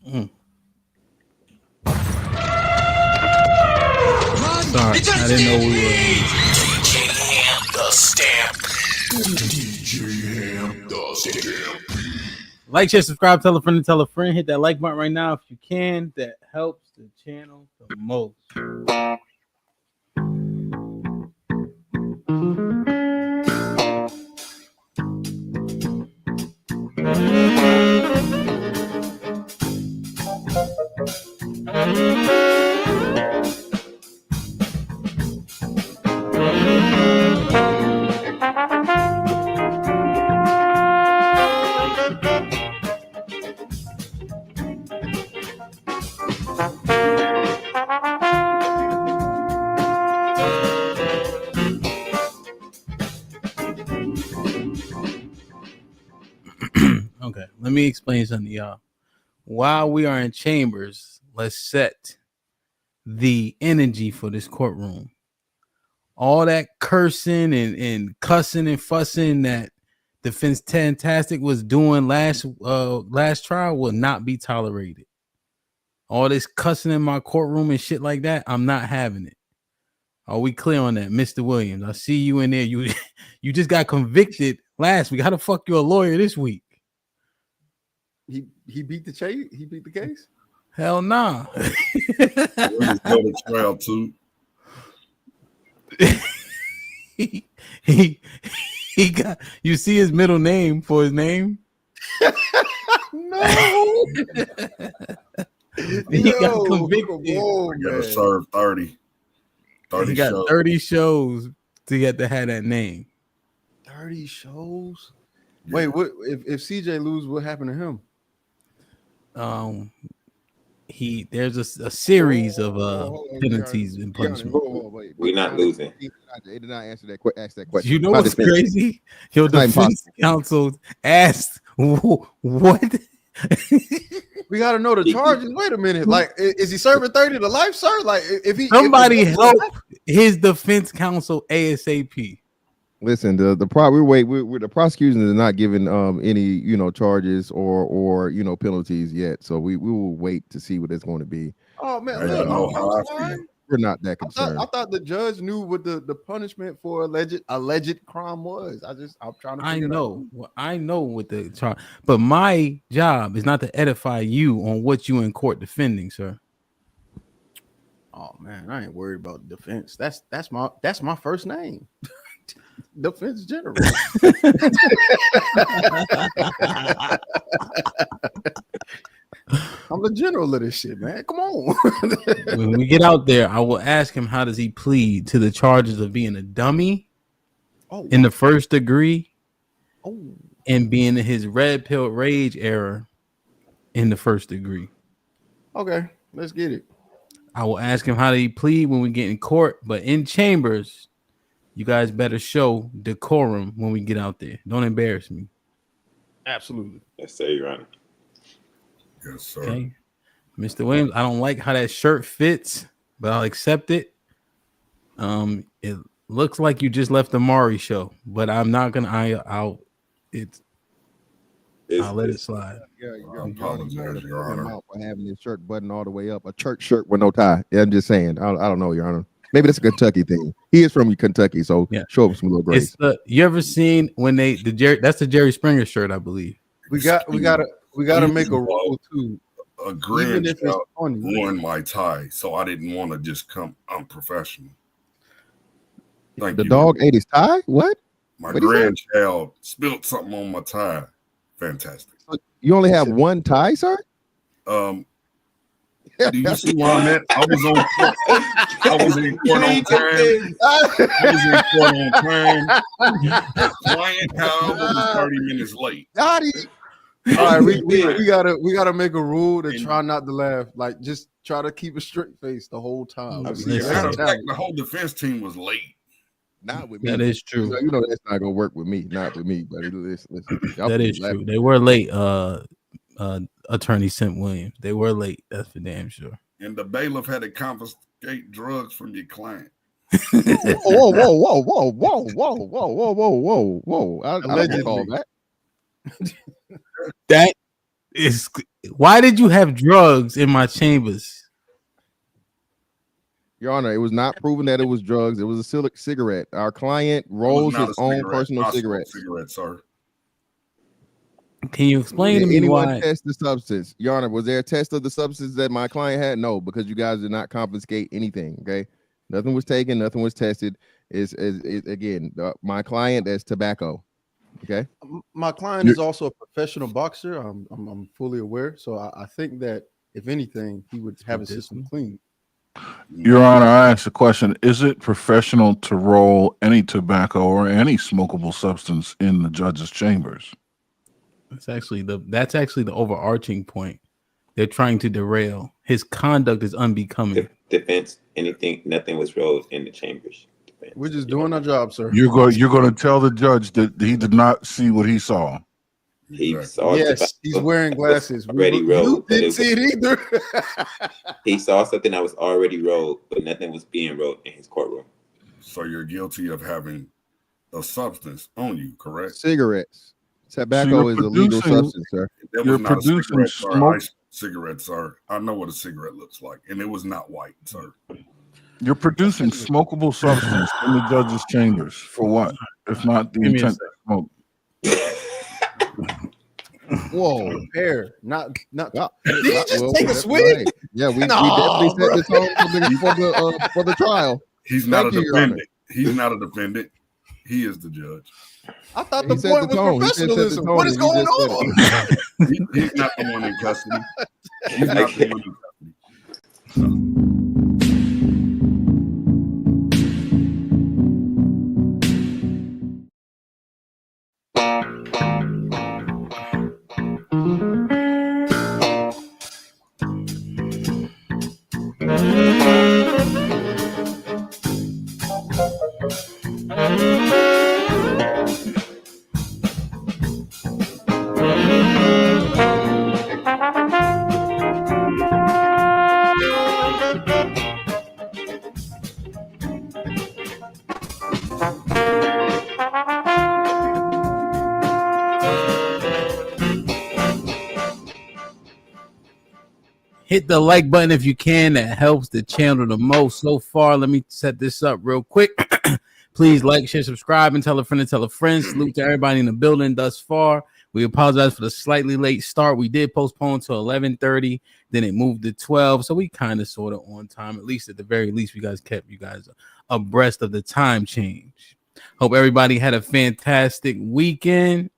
Mm. Sorry, I didn't know we were. DJ Ham the Stamp. DJ Ham the Stamp. Like, share, subscribe, tell a friend, and tell a friend. Hit that like button right now if you can. That helps the channel the most. Okay, let me explain something to y'all. While we are in chambers, let's set the energy for this courtroom. All that cursing and cussing and fussing that Defense Fantastic was doing last trial will not be tolerated. All this cussing in my courtroom and shit like that, I'm not having it. Are we clear on that, Mr. Williams? I see you in there. You just got convicted last week. How the fuck you a lawyer this week? He beat the chase. He beat the case. Hell nah. Go to trial too. he got. You see his middle name for his name? No. He got convicted. I gotta serve 30. 30 He got shows. 30 shows to get to have that name. 30 shows. Wait, what? If CJ lose, what happened to him? There's a series of penalties and punishment. We're not losing. They did not answer that question. You know what's crazy? Your defense counsel asked what? We got to know the charges. Wait a minute. Like, is he serving 30 to life, sir? Like, if he somebody help his defense counsel ASAP. Listen, the prosecution is not giving any charges or penalties yet, so we will wait to see what it's going to be. Oh man, we're not that concerned. I thought the judge knew what the punishment for alleged crime was. I'm trying to. I know. Well, I know what the charge, but my job is not to edify you on what you in court defending, sir. Oh man, I ain't worried about defense. That's my first name. Defense General. I'm the general of this shit, man. Come on. When we get out there, I will ask him how does he plead to the charges of being a dummy in the first degree and being in his red pill rage era in the first degree. Okay, let's get it. I will ask him how did he plead when we get in court, but in chambers, you guys better show decorum when we get out there. Don't embarrass me. Absolutely. Yes, sir, Your Honor. Yes, sir. Okay. Mr. Williams, I don't like how that shirt fits, but I'll accept it. It looks like you just left the Maury show, but I'm not gonna. I'll let it slide. I apologize, Your Honor, for having this shirt buttoned all the way up. A church shirt with no tie. Yeah, I'm just saying. I don't know, Your Honor. Maybe that's a Kentucky thing. He is from Kentucky, so show him some little grace. You ever seen when that's the Jerry Springer shirt, I believe. We gotta make a rule too. A grandchild ruined my tie, so I didn't want to just come unprofessional. The dog ate his tie? What? My grandchild spilled something on my tie. Fantastic. So you only have one tie, sir? Do you see where I'm at? I was in court on time. Client, however, was 30 minutes late. Got it. All right, we gotta make a rule to try not to laugh. Like, just try to keep a straight face the whole time. The whole defense team was late. Not with me. That is true. You know that's not gonna work with me. Not with me, but listen. That is true. They were late. Attorney St. Williams. They were late. That's for damn sure. And the bailiff had to confiscate drugs from your client. Whoa! I let you call that. That Why did you have drugs in my chambers? Your Honor, it was not proven that it was drugs. It was a cigarette. Our client rolls his own personal cigarettes. Cigarette, sir. Can you explain Did to me anyone why? test the substance? Your Honor, was there a test of the substance that my client had? No, because you guys did not confiscate anything. Okay, nothing was taken, nothing was tested. Is again, my client, that's tobacco. Okay, my client is also a professional boxer. I'm fully aware, so I think that if anything, he would have his system clean. Your Honor, I asked a question. Is it professional to roll any tobacco or any smokable substance in the judge's chambers? That's actually the overarching point. They're trying to derail. His conduct is unbecoming. Defense, nothing was rolled in the chambers. Defense. We're just doing our job, sir. You're going to tell the judge that he did not see what he saw. He saw he's wearing glasses. Already rolled. You didn't see it either. He saw something that was already rolled, but nothing was being rolled in his courtroom. So you're guilty of having a substance on you, correct? Cigarettes. Tobacco is a legal substance, sir. That was not a cigarette, sir. Cigarette, sir. I know what a cigarette looks like, and it was not white, sir. You're producing smokable substance in the judge's chambers for what? If not the intent to smoke. Whoa, hair, not. Did he just take a swig? Right. Yeah, we definitely set the tone for the trial. He's not a defendant. He's not a defendant. He is the judge. I thought the point was professionalism. What is going on? He's not the one in custody. He's not the one in custody. Hit the like button if you can. That helps the channel the most. So far, let me set this up real quick. Please like, share, subscribe, and tell a friend to tell a friend. Salute to everybody in the building thus far. We apologize for the slightly late start. We did postpone to 11:30. Then it moved to 12. So we kind of sort of on time. At least at the very least, we guys kept you guys abreast of the time change. Hope everybody had a fantastic weekend.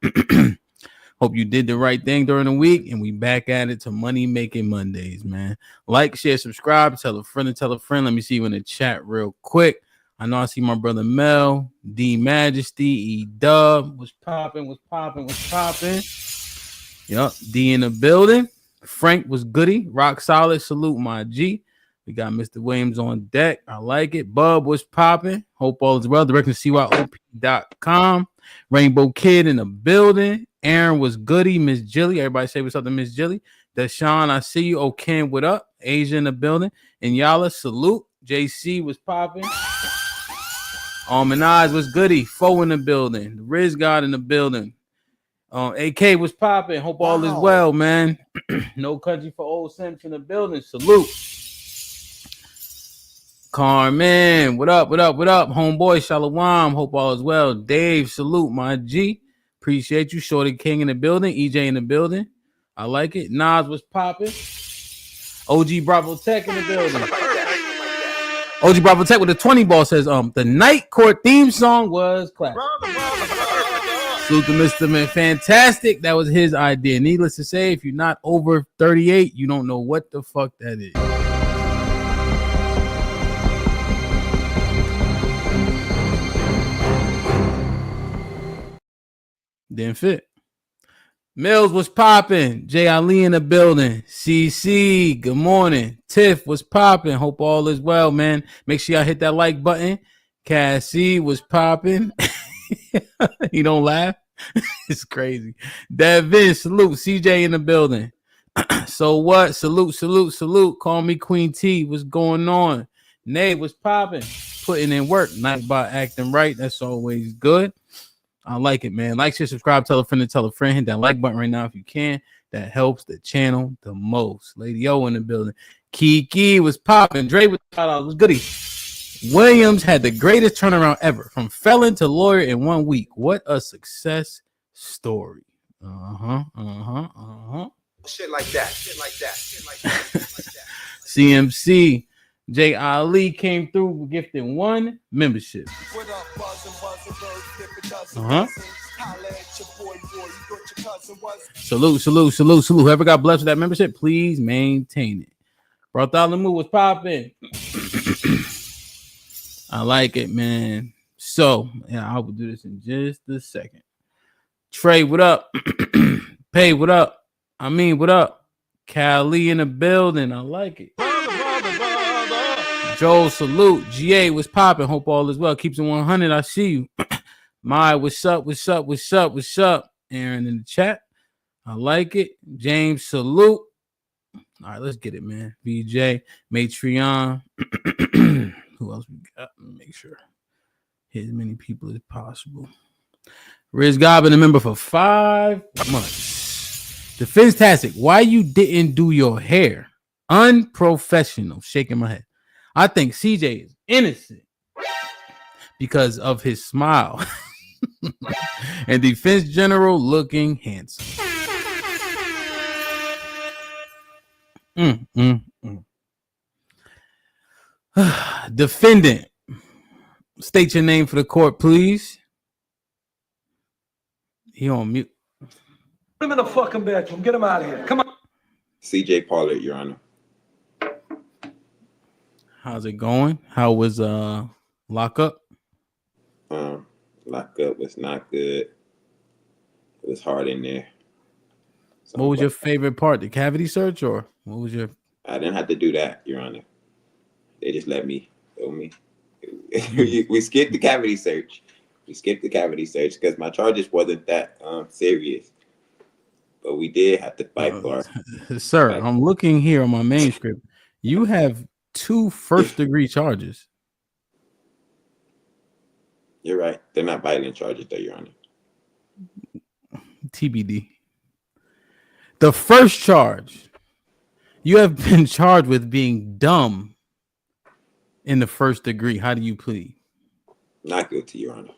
Hope you did the right thing during the week, and we back at it to Money Making Mondays, man. Like, share, subscribe, tell a friend and tell a friend. Let me see you in the chat real quick. I know I see my brother Mel, D Majesty, E Dub. What's popping? Yup, D in the building. Frank was goody. Rock solid. Salute my G. We got Mr. Williams on deck. I like it. Bub was popping. Hope all is well. Direct to CYOP.com. Rainbow Kid in the building. Aaron was goody. Miss Jilly. Everybody say what's up to Miss Jilly. Deshaun, I see you. Oh, Ken, what up? Asia in the building. And Yala, salute. JC was popping. Minaj was goody. Foe in the building. The Riz God in the building. AK was popping. Hope all is well, man. No country for old Simps in the building. Salute. Carmen, what up? Homeboy, Shalom. Hope all is well. Dave, salute, my G. Appreciate you. Shorty King in the building. EJ in the building. I like it. Nas was popping. OG Bravo Tech in the building. OG Bravo Tech with the 20 ball says, the Night Court theme song was classic. Salute to Mr. Man. Fantastic. That was his idea. Needless to say, if you're not over 38, you don't know what the fuck that is. Didn't fit. Mills was popping. J. Ali in the building. CC, good morning. Tiff was popping. Hope all is well, man. Make sure y'all hit that like button. Cassie was popping. You don't laugh? It's crazy. Devin, salute. CJ in the building. So what? Salute. Call me Queen T. What's going on? Nate was popping. Putting in work. Not about acting right. That's always good. I like it, man. Like, share, subscribe, tell a friend, and tell a friend. Hit that like button right now if you can. That helps the channel the most. Lady O in the building. Kiki was popping. Dre with $5 was goody. Williams had the greatest turnaround ever, from felon to lawyer in 1 week. What a success story. Shit like that. Shit like that. Shit like that. Shit like that. CMC Jay Ali came through gifting 1 membership. Salute. Whoever got blessed with that membership, please maintain it. Bartholomew was popping. I like it, man. So, yeah, I will do this in just a second. Trey, what up? Pay, what up? I mean, what up? Cali in the building. I like it. Joel, salute. GA was popping. Hope all is well. Keeps it 100. I see you. My, what's up? Aaron in the chat. I like it. James, salute. All right, let's get it, man. BJ, Matreon. Who else we got? Make sure hit as many people as possible. Riz Gobbin, a member for 5 months. Defense-tastic. Why you didn't do your hair? Unprofessional. Shaking my head. I think CJ is innocent because of his smile. And defense general looking handsome. Defendant. State your name for the court, please. He on mute. Put him in the fucking bedroom. Get him out of here. Come on. CJ Pollard, Your Honor. How's it going? How was lockup? Lockup was not good. It was hard in there. So what was your favorite part? The cavity search, or what was your? I didn't have to do that, Your Honor. They just let me film me. We skipped the cavity search. Because my charges wasn't that serious. But we did have to fight for it. Sir, I'm looking here on my manuscript. You have 2 first-degree charges. You're right. They're not violent charges, though, Your Honor. TBD. The first charge, you have been charged with being dumb in the first degree. How do you plead? Not guilty, Your Honor.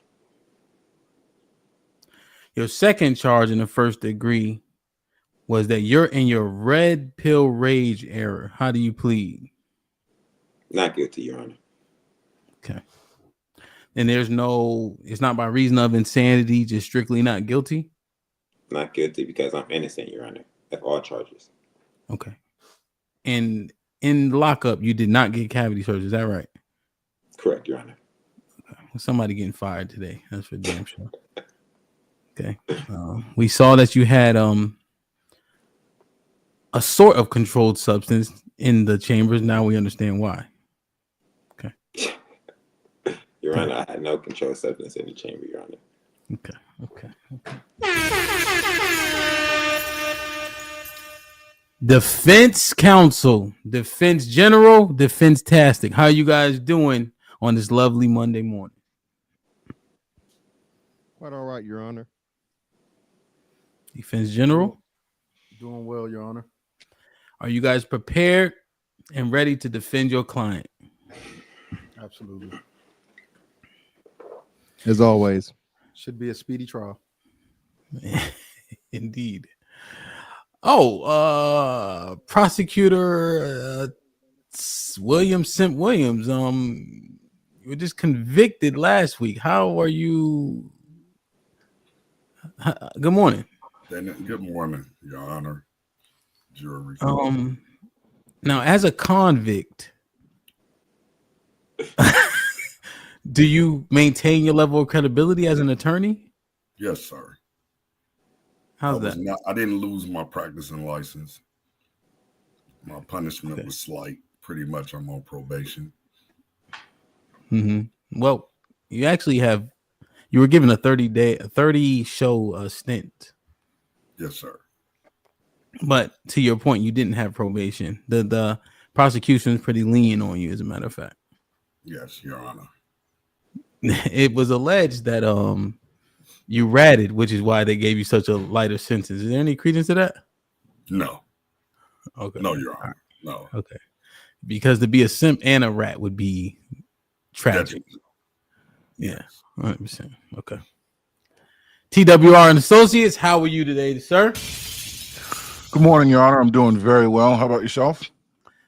Your second charge in the first degree was that you're in your red pill rage era. How do you plead? Not guilty, Your Honor. Okay. And it's not by reason of insanity, just strictly not guilty? Not guilty because I'm innocent, Your Honor, of all charges. Okay. And in lockup, you did not get cavity search. Is that right? Correct, Your Honor. Okay. Somebody getting fired today. That's for damn sure. Okay. We saw that you had a sort of controlled substance in the chambers. Now we understand why. Okay. Your Honor, I had no controlled substance in the chamber, Your Honor. Okay. Defense counsel, defense general, defense tastic. How you guys doing on this lovely Monday morning? Quite all right, Your Honor. Defense general? Doing well, Your Honor. Are you guys prepared and ready to defend your client? Absolutely. As always. Should be a speedy trial. Indeed. Oh, prosecutor Williams, you were just convicted last week. How are you? Good morning. Good morning, Your Honor. Jury. Now, as a convict, do you maintain your level of credibility as an attorney? Yes, sir. How's that? I didn't lose my practicing license. My punishment was slight. Pretty much, I'm on probation. Mm-hmm. Well, you actually you were given a 30 show stint. Yes, sir. But to your point, you didn't have probation. The prosecution is pretty lenient on you, as a matter of fact. Yes, Your Honor. It was alleged that You ratted, which is why they gave you such a lighter sentence. Is there any credence to that? No. Okay. No, Your Honor. No. Okay. Because to be a simp and a rat would be tragic. Yeah. 100%. Okay. TWR and Associates, how are you today, sir? Good morning, Your Honor. I'm doing very well. How about yourself?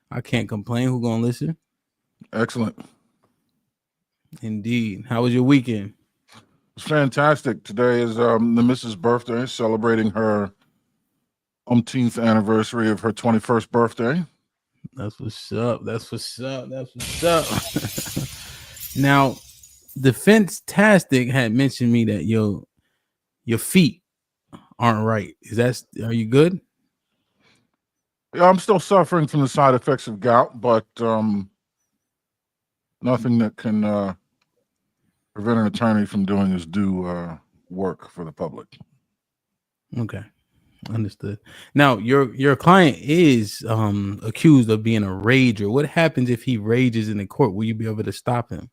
I can't complain. Who gonna listen? Excellent. Indeed. How was your weekend? It's fantastic. Today is the Mrs. birthday, celebrating her umpteenth anniversary of her 21st birthday. That's what's up. That's what's up. That's what's up. Now, Defense Tastic had mentioned me that your feet aren't right. Are you good? Yeah, I'm still suffering from the side effects of gout, but nothing that can prevent an attorney from doing his due work for the public. Okay. Understood. Now, your client is accused of being a rager. What happens if he rages in the court? Will you be able to stop him?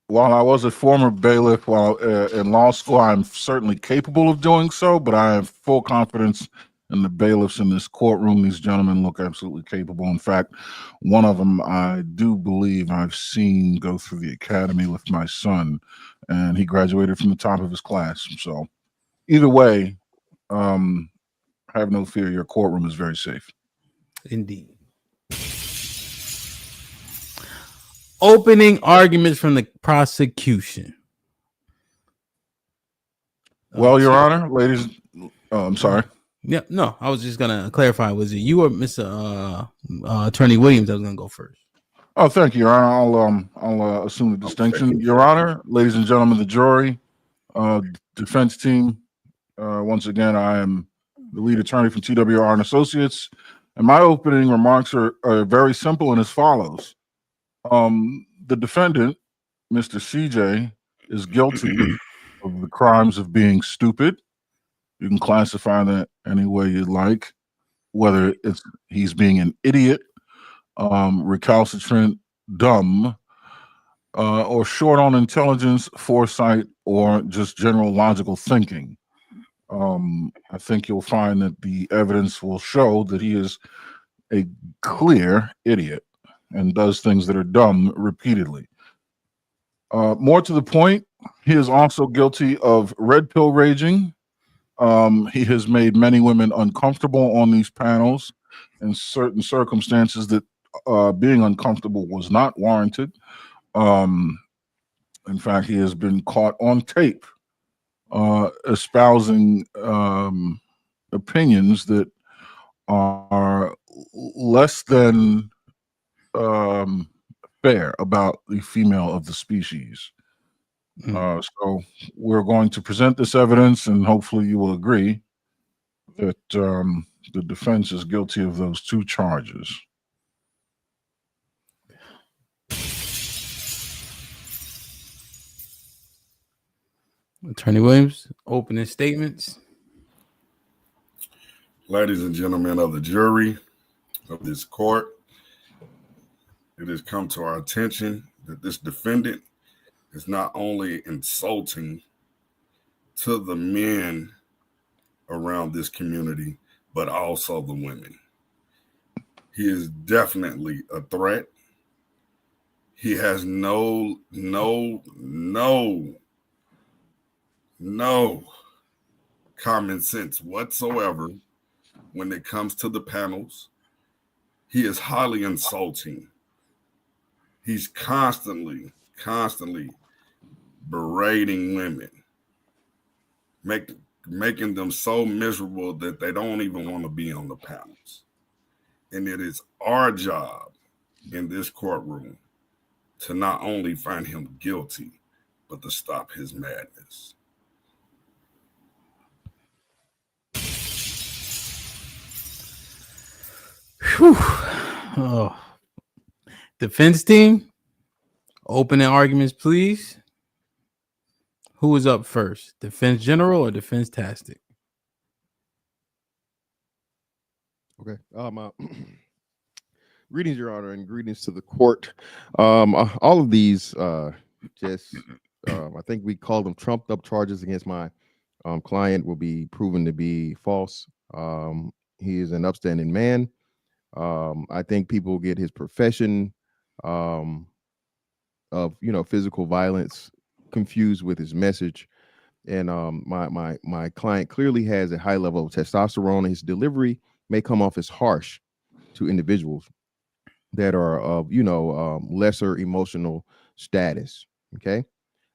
While I was a former bailiff while in law school, I'm certainly capable of doing so, but I have full confidence in the bailiffs in this courtroom. These gentlemen look absolutely capable. In fact, one of them I do believe I've seen go through the academy with my son, and he graduated from the top of his class. So either way, have no fear. Your courtroom is very safe. Indeed. Opening arguments from the prosecution. Well, Your Honor, ladies, I'm sorry. Yeah, no, I was just gonna clarify. Was it you or Mr. Attorney Williams that was gonna go first? Oh, thank you, Your Honor. I'll assume the distinction. Your Honor, ladies and gentlemen, the jury, defense team. Once again, I am the lead attorney from TWR and Associates, and my opening remarks are very simple and as follows. The defendant, Mr. CJ, is guilty of the crimes of being stupid. You can classify that any way you like, whether it's he's being an idiot, recalcitrant, dumb, or short on intelligence, foresight, or just general logical thinking. I think you'll find that the evidence will show that he is a clear idiot and does things that are dumb repeatedly. More to the point, he is also guilty of red pill raging. He has made many women uncomfortable on these panels in certain circumstances that being uncomfortable was not warranted. In fact, he has been caught on tape espousing opinions that are less than fair about the female of the species. So we're going to present this evidence, and hopefully you will agree that the defense is guilty of those two charges. Attorney Williams, opening statements. Ladies and gentlemen of the jury of this court, it has come to our attention that this defendant is not only insulting to the men around this community, but also the women. He is definitely a threat. He has no common sense whatsoever when it comes to the panels. He is highly insulting. He's constantly berating women, making them so miserable that they don't even want to be on the panels. And it is our job in this courtroom to not only find him guilty, but to stop his madness. Whew. Oh. Defense team, opening arguments, please. Who is up first? Defense General or Defense Tastic? Okay. Greetings, Your Honor, and greetings to the court. All of these just I think we call them trumped up charges against my client will be proven to be false. He is an upstanding man. I think people get his profession of physical violence confused with his message. And my client clearly has a high level of testosterone. His delivery may come off as harsh to individuals that are of lesser emotional status. Okay.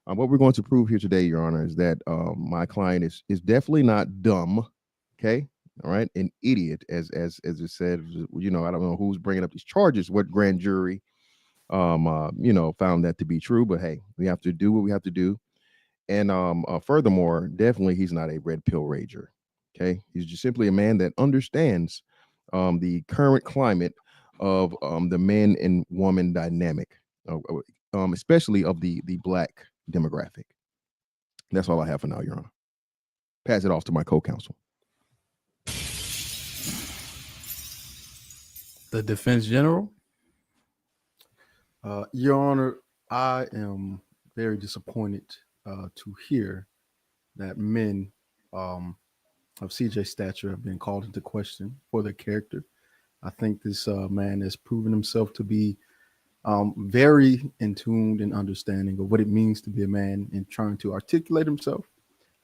What we're going to prove here today, Your Honor, is that my client is definitely not dumb. Okay. All right. An idiot, as it said. I don't know who's bringing up these charges, what grand jury found that to be true, but hey, we have to do what we have to do. And furthermore, definitely he's not a red pill rager. Okay. He's just simply a man that understands the current climate of the man and woman dynamic, especially of the black demographic. That's all I have for now, Your Honor. Pass it off to my co-counsel. The defense general. Your Honor, I am very disappointed to hear that men of CJ stature have been called into question for their character. I think this man has proven himself to be very in tune and understanding of what it means to be a man and trying to articulate himself.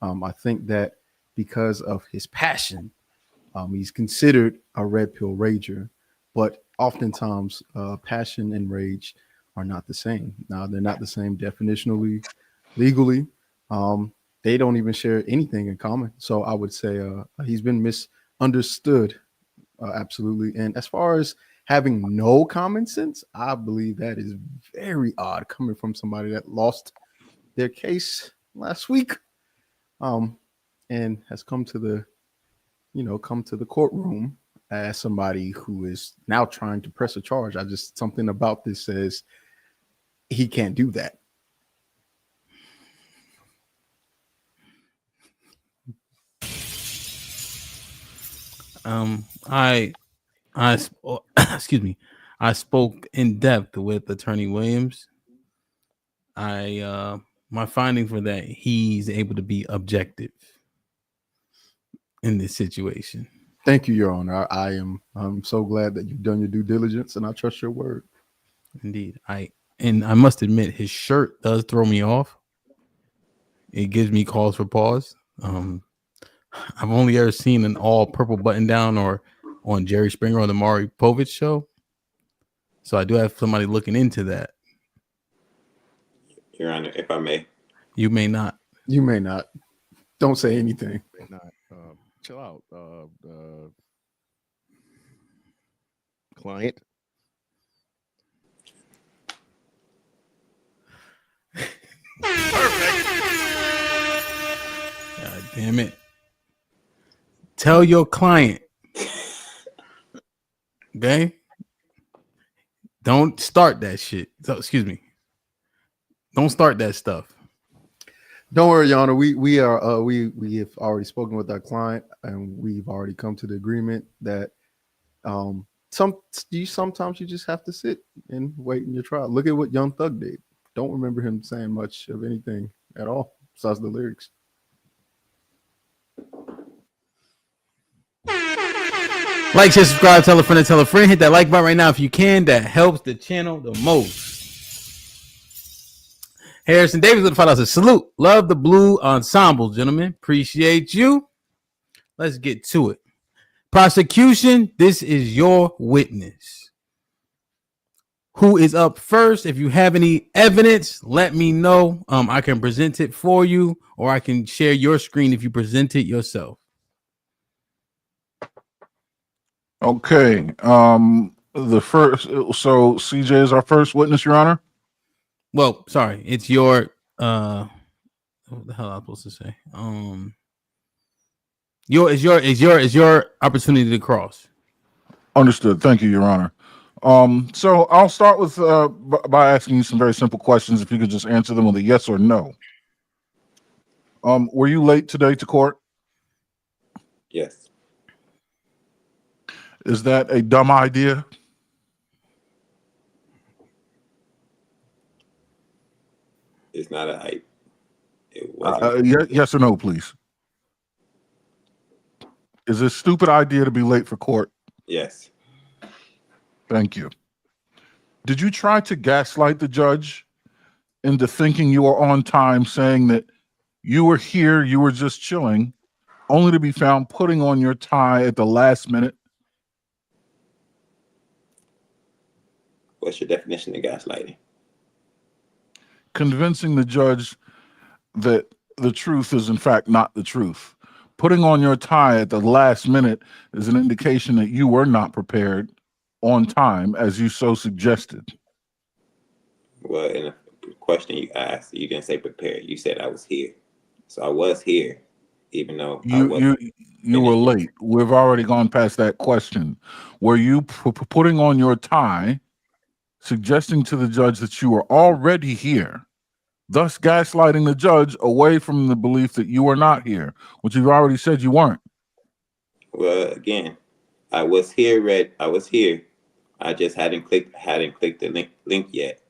I think that because of his passion, he's considered a red pill rager, but oftentimes passion and rage are not the same. Now, they're not the same definitionally, legally. They don't even share anything in common. So I would say he's been misunderstood. Absolutely. And as far as having no common sense, I believe that is very odd coming from somebody that lost their case last week and has come to the courtroom as somebody who is now trying to press a charge. Something about this says he can't do that. Excuse me. I spoke in depth with Attorney Williams. My finding for that, he's able to be objective in this situation. Thank you, Your Honor. I'm so glad that you've done your due diligence, and I trust your word. Indeed. I must admit, his shirt does throw me off. It gives me cause for pause. I've only ever seen an all purple button down or on Jerry Springer or the Maury Povich show. So I do have somebody looking into that. Your Honor, if I may. You may not. You may not. Don't say anything. May not. Chill out. Client. Perfect. God damn it. Tell your client. Okay? Don't start that shit. So, excuse me. Don't start that stuff. Don't worry, Your Honor. We have already spoken with our client, and we've already come to the agreement that sometimes you just have to sit and wait in your trial. Look at what Young Thug did. Don't remember him saying much of anything at all besides the lyrics. Like, share, subscribe, tell a friend, and tell a friend. Hit that like button right now if you can. That helps the channel the most. Harrison Davis with the $5 says, salute. Love the blue ensemble, gentlemen. Appreciate you. Let's get to it. Prosecution, this is your witness. Who is up first? If you have any evidence, let me know. I can present it for you, or I can share your screen if you present it yourself. Okay. The first, so CJ is our first witness, Your Honor. Well, sorry, it's your what the hell am I supposed to say? Your opportunity to cross. Understood. Thank you, Your Honor. So I'll start with by asking you some very simple questions. If you could just answer them with a yes or no. Were you late today to court? Yes. Is that a dumb idea? It's not a Yes or no, please. Is it a stupid idea to be late for court? Yes. Thank you. Did you try to gaslight the judge into thinking you were on time, saying that you were here, you were just chilling, only to be found putting on your tie at the last minute? What's your definition of gaslighting? Convincing the judge that the truth is in fact not the truth. Putting on your tie at the last minute is an indication that you were not prepared on time, as you so suggested. Well, in the question you asked, you didn't say prepared. You said I was here. So I was here, even though you were late. We've already gone past that question. Were you putting on your tie, suggesting to the judge that you were already here, thus gaslighting the judge away from the belief that you were not here, which you've already said you weren't? Well, again, I was here, Red. I was here. I just hadn't clicked the link yet.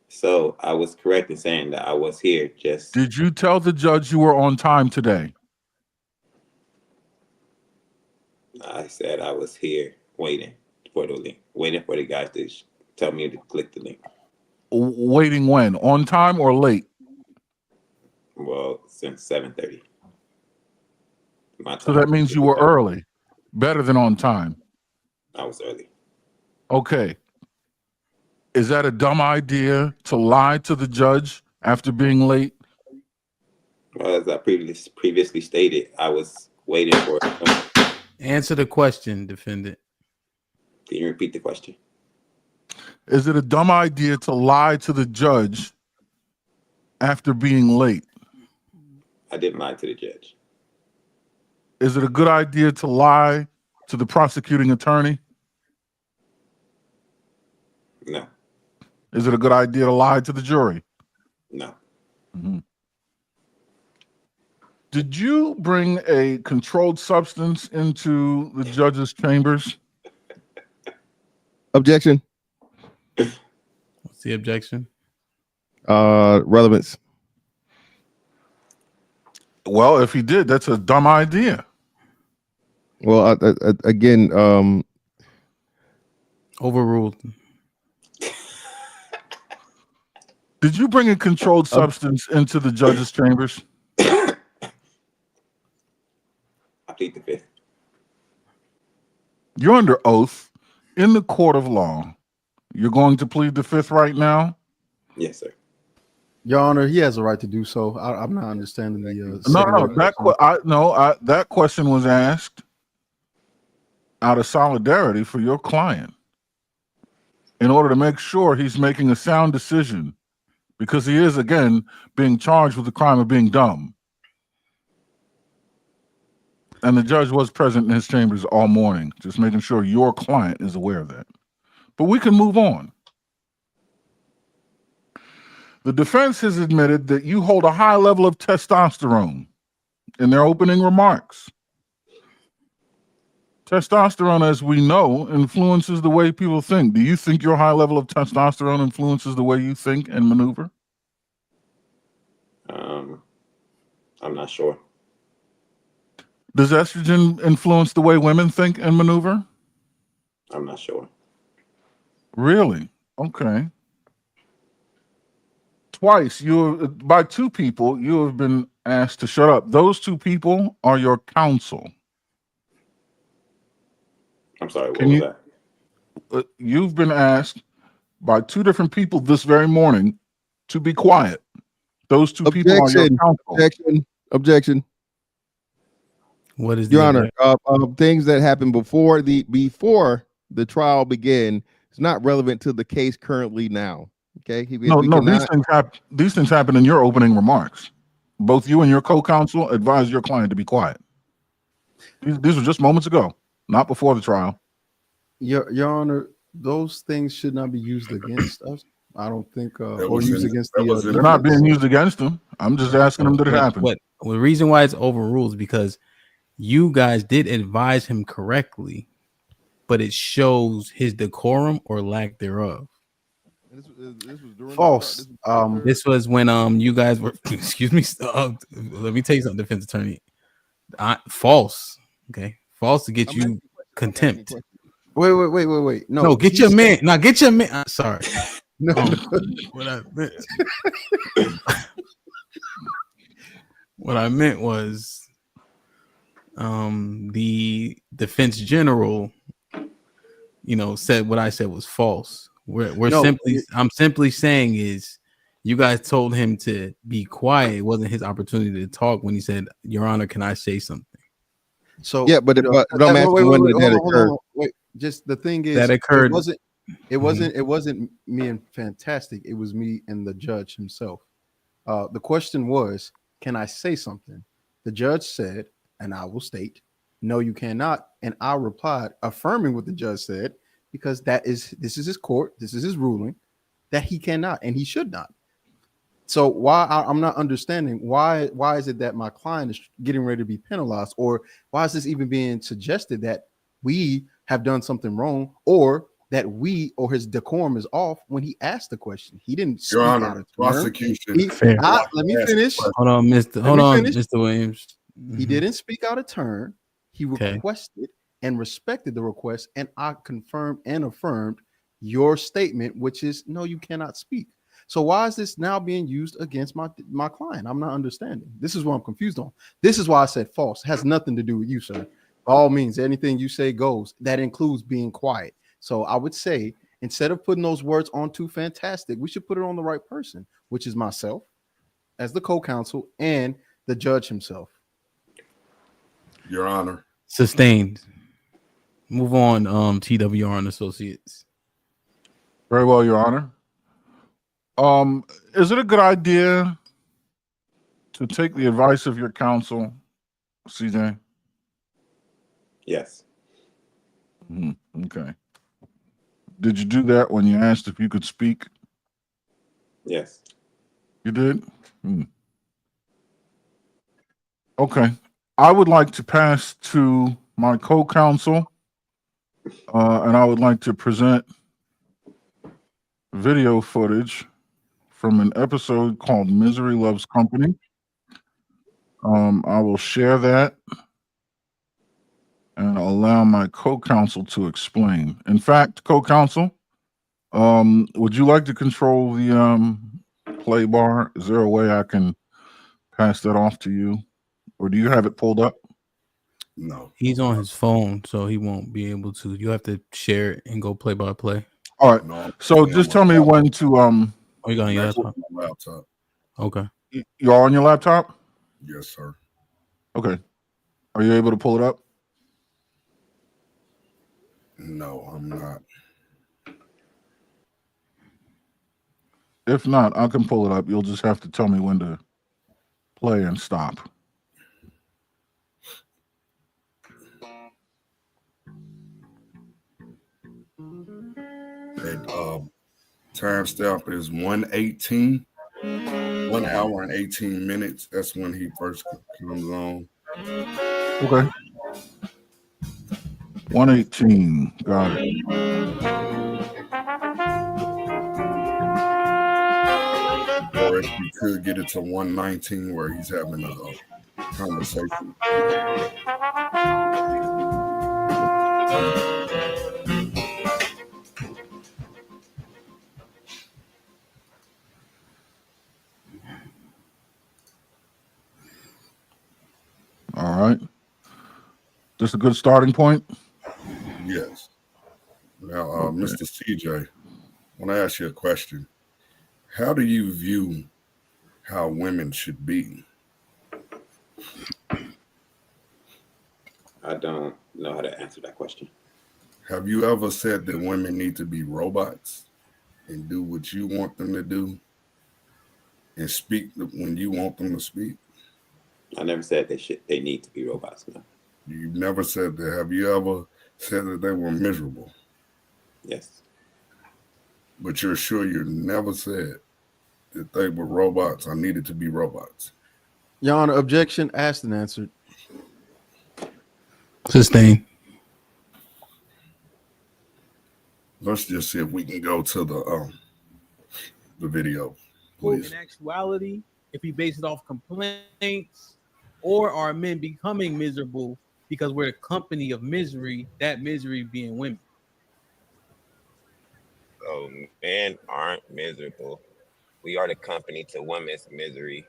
So I was correct in saying that I was here. Just did you tell the judge you were on time today? I said I was here waiting for the link, waiting for the guys to tell me to click the link. Waiting when? On time or late? Well, since 7:30. So that means you were early. Better than on time. I was early. Okay. Is that a dumb idea to lie to the judge after being late? Well, as I previously stated, I was waiting for it. Answer the question, defendant. Can you repeat the question? Is it a dumb idea to lie to the judge after being late? I didn't lie to the judge. Is it a good idea to lie to the prosecuting attorney? No. Is it a good idea to lie to the jury? No. Mm-hmm. Did you bring a controlled substance into the judge's chambers? Objection. What's the objection? Relevance. Well, if he did, that's a dumb idea. Well, again, overruled. Did you bring a controlled substance into the judge's chambers? I plead the fifth. You're under oath in the court of law. You're going to plead the fifth right now? Yes, sir. Your Honor, he has a right to do so. I'm not understanding the. That question was asked out of solidarity for your client, in order to make sure he's making a sound decision, because he is again being charged with the crime of being dumb. And the judge was present in his chambers all morning, just making sure your client is aware of that. But we can move on. The defense has admitted that you hold a high level of testosterone in their opening remarks. Testosterone, as we know, influences the way people think. Do you think your high level of testosterone influences the way you think and maneuver? I'm not sure. Does estrogen influence the way women think and maneuver? I'm not sure. Really? Okay. Twice, by two people, you have been asked to shut up. Those two people are your counsel. I'm sorry, what was that? You've been asked by two different people this very morning to be quiet. Those two people are your counsel. Objection. What is Your Honor? Things that happened before the trial began is not relevant to the case currently now. Okay. These things happen in your opening remarks. Both you and your co-counsel advised your client to be quiet. These were just moments ago, not before the trial. Your Honor, those things should not be used against us. I don't think, or used against the. They're not being used against them. I'm just asking them, did it happen? Well, the reason why it's overruled is because you guys did advise him correctly, but it shows his decorum or lack thereof. This was during False. This was when you guys were. Excuse me. Let me tell you something, defense attorney. False. Okay, false to get you contempt. Wait. No, get your man. Now get your man. Sorry. No. What I meant was, the defense general, said what I said was false. I'm simply saying is, you guys told him to be quiet. It wasn't his opportunity to talk when he said, "Your Honor, can I say something?" So yeah, but I'm asking when that occurred. Wait, just the thing is that occurred. It wasn't me and Fantastic. It was me and the judge himself. The question was, can I say something? The judge said, and I will state, no, you cannot. And I replied, affirming what the judge said, because this is his court, this is his ruling, that he cannot and he should not. So why I'm not understanding why is it that my client is getting ready to be penalized, or why is this even being suggested that we have done something wrong, or that we or his decorum is off when he asked the question? He didn't speak. Your Honor, out of prosecution. Let me finish. Hold on, Mr. Williams. He didn't speak out of turn. He requested and respected the request, and I confirmed and affirmed your statement, which is no, you cannot speak. So why is this now being used against my client? I'm not understanding. This is what I'm confused on. This is why I said false. It has nothing to do with you, sir. By all means, anything you say goes. That includes being quiet. So I would say, instead of putting those words on too Fantastic, we should put it on the right person, which is myself as the co-counsel and the judge himself. Your Honor. Sustained. Move on, TWR and Associates. Very well, Your Honor. Is it a good idea to take the advice of your counsel, CJ? Yes. Okay. Did you do that when you asked if you could speak? Yes. You did? Okay. I would like to pass to my co-counsel, and I would like to present video footage from an episode called Misery Loves Company. I will share that and allow my co-counsel to explain. In fact, co-counsel, would you like to control the play bar? Is there a way I can pass that off to you? Or do you have it pulled up? No. He's on his phone, so he won't be able to. You have to share it and go play by play. All right. No, so just tell me when to Oh, you got on your laptop. Okay. You're on your laptop? Yes, sir. Okay. Are you able to pull it up? No, I'm not. If not, I can pull it up. You'll just have to tell me when to play and stop. Timestamp is 1:18, 1 hour and 18 minutes. That's when he first comes on. Okay. 1:18. Got it. Or if you could get it to 1:19 where he's having a conversation. All right. This a good starting point? Yes. Now, Mr. CJ, I want to ask you a question. How do you view how women should be? I don't know how to answer that question. Have you ever said that women need to be robots and do what you want them to do and speak when you want them to speak? I never said they need to be robots. No. You've never said that. Have you ever said that they were miserable? Yes. But you're sure you never said that they were robots or needed to be robots? Your Honor, objection asked and answered. Sustained. Let's just see if we can go to the the video, please. In actuality, if we base it off complaints, or are men becoming miserable because we're the company of misery, that misery being women? So men aren't miserable. We are the company to women's misery.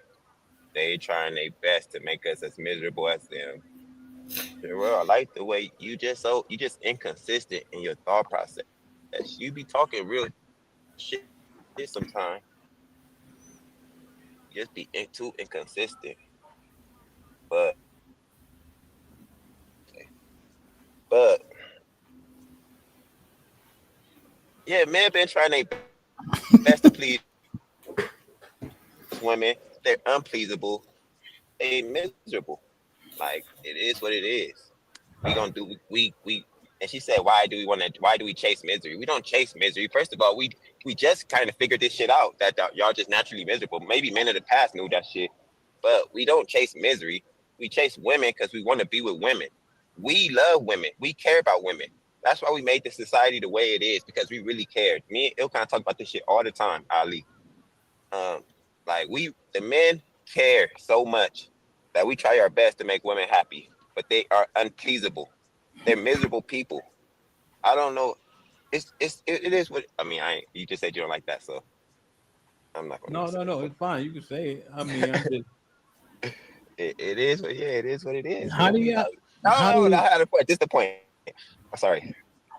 They trying their best to make us as miserable as them. Well, I like the way you just inconsistent in your thought process. You be talking real shit sometimes. Just be too inconsistent. But yeah, men been trying their best to please women. They're unpleasable. They miserable. Like, it is what it is. We gonna do we and she said, why do we chase misery? We don't chase misery. First of all, we just kind of figured this shit out that y'all just naturally miserable. Maybe men of the past knew that shit, but we don't chase misery. We chase women because we want to be with women. We love women. We care about women. That's why we made the society the way it is, because we really cared. Me and Il kind of talk about this shit all the time, Ali. Like, the men care so much that we try our best to make women happy, but they are unpleasable. They're miserable people. I don't know. It is what I mean. You just said you don't like that, so I'm not gonna. No. It's fine. You can say it. I mean, I'm just. it is what it is. How do you? Like, I had a point. Just the point. I'm sorry.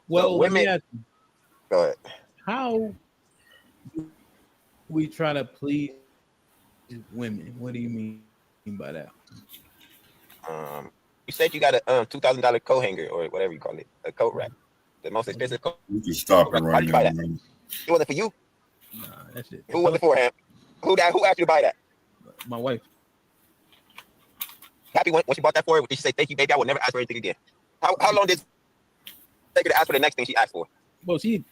Well, so women. let me ask you, go ahead. How do we try to please women? What do you mean by that? You said you got a $2,000 coat hanger or whatever you call it, a coat rack, the most expensive coat. You can stop it right now. It wasn't for you. Nah, that's it. Who was it for, him? Who asked you to buy that? My wife. Happy when she bought that for her? Did she say, thank you, baby, I will never ask for anything again? How long did it take her to ask for the next thing she asked for? Well, she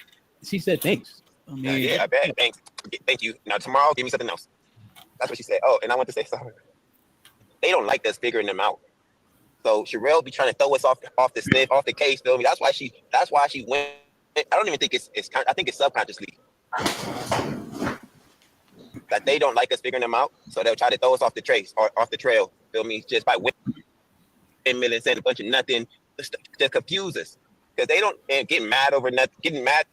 said thanks. I mean, yeah, I bet. Thanks. Thank you. Now tomorrow, give me something else. That's what she said. Oh, and I want to say something. They don't like us figuring them out. So Sherelle be trying to throw us off the case. Feel me? That's why she went. I don't even think it's I think it's subconsciously that they don't like us figuring them out. So they'll try to throw us off the trail. Feel me? Just by women and saying a bunch of nothing to confuse us, because they don't get mad over nothing. Getting mad.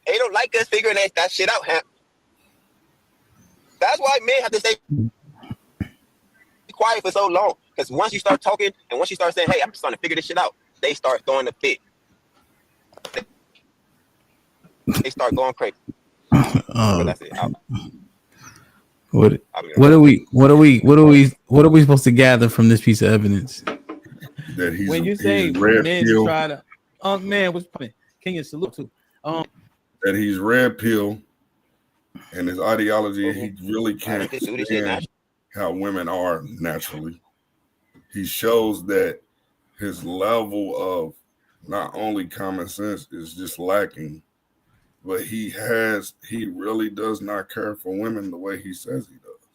They don't like us figuring that shit out. That's why men have to stay quiet for so long. Because once you start talking and once you start saying, hey, I'm just trying to figure this shit out, they start throwing the fit. They start going crazy. That's it. What are we supposed to gather from this piece of evidence? That he's, when you say men try to, man, what's popping? Can you salute to? That he's red pill, and his ideology, he really can't stand how women are naturally. He shows that his level of not only common sense is just lacking, but he really does not care for women the way he says he does.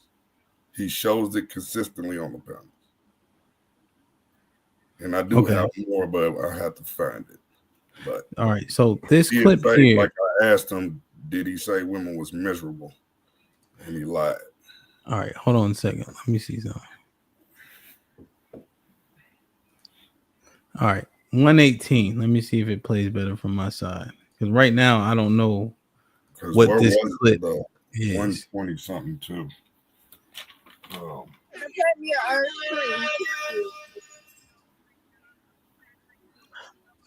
He shows it consistently on the panels. And I do have more, but I have to find it. But all right, so this clip here, like I asked him, did he say women was miserable? And he lied. All right, hold on a second. Let me see something. All right, 118. Let me see if it plays better from my side, because right now I don't know what this clip is. 120 something too.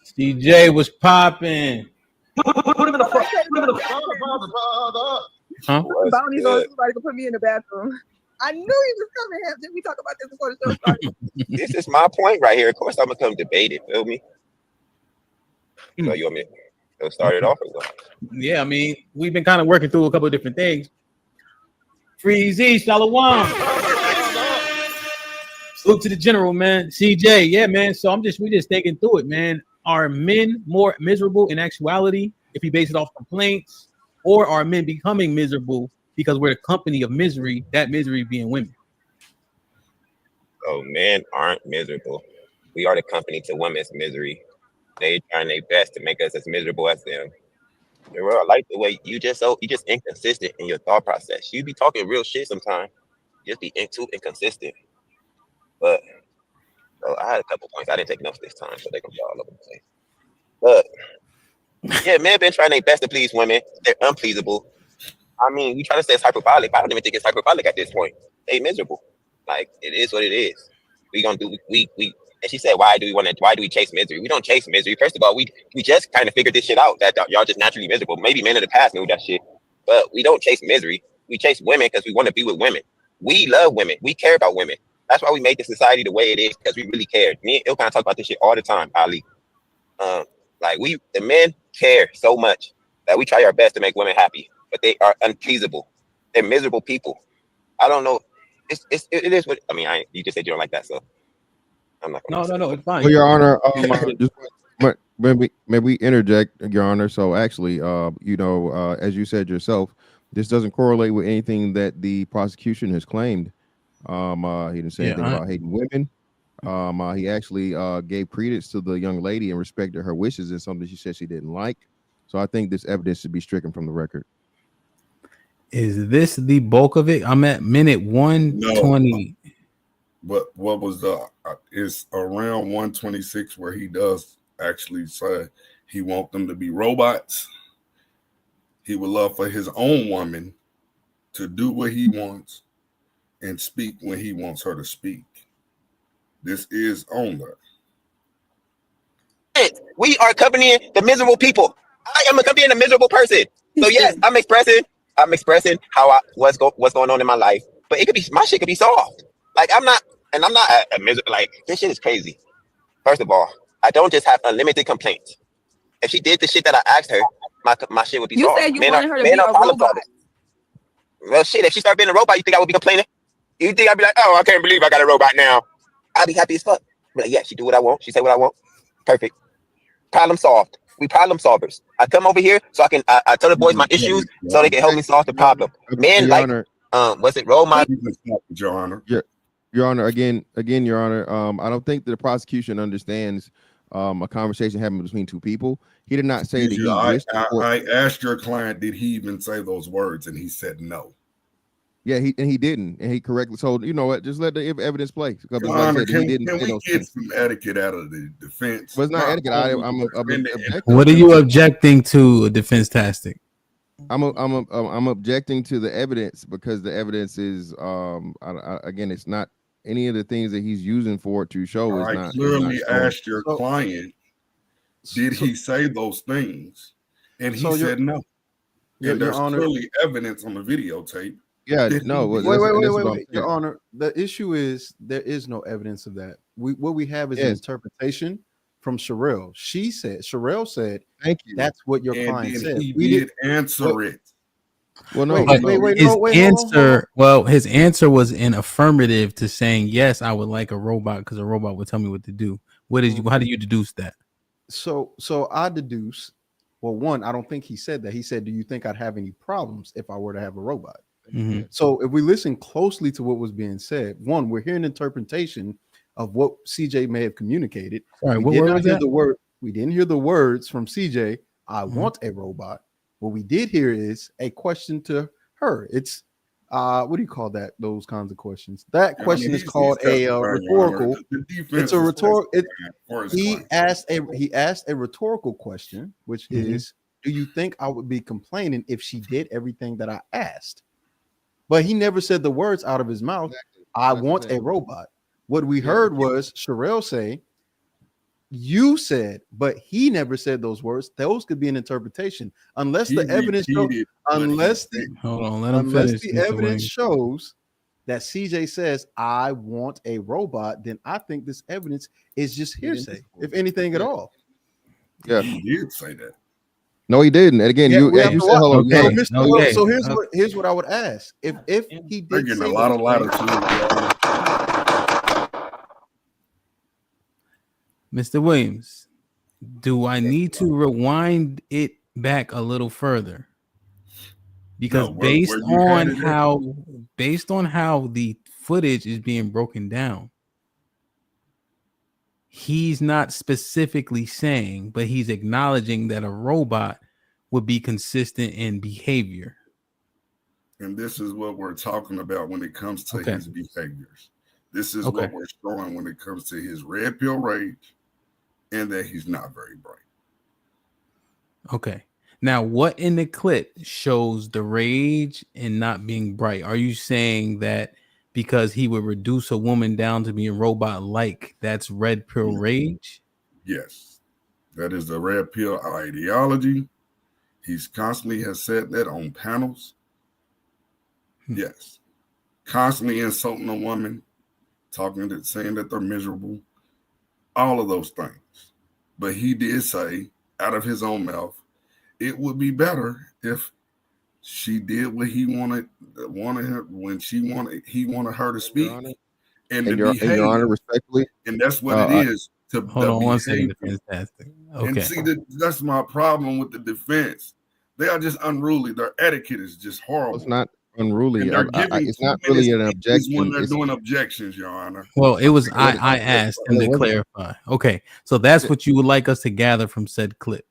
CJ was popping. Put him in the front. Huh? Bounties on somebody to put me in the bathroom. I knew he was coming. Did we talk about this before the show started? This is my point right here. Of course, I'm gonna come debate it. Feel me? So you want me to start it off or what? Yeah, I mean, we've been kind of working through a couple of different things. Freezy, Shalom. Salute to the general, man. CJ, yeah, man. So we just thinking through it, man. Are men more miserable in actuality if we base it off complaints, or are men becoming miserable because we're the company of misery, that misery being women? Oh, men aren't miserable. We are the company to women's misery. They trying their best to make us as miserable as them. I like the way you just inconsistent in your thought process. You be talking real shit sometimes. Just be too inconsistent. But so I had a couple points. I didn't take notes this time, so they can be all over the place. But yeah, men been trying their best to please women. They're unpleasable. I mean, we try to say it's hyperbolic, but I don't even think it's hyperbolic at this point. They miserable. Like it is what it is. We gonna do we. And she said, why do we chase misery? We don't chase misery. First of all, we just kind of figured this shit out that y'all just naturally miserable. Maybe men of the past knew that shit, but we don't chase misery. We chase women because we want to be with women. We love women. We care about women. That's why we made the society the way it is, because we really care. Me and Ilkan talk about this shit all the time, Ali. Like the men care so much that we try our best to make women happy, but they are unpleasable. They're miserable people. I don't know. It is what I mean. You just said you don't like that, so I'm not. No, it's fine. Well, Your Honor, may we interject, Your Honor? So actually, as you said yourself, this doesn't correlate with anything that the prosecution has claimed. He didn't say anything about hating women. He actually gave credence to the young lady and respected her wishes and something she said she didn't like. So I think this evidence should be stricken from the record. Is this the bulk of it? I'm at minute 120. No. But what was it's around 126 where he does actually say he wants them to be robots. He would love for his own woman to do what he wants and speak when he wants her to speak. This is on that. We are accompanying the miserable people. I am accompanying a miserable person. So yes, I'm expressing how what's going on in my life. But it could be my shit could be soft. Like I'm not a miserable. Like this shit is crazy. First of all, I don't just have unlimited complaints. If she did the shit that I asked her, my shit would be soft. You said you wanted her to be a robot. Well, shit, if she started being a robot, you think I would be complaining? You think I'd be like, oh, I can't believe I got a robot now? I'd be happy as fuck. Be like, yeah, she do what I want. She say what I want. Perfect. Problem solved. We problem solvers. I come over here so I can I tell the boys my issues so they can help me solve the problem. Men Your like Honor, what's it? Role model. Your Honor. Your Honor, again, Your Honor. I don't think that the prosecution understands a conversation happening between two people. He did not say that I asked your client, did he even say those words? And he said no. Yeah, he didn't, and he correctly. So you know what? Just let the evidence play. Because Your Honor, can we get some etiquette out of the defense? But it's not etiquette. I'm objecting. What are you objecting to, defense tastic? I'm objecting to the evidence because the evidence is again, it's not any of the things that he's using for it to show. I clearly asked your client, did he say those things? And he said no. And there's clearly evidence on the videotape. Yeah, no. Wait. Your Honor, the issue is there is no evidence of that. What we have is an interpretation from Sherelle. Sherelle said, "Thank you." That's what your client said. He did answer it. Well, no. His answer was in affirmative to saying, "Yes, I would like a robot because a robot would tell me what to do." How do you deduce that? So I deduce. Well, one, I don't think he said that. He said, "Do you think I'd have any problems if I were to have a robot?" Mm-hmm. So if we listen closely to what was being said, one, we're hearing interpretation of what CJ may have communicated. Sorry, we didn't hear the words from CJ. I want a robot. What we did hear is a question to her. It's what do you call that? Those kinds of questions. That question is called a rhetorical. It's a rhetorical. He asked a rhetorical question, which is, do you think I would be complaining if she did everything that I asked? But he never said the words out of his mouth. Exactly. I want a robot. What we heard was Sherelle say, you said, but he never said those words. Those could be an interpretation. Unless the evidence evidence shows that CJ says, I want a robot, then I think this evidence is just hearsay, if anything at all. Yeah, he did say that. No, he didn't. And again, you said, hello. Okay. So here's what I would ask. If he did say a lot of latitude. Mr. Williams, do I need to rewind it back a little further? Because based on how the footage is being broken down, he's not specifically saying, but he's acknowledging that a robot would be consistent in behavior. And this is what we're talking about when it comes to his behaviors. This is what we're showing when it comes to his red pill rage and that he's not very bright. Okay. Now, what in the clip shows the rage and not being bright? Are you saying that because he would reduce a woman down to being robot-like, that's red pill rage? Yes. That is the red pill ideology. He's constantly has said that on panels. Yes. Constantly insulting a woman, saying that they're miserable, all of those things. But he did say out of his own mouth, it would be better if she did what he wanted her when he wanted her to speak and to behave. And Your Honor, respectfully, and that's what it is. Hold on one second, fantastic. Okay. And see, that's my problem with the defense. They are just unruly. Their etiquette is just horrible. It's not unruly. It's not really an objection when they're doing objections, Your Honor. Well, it was I asked him to clarify. Okay, so that's what you would like us to gather from said clip,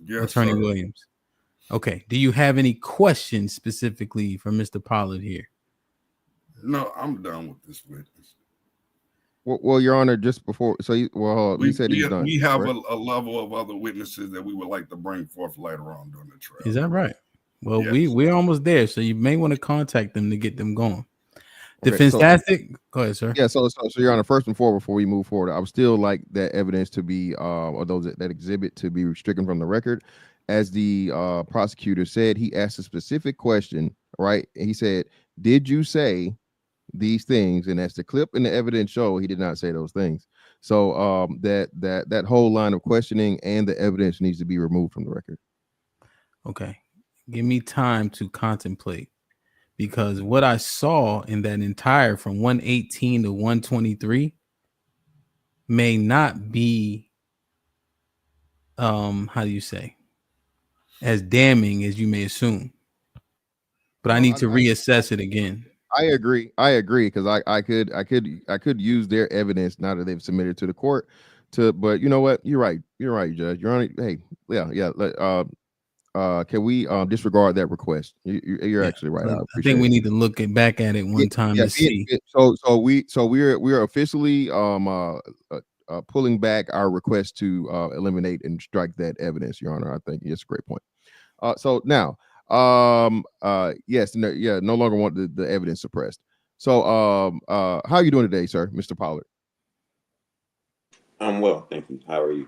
Attorney Williams. Okay, do you have any questions specifically for Mr. Pollard here? No, I'm done with this witness. Well, Your Honor, just before, you said he's done. We have a level of other witnesses that we would like to bring forth later on during the trial. Is that right? Well, we're almost there, so you may want to contact them to get them going. Fantastic. Go ahead, sir. Yeah, so Your Honor, first and foremost, before we move forward, I would still like that evidence to be, or those that exhibit to be stricken from the record. As the prosecutor said, he asked a specific question, right? He said, "Did you say these things?" And as the clip and the evidence show, he did not say those things. So that whole line of questioning and the evidence needs to be removed from the record. Okay, give me time to contemplate, because what I saw in that entire from 118 to 123 may not be how do you say, as damning as you may assume, but I need to reassess it again. I agree because I could use their evidence now that they've submitted to the court but you know what, you're right, Judge. You're on. Hey, can we disregard that request? You're actually right. I think we need to look back at it one time to see. So we're officially pulling back our request to eliminate and strike that evidence, Your Honor. I think it's a great point. So now, no longer want the evidence suppressed. So how are you doing today, sir, Mr. Pollard? I'm well, thank you. How are you?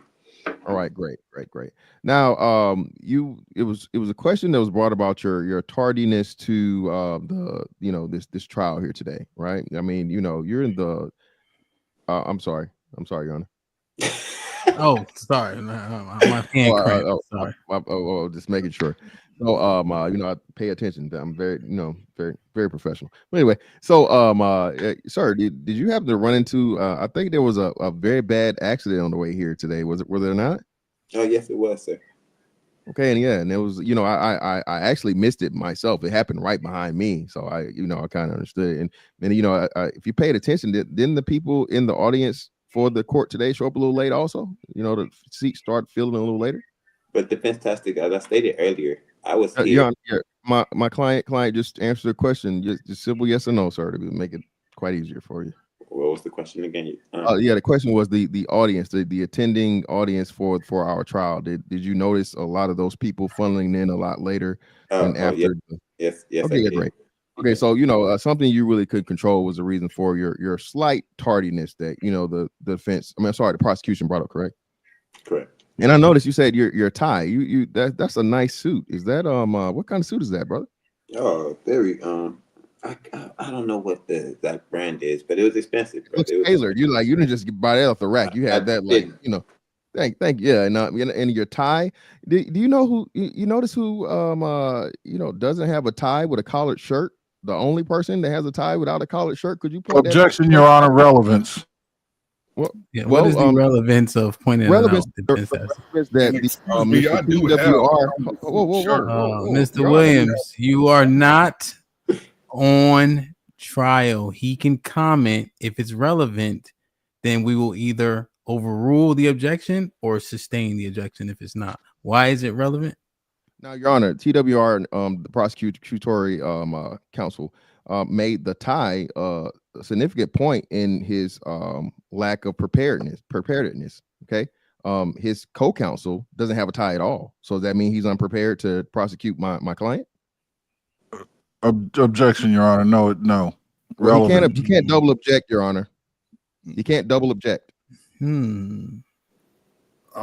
All right, great. Now, it was a question that was brought about your tardiness to this trial here today, right? I mean, you're in the I'm sorry, Your Honor. Oh, sorry, my hand cramped. Just making sure. So, I pay attention. I'm very, very, very professional. But anyway, so, sir, did you happen to run into? I think there was a very bad accident on the way here today. Were there not? Oh, yes, it was, sir. Okay, and it was, I actually missed it myself. It happened right behind me, so I kind of understood. And if you paid attention, didn't the people in the audience for the court today show up a little late also? The seats start filling a little later. But the fantastic, as I stated earlier, I was here. My client just answered the question, just simple yes or no, sir, to make it quite easier for you. What was the question again? The question was the audience, the attending audience for our trial. Did you notice a lot of those people funneling in a lot later and after? Yes. Okay, great. Okay, so something you really could control was the reason for your slight tardiness that the defense. The prosecution brought up, correct? Correct. And I noticed you said your tie. That's a nice suit. Is that what kind of suit is that, brother? Oh, very I don't know what the exact brand is, but it was expensive. Bro. It's tailored. You didn't just buy that off the rack. You had that Thank yeah, and your tie. Do you know who you notice who doesn't have a tie with a collared shirt? The only person that has a tie without a collared shirt. Could you point objection, Your Honor, relevance? What is the relevance of pointing relevance out? Mr. Williams, you are not on trial. He can comment if it's relevant, then we will either overrule the objection or sustain the objection if it's not. Why is it relevant? Now, Your Honor, TWR, the prosecutory counsel, made the tie a significant point in his lack of preparedness. Okay, his co-counsel doesn't have a tie at all. So does that mean he's unprepared to prosecute my client? Objection, Your Honor. No. Well, Relevant. he can't double object, Your Honor. He can't double object. I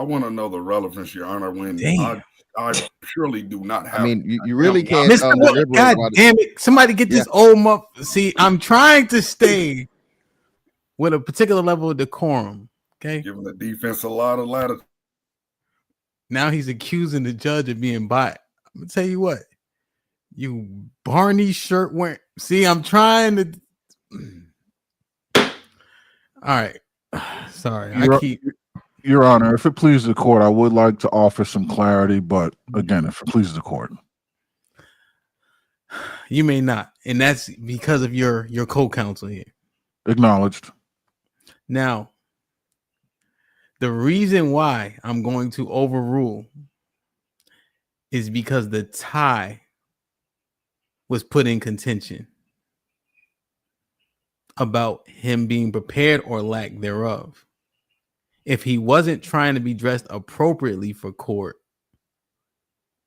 want to know the relevance, Your Honor, when I purely do not have. I mean, you really can't. God damn it! Somebody get this old muff. See, I'm trying to stay with a particular level of decorum. Okay, giving the defense a lot of latitude. Now he's accusing the judge of being biased. I'm gonna tell you what, you Barney shirt wearing. See, I'm trying to. All right, sorry. Your Honor, if it pleases the court, I would like to offer some clarity, but again, if it pleases the court. You may not, and that's because of your co-counsel here. Acknowledged. Now, the reason why I'm going to overrule is because the tie was put in contention about him being prepared or lack thereof. If he wasn't trying to be dressed appropriately for court,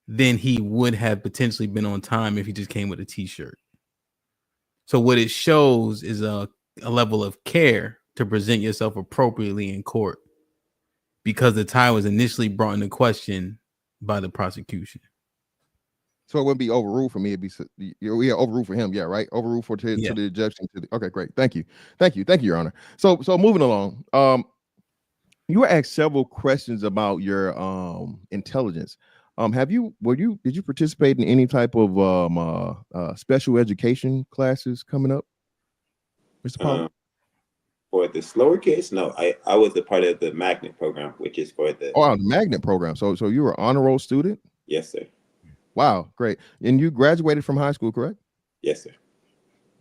then he would have potentially been on time if he just came with a t-shirt. So what it shows is a level of care to present yourself appropriately in court, because the tie was initially brought into question by the prosecution. So it wouldn't be overruled for me. It'd be overruled for him. Yeah, right. Overruled to the objection to the. Okay, great. Thank you, Your Honor. So moving along. You were asked several questions about your intelligence. Did you participate in any type of special education classes coming up, Mr. Paul? For the slower kids, no. I was a part of the magnet program, which is for the the magnet program. So you were an honor roll student? Yes, sir. Wow, great. And you graduated from high school, correct? Yes, sir.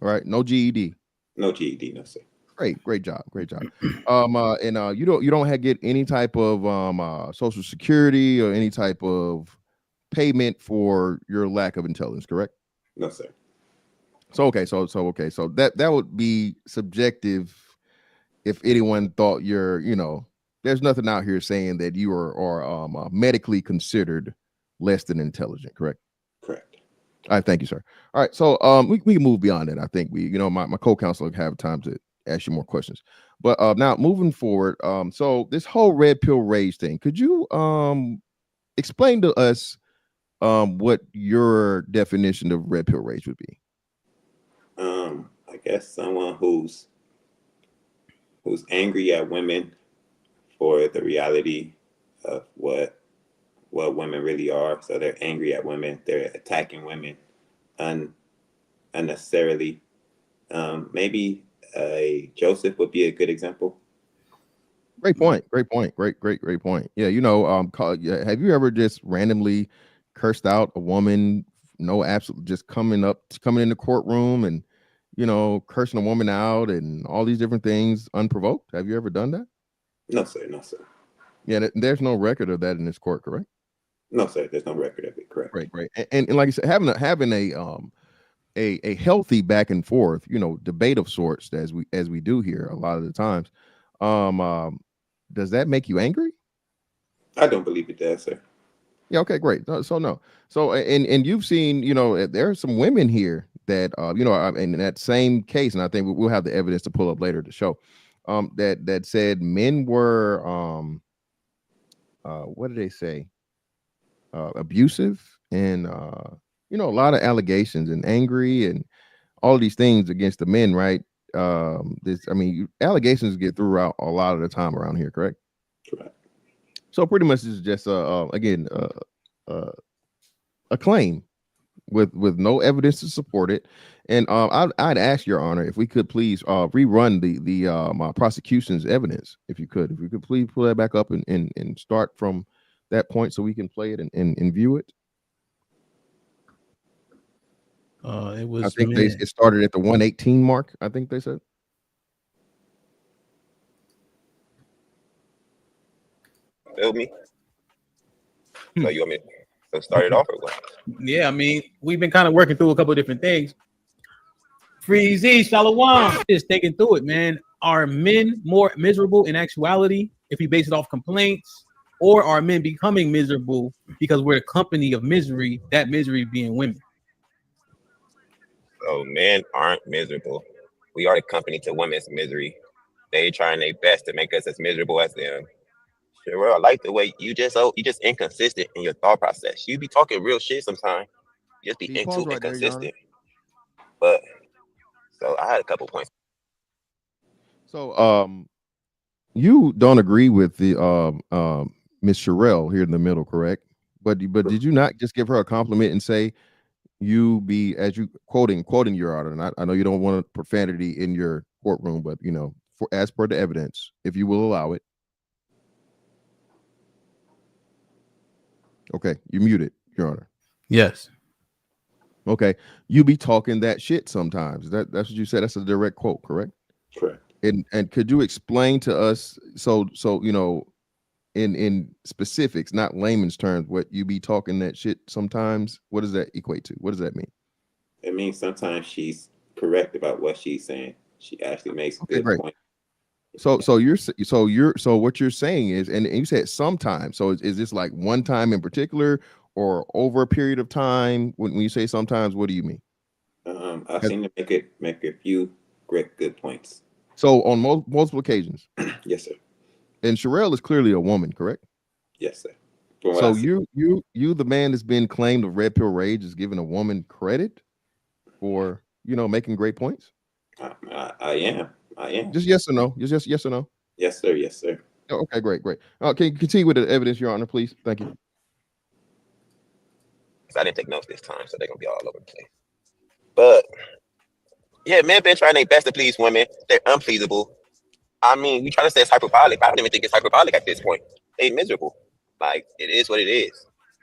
All right, no GED. No GED, no, sir. Great job. And you don't get any type of Social Security or any type of payment for your lack of intelligence, correct? No, sir. So that would be subjective if anyone thought there's nothing out here saying that you are medically considered less than intelligent, correct? Correct. All right, thank you, sir. All right, so we can move beyond that. I think my co-counsel will have time to ask you more questions. But now moving forward, so this whole red pill rage thing, could you explain to us what your definition of red pill rage would be? I guess someone who's angry at women for the reality of what women really are. So they're angry at women. They're attacking women unnecessarily. Maybe Joseph would be a good example. Great point. Great point. Yeah, have you ever just randomly cursed out a woman? No, absolutely, just coming in the courtroom and cursing a woman out and all these different things unprovoked? Have you ever done that? No, sir. Yeah, there's no record of that in this court, correct? No, sir. There's no record of it. Correct. Great. And like I said, having a healthy back and forth, debate of sorts, as we do here a lot of the times. Does that make you angry? I don't believe it does, sir. Yeah. Okay. Great. So no. So and you've seen, there are some women here that in that same case, and I think we'll have the evidence to pull up later to show that said men were what did they say? Abusive and a lot of allegations and angry and all these things against the men, right? Allegations get through out a lot of the time around here, correct? Correct. So pretty much it's just a claim with no evidence to support it. And I'd ask Your Honor if we could please rerun the prosecution's evidence, if you could please pull that back up and start from that point so we can play it and view it. It was. I think it started at the 118 mark. I think they said. Feel me? So you want me? So start it off or what? Yeah, I mean, we've been kind of working through a couple of different things. Freezy, Shalom, just thinking through it, man. Are men more miserable in actuality if we base it off complaints, or are men becoming miserable because we're a company of misery? That misery being women. So men aren't miserable. We are the company to women's misery. They trying their best to make us as miserable as them. Sure, I like the way you just inconsistent in your thought process. You be talking real shit sometimes. You just be too inconsistent. But so I had a couple points. So you don't agree with the Miss Sherelle here in the middle, correct? But did you not just give her a compliment and say you be, as you quoting your honor, and I know you don't want profanity in your courtroom, but you know, as per the evidence, if you will allow it. Okay, you muted, Your Honor. Yes. Okay, you be talking that shit sometimes. That's what you said. That's a direct quote, correct? Correct. And could you explain to us, so you know, in specifics, not layman's terms, what you be talking that shit sometimes? What does that equate to? What does that mean? It means sometimes she's correct about what she's saying. She actually makes good points. So what you're saying is, and you said sometimes. So is this like one time in particular, or over a period of time? When you say sometimes, what do you mean? I've seen her make a few good points. So on multiple occasions. Yes, sir. And Sherelle is clearly a woman, correct? Yes, sir. So you, the man that's been claimed of red pill rage, is giving a woman credit for, you know, making great points? I am. Just yes or no? Just yes or no? Yes, sir. Yes, sir. Oh, okay, great. Can you continue with the evidence, Your Honor, please? Thank you. I didn't take notes this time, so they're gonna be all over the place. But yeah, men been trying their best to please women. They're unpleasable. I mean, we try to say it's hyperbolic, but I don't even think it's hyperbolic at this point. They miserable. Like, it is what it is.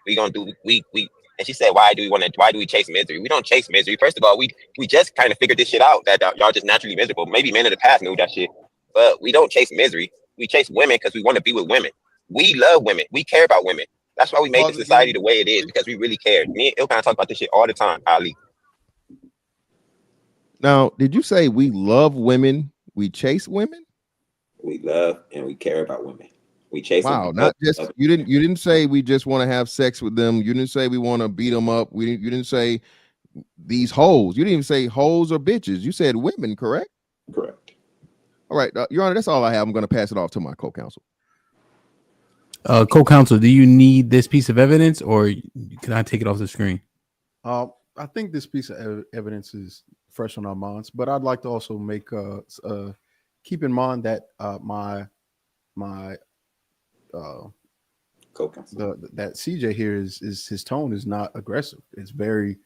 We gonna do we and she said, why do we chase misery? We don't chase misery. First of all, we just kind of figured this shit out, that y'all just naturally miserable. Maybe men in the past knew that shit, but we don't chase misery. We chase women because we want to be with women. We love women. We care about women. That's why we made the society the way it is, because we really care. Me and Ilkan talk about this shit all the time, Ali. Now, did you say we love women, we chase women? We love and we care about women. We chase them. Wow, not just you didn't say we just want to have sex with them. You didn't say we want to beat them up. You didn't say these hoes. You didn't even say hoes or bitches. You said women, correct? Correct. All right, Your Honor, that's all I have. I'm going to pass it off to my co-counsel. Co-counsel, do you need this piece of evidence, or can I take it off the screen? I think this piece of evidence is fresh on our minds, but I'd like to also make keep in mind that my co-counsel, that CJ here is his tone is not aggressive. It's very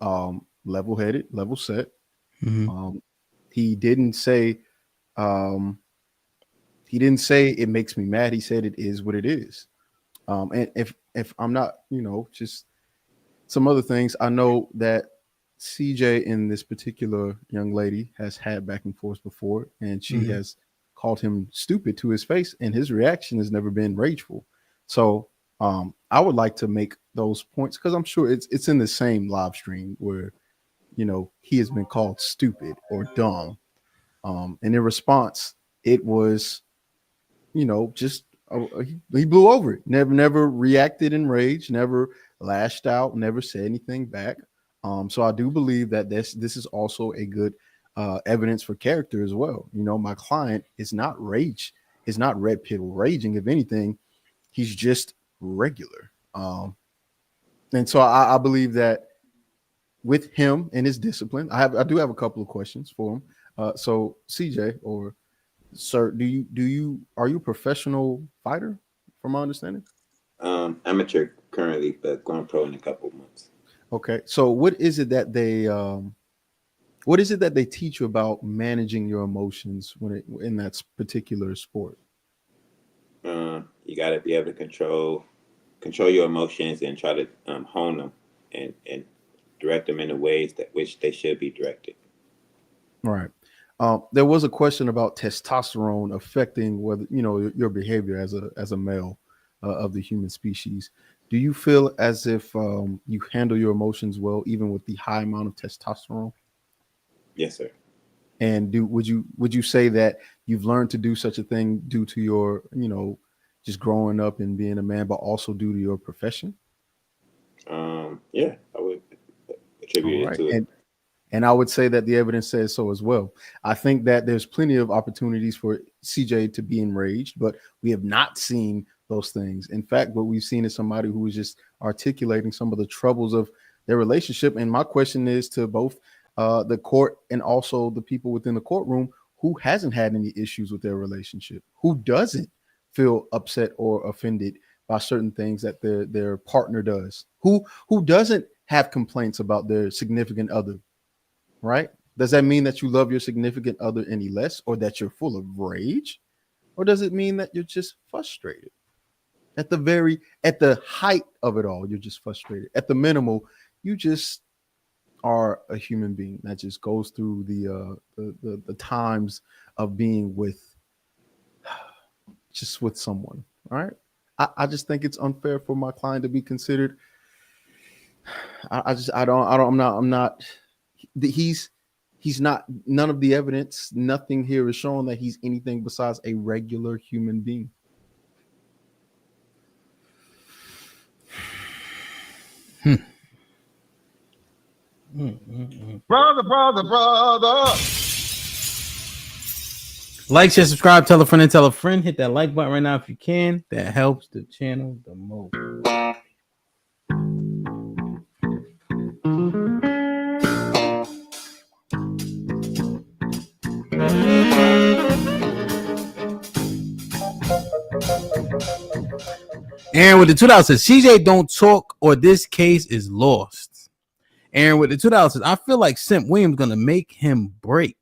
level-headed, level set. Mm-hmm. He didn't say it makes me mad. He said it is what it is. And if I'm not, you know, just some other things, I know that CJ and this particular young lady has had back and forth before, and she has called him stupid to his face, and his reaction has never been rageful. So I would like to make those points, because I'm sure it's in the same live stream where, you know, he has been called stupid or dumb. And in response, it was, you know, just he blew over it. Never reacted in rage, never lashed out, never said anything back. So I do believe that this is also a good evidence for character as well. You know, my client is not red pill raging. If anything, he's just regular. And so I believe that with him and his discipline, I do have a couple of questions for him. So CJ or sir, are you a professional fighter, from my understanding? Amateur currently, but going pro in a couple of months. Okay. So what is it that they teach you about managing your emotions in that particular sport? You got to be able to control your emotions and try to hone them and direct them in the ways that which they should be directed. All right. There was a question about testosterone affecting whether, you know, your behavior as a male of the human species. Do you feel as if you handle your emotions well, even with the high amount of testosterone? Yes, sir. And would you say that you've learned to do such a thing due to your, just growing up and being a man, but also due to your profession? Yeah, I would attribute it to it. And I would say that the evidence says so as well. I think that there's plenty of opportunities for CJ to be enraged, but we have not seen those things. In fact, what we've seen is somebody who is just articulating some of the troubles of their relationship. And my question is to both the court and also the people within the courtroom, who hasn't had any issues with their relationship, who doesn't feel upset or offended by certain things that their partner does, who doesn't have complaints about their significant other. Right? Does that mean that you love your significant other any less, or that you're full of rage? Or does it mean that you're just frustrated? At the height of it all, you're just frustrated. At the minimal, you just are a human being that just goes through the times of being with someone. All right. I just think it's unfair for my client to be considered. He's not, none of the evidence, nothing here is showing that he's anything besides a regular human being. Brother. Like, share, subscribe, tell a friend and tell a friend. Hit that like button right now if you can. That helps the channel the most. Aaron with the $2 says, CJ don't talk or this case is lost. Aaron with the $2 says, I feel like Simp Williams gonna make him break.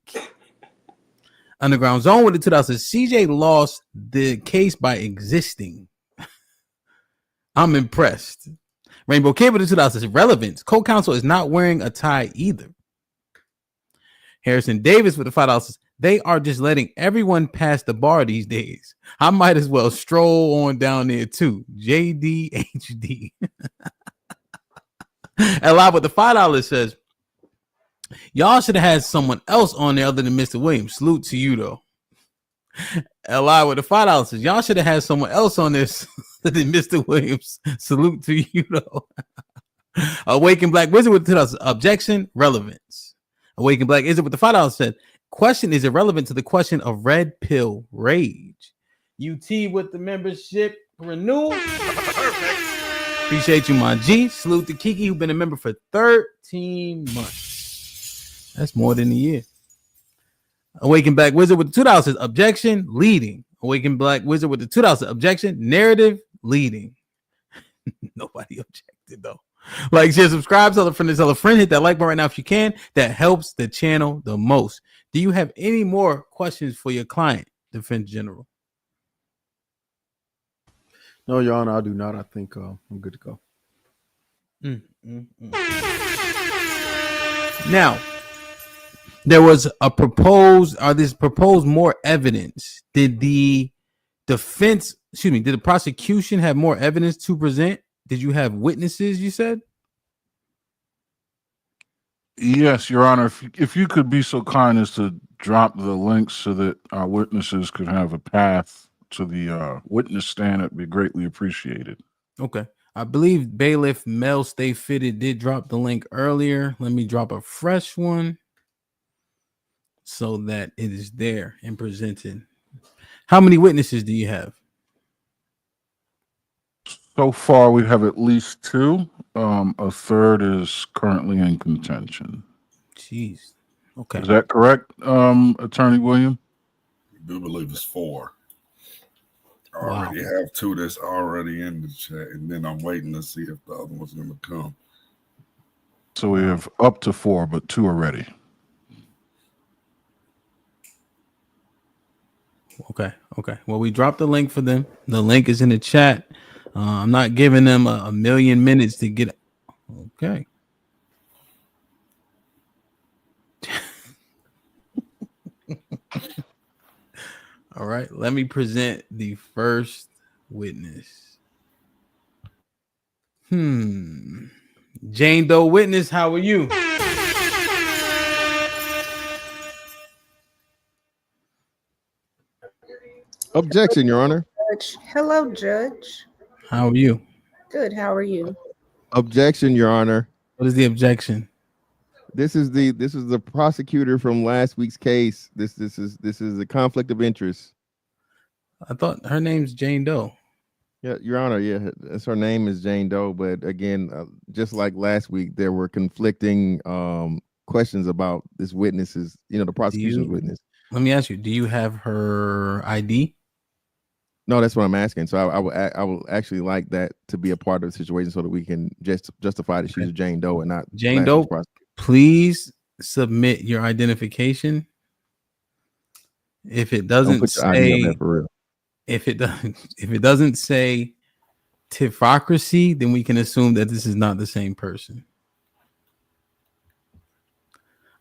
Underground Zone with the $2 says, CJ lost the case by existing. I'm impressed. Rainbow Kid with the $2 says, relevance. Co-counsel is not wearing a tie either. Harrison Davis with the $5 says, they are just letting everyone pass the bar these days. I might as well stroll on down there too. JDHD. And live with the $5 says, y'all should have had someone else on there other than Mr. Williams. Salute to you though. And live with the $5 says, y'all should have had someone else on this than Mr. Williams. Salute to you though. Awaken Black Wizard with the $2 objection, relevance. Awaken Black Wizard with the $5 said, question is irrelevant to the question of red pill rage. UT with the membership renewal. Perfect. Appreciate you, my G. Salute to Kiki, who's been a member for 13 months. That's more than a year. Awaken Black Wizard with the $2 says, objection, leading. Awaken Black Wizard with the $2 objection, narrative, leading. Nobody objected, though. Like, share, subscribe, tell a friend, hit that like button right now if you can. That helps the channel the most. Do you have any more questions for your client, Defense General? No, Your Honor, I do not. I think I'm good to go. Now, there was a proposed more evidence. Did the prosecution have more evidence to present? Did you have witnesses, you said? Yes, Your Honor. If you could be so kind as to drop the links so that our witnesses could have a path to the witness stand, it'd be greatly appreciated. Okay. I believe Bailiff Mel Stay Fitted did drop the link earlier. Let me drop a fresh one so that it is there and presented. How many witnesses do you have? So far, we have at least 2. A third is currently in contention. Jeez. Okay. Is that correct, Attorney William? I do believe it's 4. I already have 2 that's already in the chat, and then I'm waiting to see if the other one's going to come. So we have up to 4, but 2 are ready. Okay. Well, we dropped the link for them. The link is in the chat. I'm not giving them a million minutes to get. Okay. All right. Let me present the first witness. Jane Doe witness, how are you? Objection, Your Honor. Judge. Hello, Judge. How are you? Good. How are you? Objection, Your Honor. What is the objection? This is the prosecutor from last week's case. This is a conflict of interest. I thought her name's Jane Doe. Yeah, Your Honor. Yeah, her name is Jane Doe. But again, just like last week, there were conflicting questions about this witness's, the prosecution's witness. Let me ask you: do you have her ID? No, that's what I'm asking. So I will actually like that to be a part of the situation, so that we can just justify that she's a Jane Doe and not Jane Doe. Please submit your identification. If it doesn't say, if it doesn't say Tifocracy, then we can assume that this is not the same person.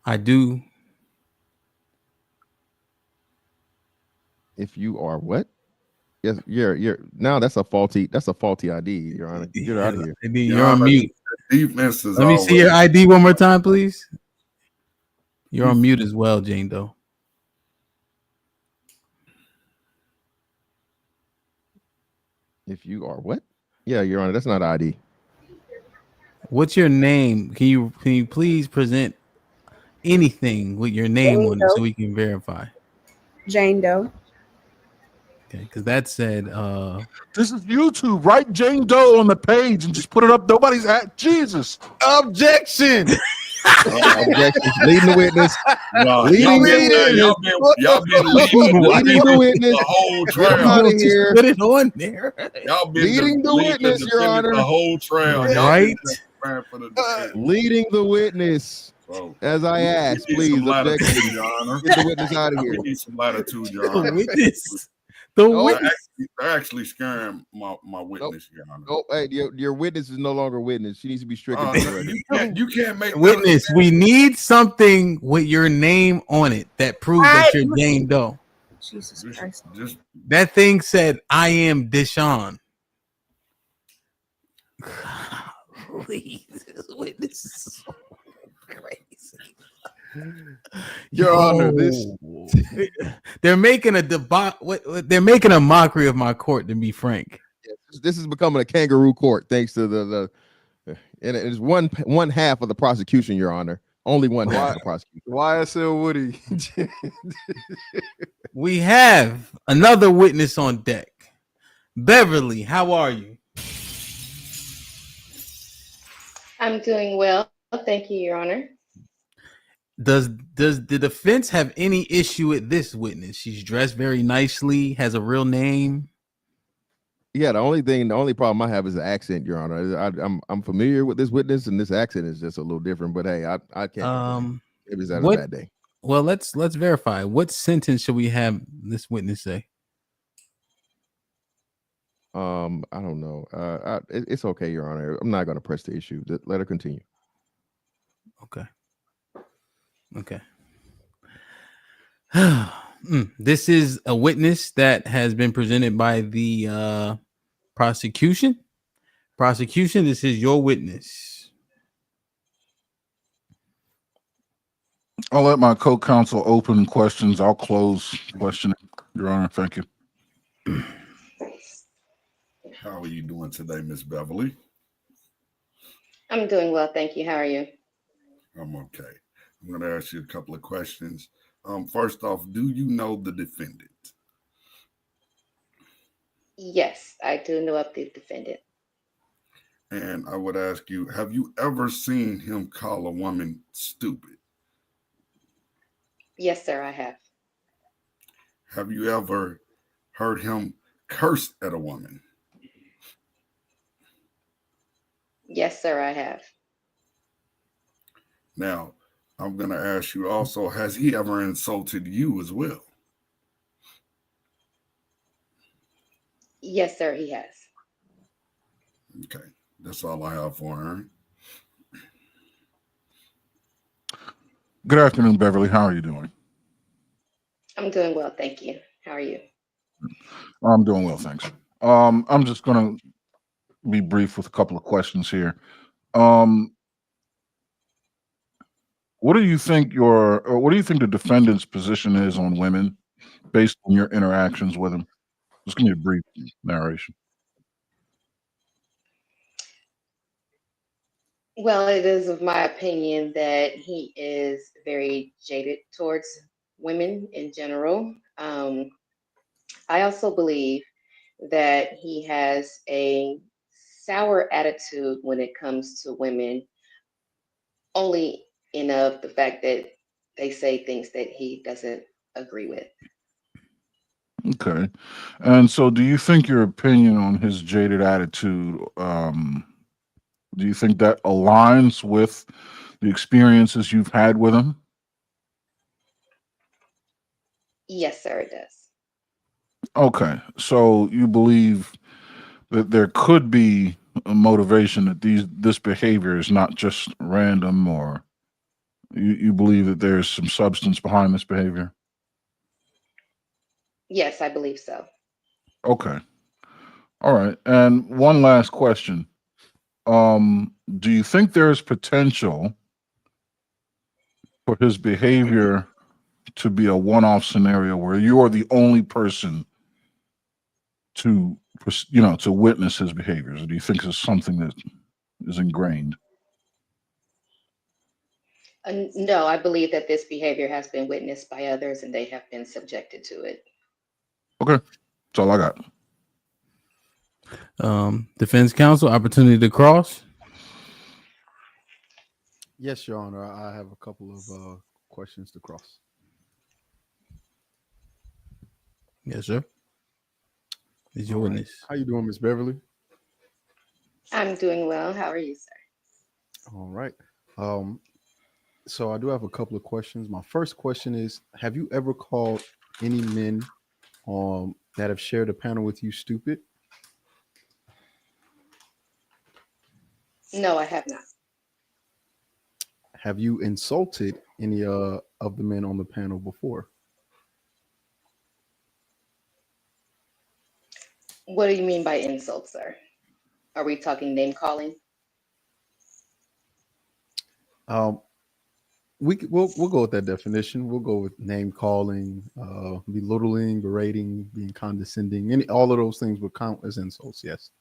I do. If you are what? Yes, you're now that's a faulty ID, Your Honor. Get her out of here. You're on mute. Defense is Let me see your ID one more time, please. You're on mute as well, Jane Doe. If you are what? Yeah, Your Honor, that's not ID. What's your name? Can you please present anything with your name on it so we can verify? Jane Doe. Okay, because that said, this is YouTube. Write Jane Doe on the page and just put it up. Nobody's at Jesus. Objection. Objection. Leading the witness. Leading the witness. The whole trail. Out of here. Put it on there. Y'all been leading the witness, Your Honor. The whole trail. Right. Leading the witness. As I asked, please. Objection, Your Honor. Get the witness out of here. We need some latitude, Your Honor. Witness. They're actually scaring my witness, Your Honor. Oh, hey, your witness is no longer witness. She needs to be stricken. You can't make witness. We need something with your name on it that proves that you're Jane Doe. Jesus Christ. That thing said, "I am Deshaun." Please, this witness is so crazy. Your Honor, they're making a they're making a mockery of my court, to be frank. This is becoming a kangaroo court thanks to the and it is one half of the prosecution, Your Honor. Only one half of the prosecution. YSL Woody. We have another witness on deck. Beverly, how are you? I'm doing well. Thank you, Your Honor. Does the defense have any issue with this witness? She's dressed very nicely, has a real name. Yeah, the only problem I have is the accent, Your Honor. I'm familiar with this witness, and this accent is just a little different. But hey, I can't. Maybe it's a bad day. Well, let's verify. What sentence should we have this witness say? I don't know. It's okay, Your Honor. I'm not going to press the issue. Let her continue. Okay. This is a witness that has been presented by the prosecution. Prosecution, this is your witness. I'll let my co-counsel open questions. I'll close questioning, Your Honor. Thank you. How are you doing today, Miss Beverly? I'm doing well, thank you. How are you? I'm okay. I'm going to ask you a couple of questions. First off, do you know the defendant? Yes, I do know of the defendant. And I would ask you, have you ever seen him call a woman stupid? Yes, sir, I have. Have you ever heard him curse at a woman? Yes, sir, I have. Now, I'm going to ask you also, has he ever insulted you as well? Yes, sir, he has. Okay, that's all I have for her. Good afternoon, Beverly. How are you doing? I'm doing well, thank you. How are you? I'm doing well, thanks. I'm just going to be brief with a couple of questions here. What do you think the defendant's position is on women based on your interactions with him? Just give me a brief narration. Well, it is of my opinion that he is very jaded towards women in general. I also believe that he has a sour attitude when it comes to women, only enough the fact that they say things that he doesn't agree with. Okay. And so do you think your opinion on his jaded attitude, do you think that aligns with the experiences you've had with him? Yes, sir, it does. Okay. So you believe that there could be a motivation that this behavior is not just random, or you believe that there's some substance behind this behavior? Yes, I believe so. Okay. All right. And one last question. Do you think there's potential for his behavior to be a one-off scenario where you're the only person to witness his behaviors? Or do you think it's something that is ingrained? No, I believe that this behavior has been witnessed by others and they have been subjected to it. Okay. That's all I got. Defense counsel, opportunity to cross. Yes, Your Honor. I have a couple of questions to cross. Yes, sir. Is your All right. witness. How you doing, Miss Beverly? I'm doing well. How are you, sir? All right. So I do have a couple of questions. My first question is, have you ever called any men that have shared a panel with you stupid? No, I have not. Have you insulted any of the men on the panel before? What do you mean by insult, sir? Are we talking name calling? We'll go with that definition. We'll go with name calling, belittling, berating, being condescending. All of those things would count as insults. Yes.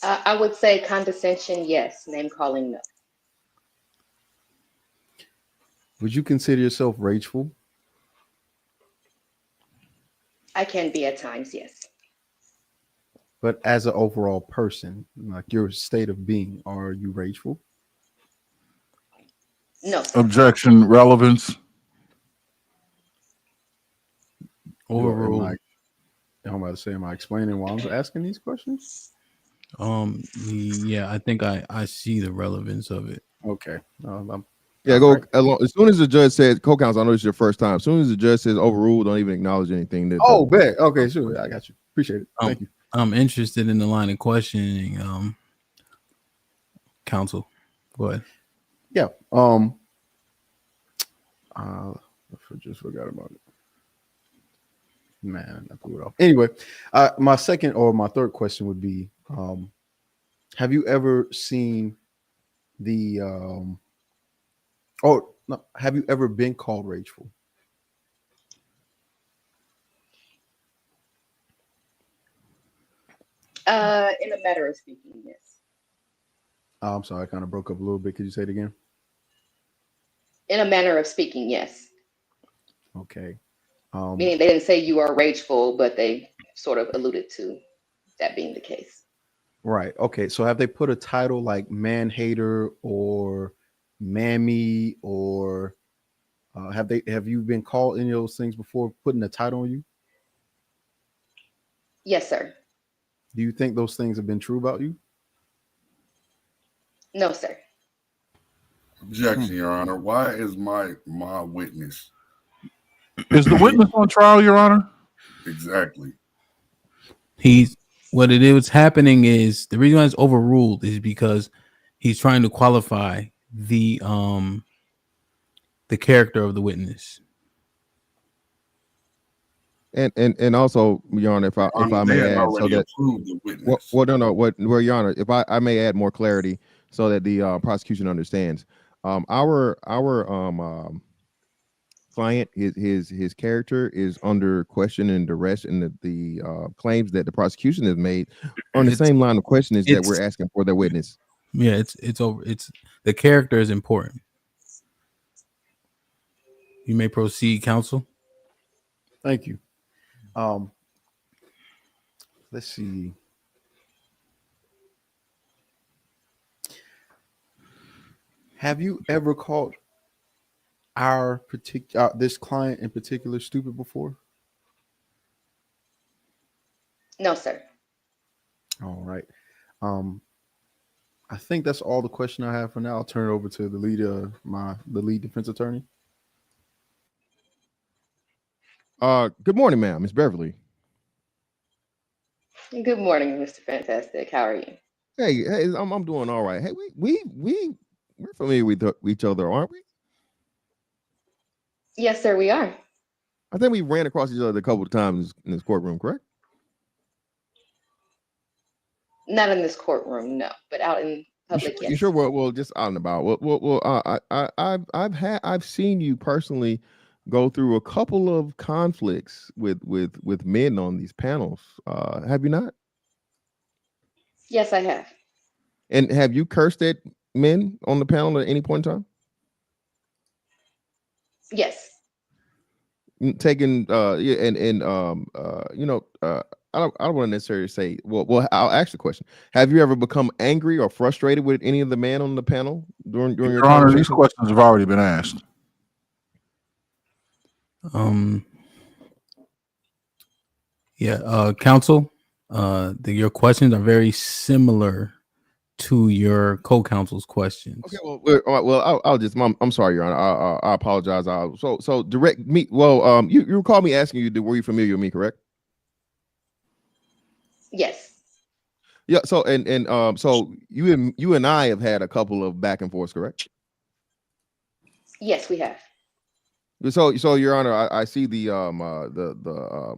I would say condescension, yes. Name calling, no. Would you consider yourself rageful? I can be at times, yes. But as an overall person, like your state of being, are you rageful? No, sir. Objection, relevance. Overruled. I'm about to say, am I explaining why I'm asking these questions? Yeah, I think I see the relevance of it. Okay. Yeah, go along. As soon as the judge says, co-counsel, I know it's your first time. As soon as the judge says overruled, don't even acknowledge anything. Bet. Okay, sure. I got you. Appreciate it. Thank you. I'm interested in the line of questioning. Counsel, go ahead. Yeah. I just forgot about it. Man, I blew it off. Anyway, my second or my third question would be, have you ever seen have you ever been called rageful? In a matter of speaking, yes. I'm sorry, I kind of broke up a little bit. Could you say it again? In a manner of speaking, yes. Okay. Meaning they didn't say you are rageful, but they sort of alluded to that being the case. Right. Okay. So have they put a title like man hater or mammy, or have you been called any of those things before, putting a title on you? Yes, sir. Do you think those things have been true about you? No, sir. Objection, Your Honor. Why is my witness? Is the witness on trial, Your Honor? Exactly. What's happening is the reason why it's overruled is because he's trying to qualify the character of the witness. And also, Your Honor, if I may add, so that the witness. Your Honor, if I may add more clarity so that the prosecution understands, our client, his character is under question and duress, and the claims that the prosecution has made are on the same line of questioning that we're asking for their witness. Yeah, it's over. It's the character is important. You may proceed, counsel. Thank you. Let's see. Have you ever called our particular this client in particular stupid before? No, sir. All right. I think that's all the question I have for now. I'll turn it over to the lead, the lead defense attorney. Good morning, ma'am. Miss Beverly. Good morning, Mr. Fantastic. How are you? Hey, I'm doing all right. Hey, we're familiar with each other, aren't we? Yes, sir, we are. I think we ran across each other a couple of times in this courtroom, correct? Not in this courtroom, no, but out in public. You sure? Well, just out and about. I've seen you personally go through a couple of conflicts with men on these panels. Have you not? Yes, I have. And have you cursed at men on the panel at any point in time? Yes. Taking I don't want to necessarily say, well, I'll ask the question. Have you ever become angry or frustrated with any of the men on the panel during your Honor, these questions have already been asked. Counsel, your questions are very similar to your co-counsel's questions. Okay, I'll just. I'm sorry, Your Honor. I apologize. So direct me. Well, you recall me asking you, were you familiar with me, correct? Yes. Yeah. So so you and I have had a couple of back and forths, correct? Yes, we have. So Your Honor, I see the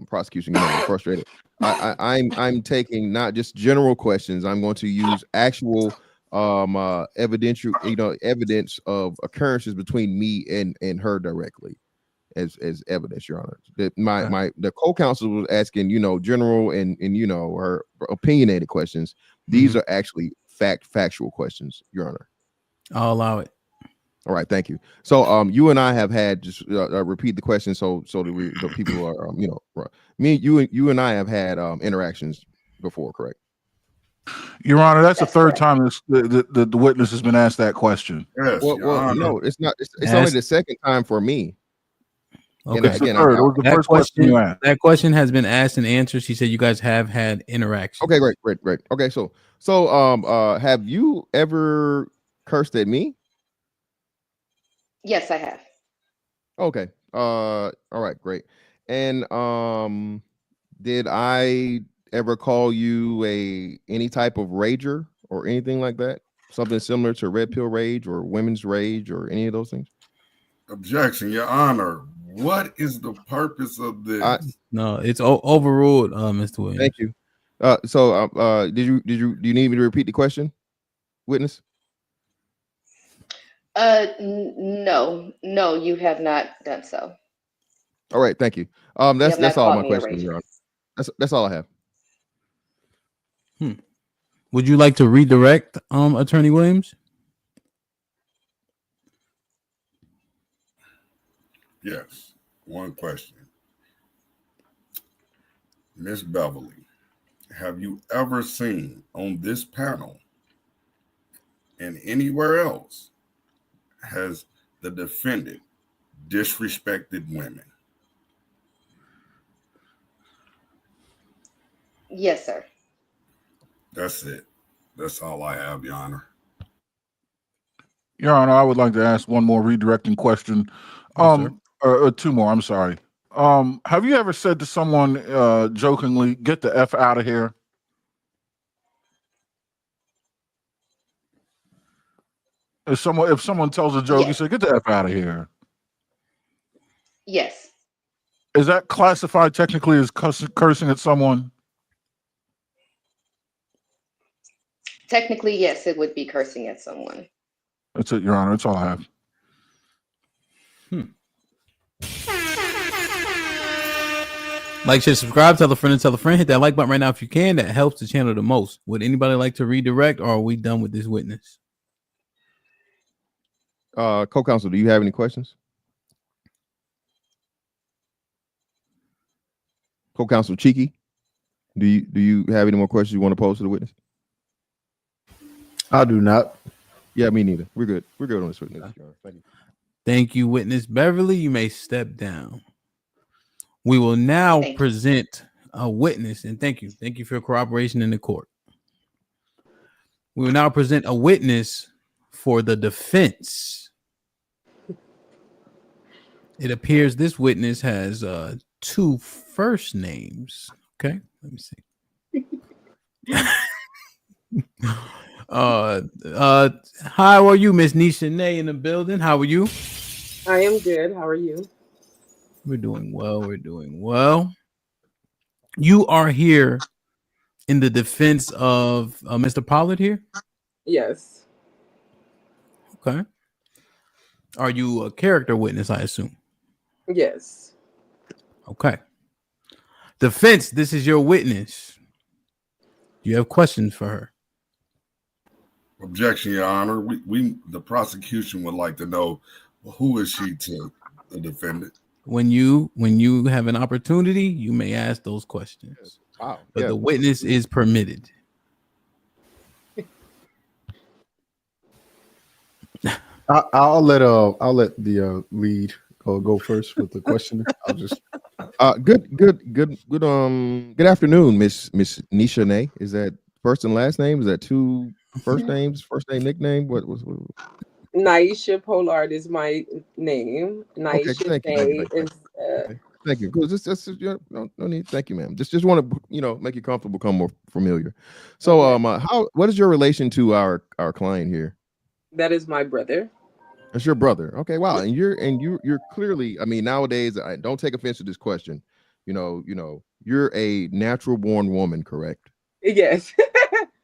prosecution getting frustrated. I'm taking not just general questions. I'm going to use actual evidential, evidence of occurrences between me and her directly as evidence, Your Honor. That the co-counsel was asking, general and her opinionated questions. These are actually factual questions, Your Honor. I'll allow it. All right, thank you. So, you and I have had just repeat the question, so the people are, you and I have had interactions before, correct? Your Honor, that's the third time the witness has been asked that question. Yes, well, no, it's not. It's only the second time for me. Okay, again, it was the first question you asked. That question has been asked and answered. She said you guys have had interaction. Okay, great. Okay, so have you ever cursed at me? Yes, I have. Okay. All right, great. And did I ever call you any type of rager or anything like that? Something similar to red pill rage or women's rage or any of those things? Objection, Your Honor. What is the purpose of this? No, it's overruled, Mr. Williams. Thank you. Do you need me to repeat the question, witness? No, you have not done so. All right, thank you. That's all my questions, Your Honor. That's all I have. Would you like to redirect, Attorney Williams? Yes. One question. Miss Beverly, have you ever seen on this panel and anywhere else has the defendant disrespected women? Yes, sir. That's it. That's all I have, Your Honor. Your Honor, I would like to ask one more redirecting question. Two more, I'm sorry. Have you ever said to someone jokingly, "Get the F out of here"? If someone tells a joke, you say, "Get the F out of here." Yes. Is that classified technically as cursing at someone? Technically, yes, it would be cursing at someone. That's it, Your Honor. That's all I have. Like, share, subscribe, tell a friend, and tell a friend. Hit that like button right now if you can. That helps the channel the most. Would anybody like to redirect, or are we done with this witness? Co-counsel, do you have any questions? Co-counsel Cheeky, do you have any more questions you want to pose to the witness? I do not. Yeah, me neither. We're good. We're good on this witness. Thank you. Thank you, witness Beverly. You may step down. We will now present a witness, and thank you for your cooperation in the court. We will now present a witness for the defense. It appears this witness has two first names. Okay, let me see. How are you, Miss Nisha Nay in the building? How are you? I am good. How are you? We're doing well. We're doing well. You are here in the defense of Mr. Pollard here? Yes. Okay. Are you a character witness, I assume? Yes. Okay. Defense, this is your witness. Do you have questions for her? Objection, Your Honor. We the prosecution would like to know, who is she to the defendant? When you have an opportunity, you may ask those questions. Wow. But the witness is permitted. I'll let the lead go first with the question. I'll just good afternoon, Miss Nisha Nay. Is that first and last name? Is that two first names, first name, nickname? What was Naisha Pollard is my name. Naisha Nay is thank you. Good. Just no need. Thank you, ma'am. Just want to make you comfortable, become more familiar. So what is your relation to our client here? That is my brother. That's your brother. Okay, wow. And you're clearly, I mean, nowadays, I don't take offense to this question. You're a natural born woman, correct? Yes.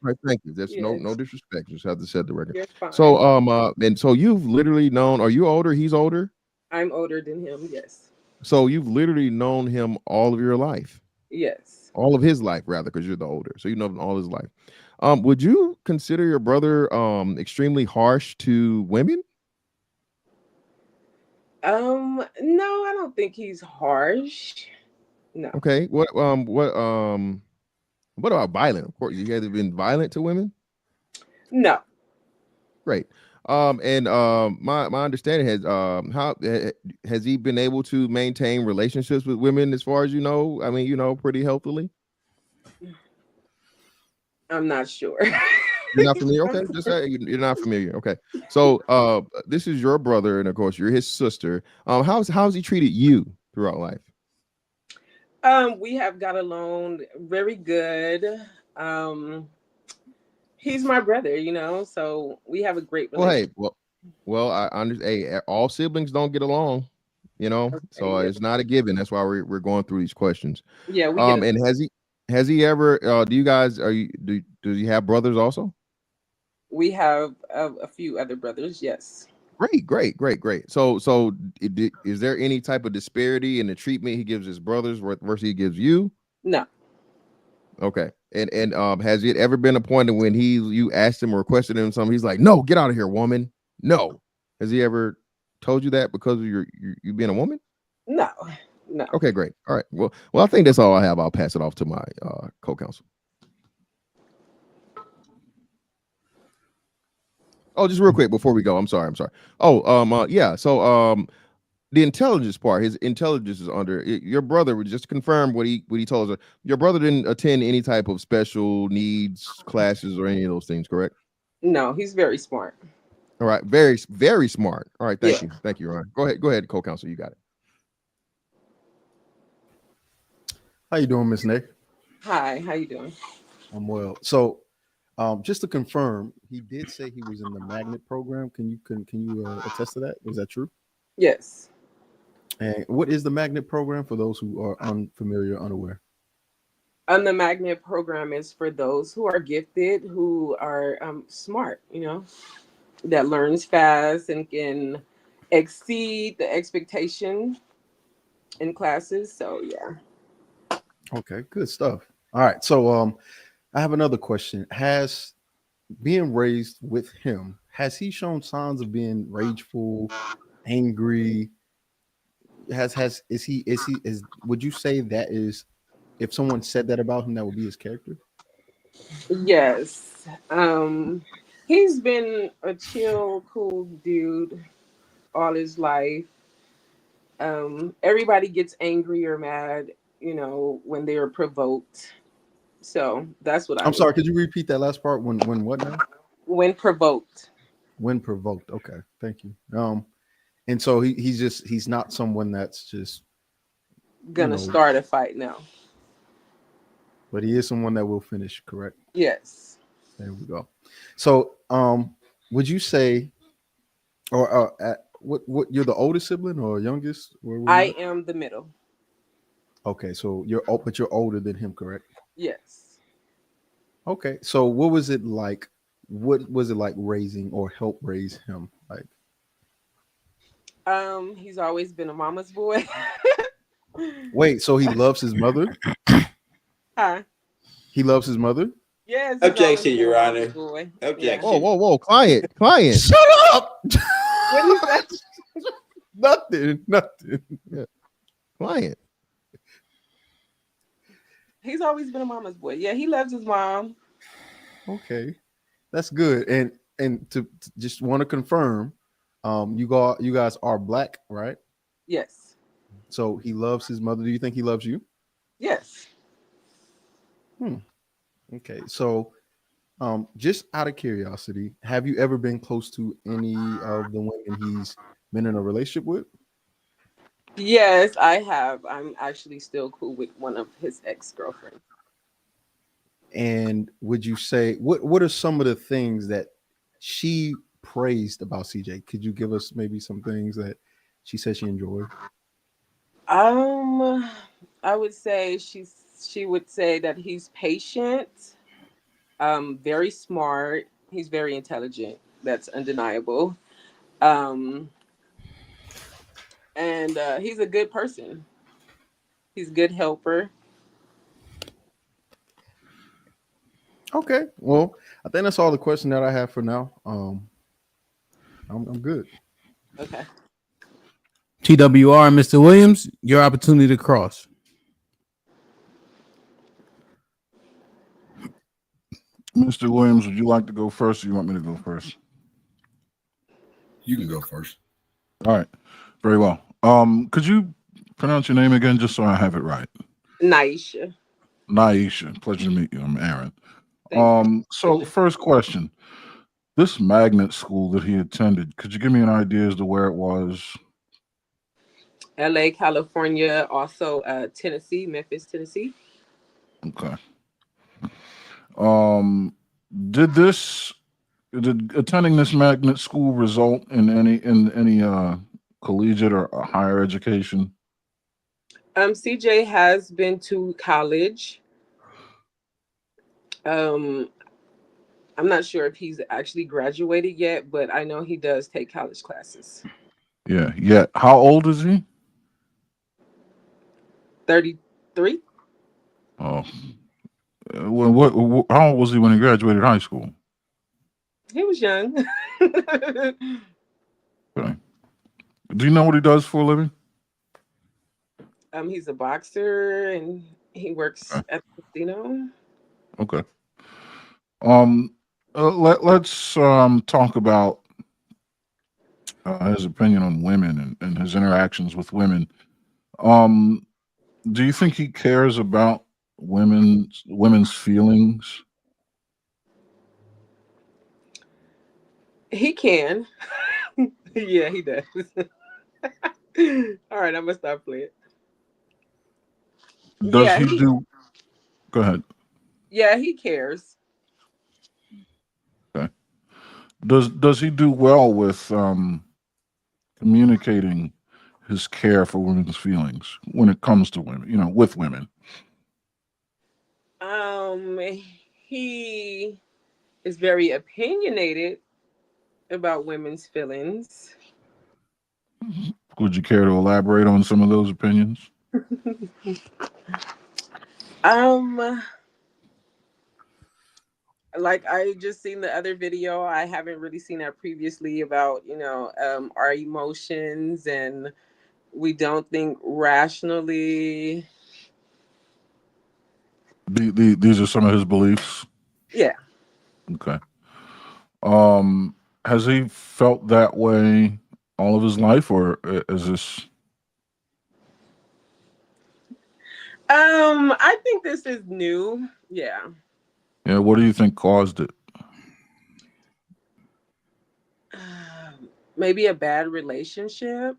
Right, thank you. There's no disrespect. Just have to set the record. You're fine. So and so you've literally known, are you older? He's older? I'm older than him, yes. So you've literally known him all of your life. Yes. All of his life, rather, because you're the older. So you know him all his life. Would you consider your brother extremely harsh to women? No, I don't think he's harsh. No. Okay. What about violent? Of course, you guys have been violent to women? No. Great. My understanding has he been able to maintain relationships with women as far as you know? I mean, pretty healthily? I'm not sure. You're not familiar? Okay, just say you're not familiar. Okay. So this is your brother, and of course you're his sister. How's he treated you throughout life? We have got along very good. He's my brother, so we have a great relationship. Well, I understand. Hey, all siblings don't get along, so it's not a given. That's why we're going through these questions. Yeah. And has he ever? Do you have brothers also? We have a few other brothers. Yes. Great. So is there any type of disparity in the treatment he gives his brothers versus he gives you? No. Okay. And has it ever been a point when you asked him or requested him something, he's like, no, get out of here, woman. No. Has he ever told you that because of you being a woman? No. Okay, great. All right. Well, I think that's all I have. I'll pass it off to my co-counsel. Oh, just real quick before we go. I'm sorry. Oh, yeah. So the intelligence part, his intelligence is under your brother. Would just confirm what he told us. Your brother didn't attend any type of special needs classes or any of those things, correct? No, he's very smart. All right, very, very smart. All right, thank you, Ryan. Go ahead, co-counsel. You got it. How you doing, Miss Nick? Hi, how you doing? I'm well. So, just to confirm, he did say he was in the magnet program. Can you attest to that? Is that true? Yes. And what is the magnet program for those who are unfamiliar, unaware? And the magnet program is for those who are gifted, who are smart, that learns fast and can exceed the expectation in classes. So yeah. Okay, good stuff. All right. So I have another question. Has being raised with him, has he shown signs of being rageful, angry? Would you say that is, if someone said that about him, that would be his character? Yes. He's been a chill, cool dude all his life. Everybody gets angry or mad, when they are provoked. So that's what I'm sorry, could you repeat that last part? When what now? When provoked. When provoked. Okay, thank you. And so he's not someone that's just gonna start a fight now. But he is someone that will finish, correct? Yes. There we go. So would you say, or what you're the oldest sibling or youngest? I am the middle. Okay, so you're older than him, correct? Yes. Okay, so what was it like? What was it like raising or help raise him? Like, he's always been a mama's boy. Wait, so he loves his mother? Huh? He loves his mother? Yes. Objection, Your Honor. Objection. Whoa, client. Shut up. What is that? Nothing. Yeah. Client. He's always been a mama's boy. Yeah, he loves his mom. Okay, that's good. And to just want to confirm, you guys are black, right? Yes. So he loves his mother. Do you think he loves you? Yes. Okay, so just out of curiosity, have you ever been close to any of the women he's been in a relationship with? Yes, I have. I'm actually still cool with one of his ex-girlfriends. And would you say what are some of the things that she praised about CJ? Could you give us maybe some things that she said she enjoyed? I would say she would say that he's patient, very smart. He's very intelligent. That's undeniable. And he's a good person. He's a good helper. Okay, well, I think that's all the question that I have for now. I'm good. Okay. TWR, Mr. Williams, your opportunity to cross. Mr. Williams, would you like to go first, or you want me to go first? You can go first. All right, very well. Could you pronounce your name again, just so I have it right? Naisha. Naisha, pleasure to meet you. I'm Aaron. So first question: this magnet school that he attended, could you give me an idea as to where it was? LA, California, also Tennessee, Memphis, Tennessee. Okay. Did attending this magnet school result in any collegiate or higher education? CJ has been to college. I'm not sure if he's actually graduated yet, but I know he does take college classes. Yeah. How old is he? 33. Oh, how old was he when he graduated high school? He was young. Okay. Do you know what he does for a living? He's a boxer and he works at the casino. Okay. Let's talk about his opinion on women and his interactions with women. Do you think he cares about women's feelings? He can. Yeah, he does. All right, I'm gonna stop playing. Does he do? Go ahead. Yeah, he cares. Okay. Does he do well with communicating his care for women's feelings when it comes to women, with women? He is very opinionated about women's feelings. Would you care to elaborate on some of those opinions? Like I just seen the other video. I haven't really seen that previously about, our emotions, and we don't think rationally. These are some of his beliefs. Yeah. Okay. Has he felt that way all of his life, or is this? I think this is new. Yeah. Yeah. What do you think caused it? Maybe a bad relationship.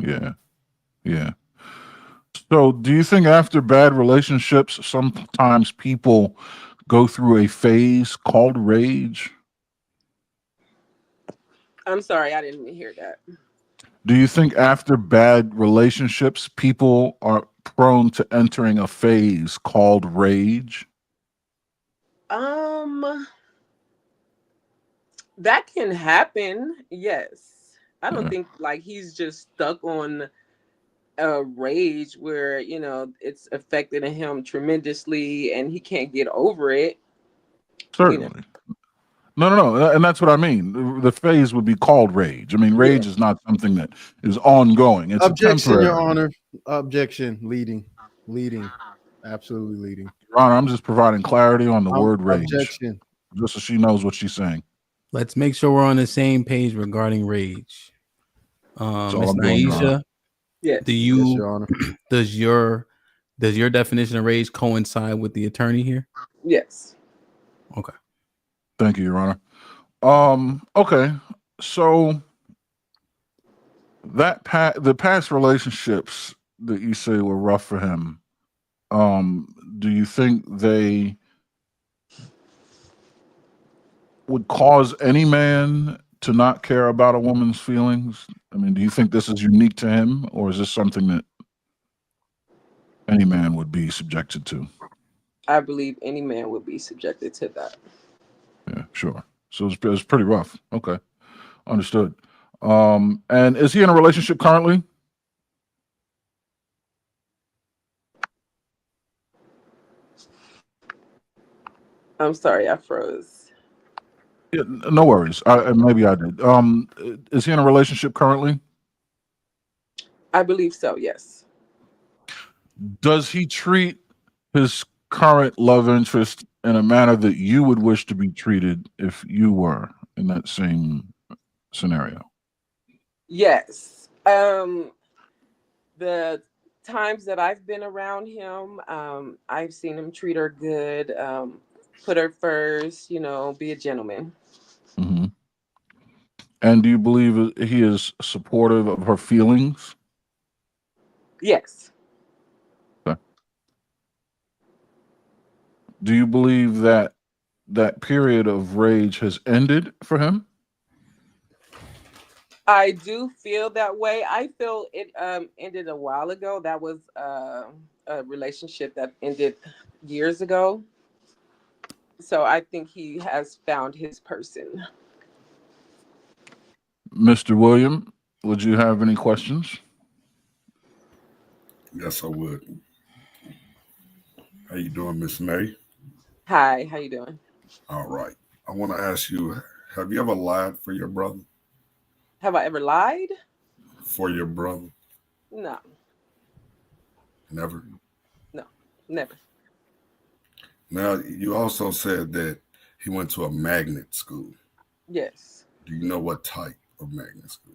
Yeah. Yeah. So, do you think after bad relationships, sometimes people go through a phase called rage? I'm sorry, I didn't hear that. Do you think after bad relationships, people are prone to entering a phase called rage? That can happen. Yes. I don't think like he's just stuck on a rage where, it's affected him tremendously and he can't get over it. Certainly. No. And that's what I mean. The phase would be called rage. I mean, rage is not something that is ongoing. It's Objection, a temporary. Your Honor. Objection. Leading. Absolutely leading. Your Honor, I'm just providing clarity on the word rage. Objection. Just so she knows what she's saying. Let's make sure we're on the same page regarding rage. Miss Naisha, yes. Yes, Your Honor. does your definition of rage coincide with the attorney here? Yes. Okay. Thank you, Your Honor. Okay. So the past relationships that you say were rough for him, do you think they would cause any man to not care about a woman's feelings? I mean, do you think this is unique to him, or is this something that any man would be subjected to? I believe any man would be subjected to that. Yeah, sure. So it's pretty rough. Okay. Understood. And is he in a relationship currently? I'm sorry, I froze. Yeah, no worries. Maybe I did. Is he in a relationship currently? I believe so, yes. Does he treat his current love interest in a manner that you would wish to be treated if you were in that same scenario? Yes. The times that I've been around him, I've seen him treat her good, put her first, be a gentleman. Mm-hmm. And do you believe he is supportive of her feelings? Yes. Okay. Do you believe that period of rage has ended for him? I do feel that way. I feel it ended a while ago. That was a relationship that ended years ago. So I think he has found his person. Mr. William, would you have any questions? Yes, I would. How you doing, Miss May? Hi, how you doing? All right. I want to ask you, have you ever lied for your brother? Have I ever lied? For your brother? No. Never? No, never. Now, you also said that he went to a magnet school. Yes. Do you know what type of magnet school?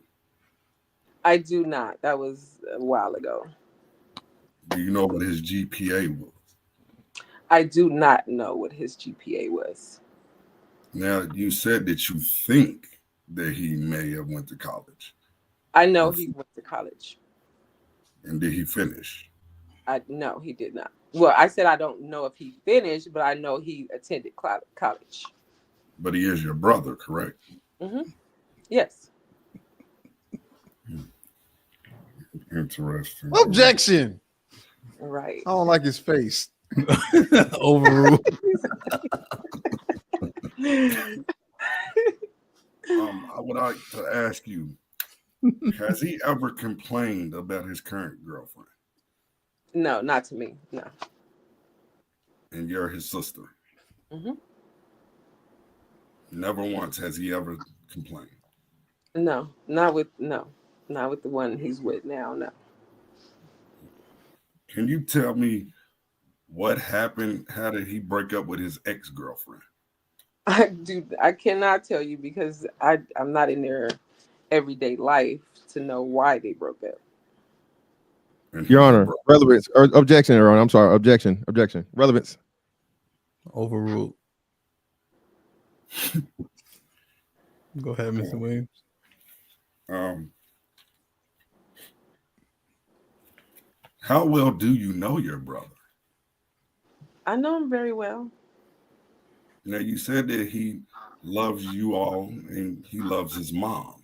I do not. That was a while ago. Do you know what his GPA was? I do not know what his GPA was. Now, you said that you think that he may have went to college. I know he went to college. And did he finish? No, he did not. Well, I said I don't know if he finished, but I know he attended college. But he is your brother, correct? Mm-hmm. Yes. Interesting. Objection. Right. I don't like his face. Overruled. I would like to ask you, has he ever complained about his current girlfriend? No, not to me. No. And you're his sister. Mm-hmm. Never once has he ever complained. No, not with the one he's with now. No. Can you tell me what happened? How did he break up with his ex-girlfriend? I cannot tell you because I'm not in their everyday life to know why they broke up. Your Honor, relevance or objection, Your Honor. I'm sorry, objection, relevance. Overruled. Go ahead, Mr. Williams. How well do you know your brother? I know him very well. Now, you said that he loves you all and he loves his mom.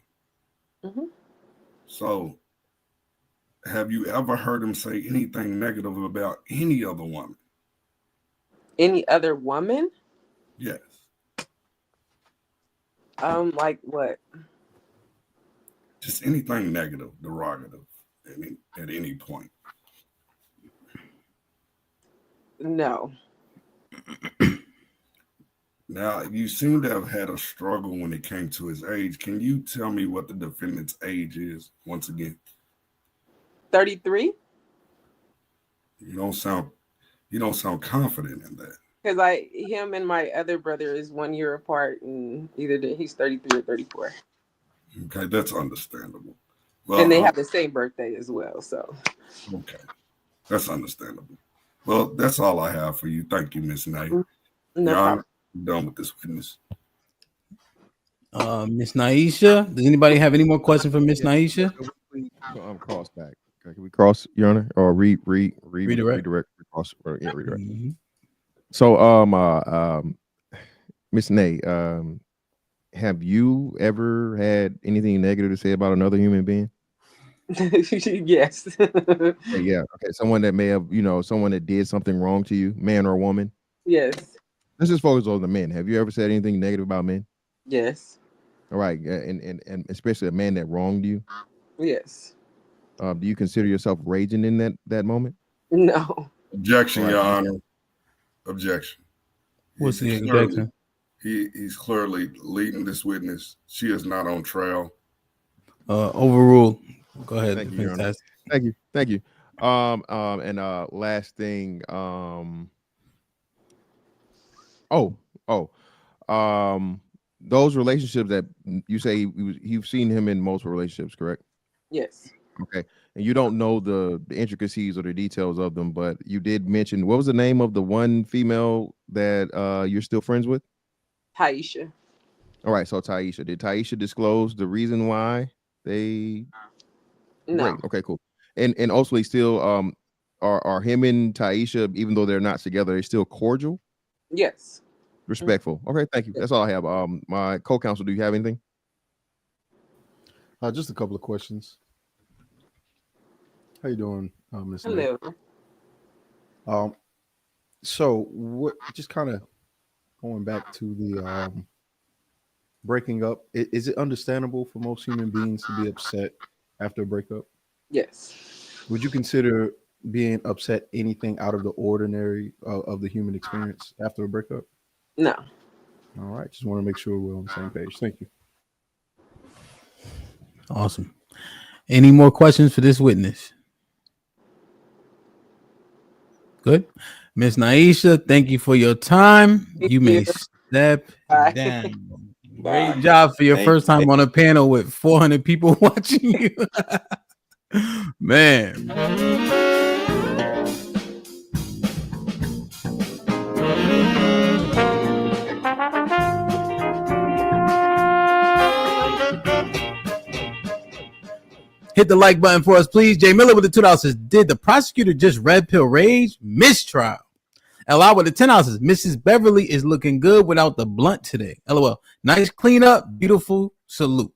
Mm-hmm. So, have you ever heard him say anything negative about any other woman? Any other woman? Yes. Like what? Just anything negative, derogative at any point. No. Now, you seem to have had a struggle when it came to his age. Can you tell me what the defendant's age is once again? 33? You don't sound confident in that. Because him and my other brother is 1 year apart, and he's 33 or 34. Okay, that's understandable. Well, And they have the same birthday as well, so. Okay, that's understandable. Well, that's all I have for you. Thank you, Miss Knight. No problem. I'm done with this witness. Miss Naisha, does anybody have any more questions for Miss Naisha? Cross back. Okay, can we cross, Your Honor, or redirect? Cross, redirect. Mm-hmm. So, Miss Nay, have you ever had anything negative to say about another human being? Yes. Yeah. Okay. Someone that may have, someone that did something wrong to you, man or woman. Yes. Let's just focus on the men. Have you ever said anything negative about men? Yes. All right, and especially a man that wronged you. Yes. Do you consider yourself raging in that moment? No. Objection, Right. Your Honor. Objection. What's the objection? He's clearly leading this witness. She is not on trial. Overruled. Go ahead. Thank you, Your Honor. Thank you. And last thing. Those relationships that you say you've seen him in multiple relationships, correct? Yes. Okay. And you don't know the intricacies or the details of them, but you did mention, what was the name of the one female that you're still friends with? Taisha. All right. So Taisha, did Taisha disclose the reason why they? No. Great. Okay, cool. And ultimately still are him and Taisha, even though they're not together, they're still cordial? Yes. Respectful. Okay, thank you. That's all I have. My co-counsel, do you have anything? Just a couple of questions. How you doing, Miss? Hello. So what? Just kind of going back to the breaking up. Is it understandable for most human beings to be upset after a breakup? Yes. Would you consider being upset anything out of the ordinary of the human experience after a breakup? No. All right. Just want to make sure we're on the same page. Thank you. Awesome. Any more questions for this witness? Good. Miss Naisha, thank you for your time. You may step down. Great job for your first time on a panel with 400 people watching you. Man. Hit the like button for us, please. Jay Miller with the $2 says, did the prosecutor just red pill rage? Mistrial. LI with the $10 says, Mrs. Beverly is looking good without the blunt today. LOL. Nice cleanup. Beautiful. Salute.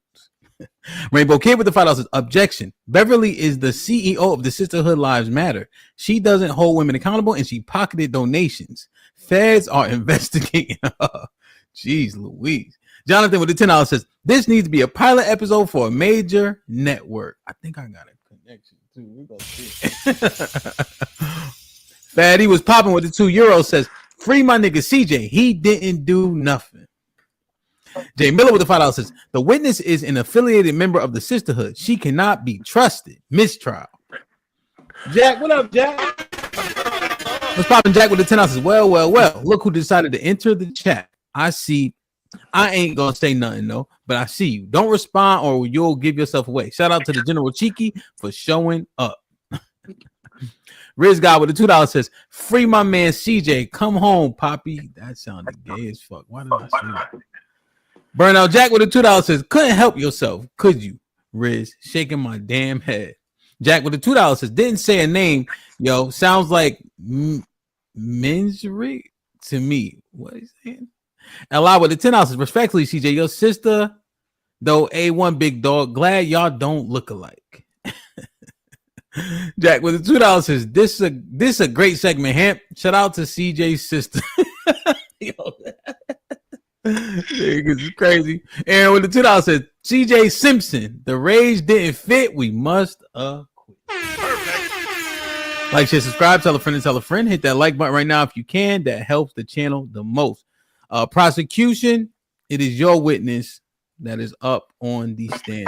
Rainbow Kid with the $5 says, objection. Beverly is the CEO of the Sisterhood Lives Matter. She doesn't hold women accountable and she pocketed donations. Feds are investigating her. Jeez Louise. Jonathan with the $10 says, this needs to be a pilot episode for a major network. I think I got a connection too. We gonna see. Fatty was popping with the €2 says, free my nigga CJ. He didn't do nothing. Jay Miller with the $5 says, the witness is an affiliated member of the sisterhood. She cannot be trusted. Mistrial. Jack, what up, Jack? What's popping? Jack with the $10 says, well. Look who decided to enter the chat. I see. I ain't gonna say nothing though, but I see you. Don't respond or you'll give yourself away. Shout out to the General Cheeky for showing up. Riz God with the $2 says, free my man CJ. Come home, Poppy. That sounded gay as fuck. Why did I say that? Burnout Jack with the $2 says, couldn't help yourself, could you? Riz, shaking my damn head. Jack with the $2 says, didn't say a name. Yo, sounds like Minsry to me. What is he saying? Ally with the $10 says, respectfully, CJ, your sister, though A1 big dog, glad y'all don't look alike. Jack with the $2 says, this a great segment, Hamp. Shout out to CJ's sister. Yo, it's crazy. Aaron with the $2 says, CJ Simpson, the rage didn't fit. We must quit. Like, share, subscribe, tell a friend and tell a friend. Hit that like button right now if you can. That helps the channel the most. Prosecution, it is your witness that is up on the stand.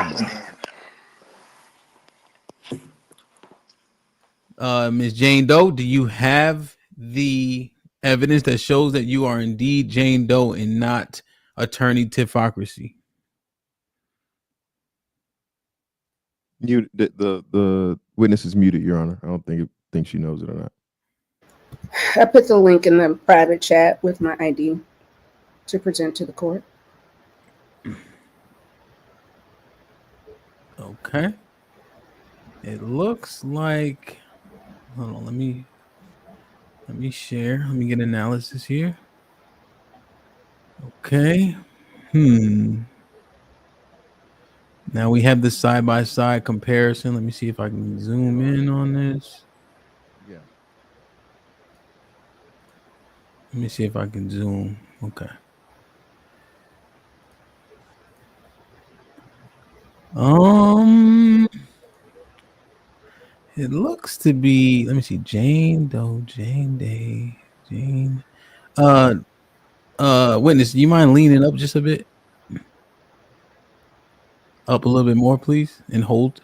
Ms. Jane Doe, do you have the evidence that shows that you are indeed Jane Doe and not attorney Tiffocracy? You the witness is muted, Your Honor. I don't think she knows it or not. I put the link in the private chat with my ID to present to the court. Okay. It looks like, hold on, let me share. Let me get analysis here. Okay. Now we have the side-by-side comparison. Let me see if I can zoom in on this. Yeah. Let me see if I can zoom. Okay. It looks to be, let me see, Jane Doe, Jane Day, Jane. Witness, do you mind leaning up just a bit? Up a little bit more, please, and hold.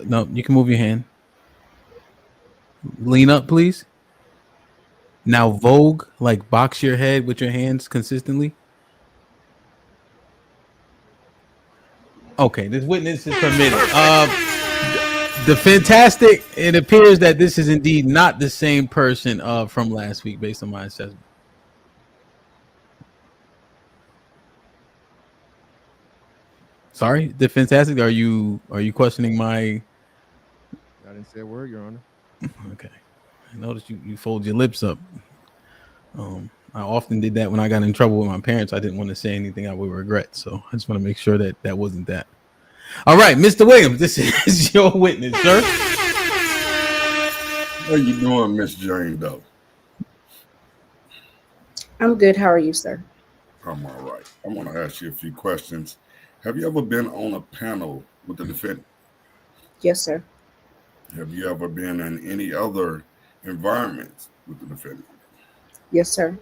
No, you can move your hand. Lean up, please. Now vogue, like box your head with your hands consistently. Okay, this witness is permitted. The fantastic, it appears that this is indeed not the same person from last week based on my assessment. Sorry, the fantastic, are you questioning my? I didn't say a word, Your Honor. Okay. I noticed you fold your lips up. I often did that when I got in trouble with my parents. I didn't want to say anything I would regret. So I just want to make sure that that wasn't that. All right, Mr. Williams, this is your witness, sir. How you doing, Miss Jane Doe? I'm good. How are you, sir? I'm all right. I want to ask you a few questions. Have you ever been on a panel with the defendant? Yes, sir. Have you ever been in any other environments with the defendant? Yes, sir.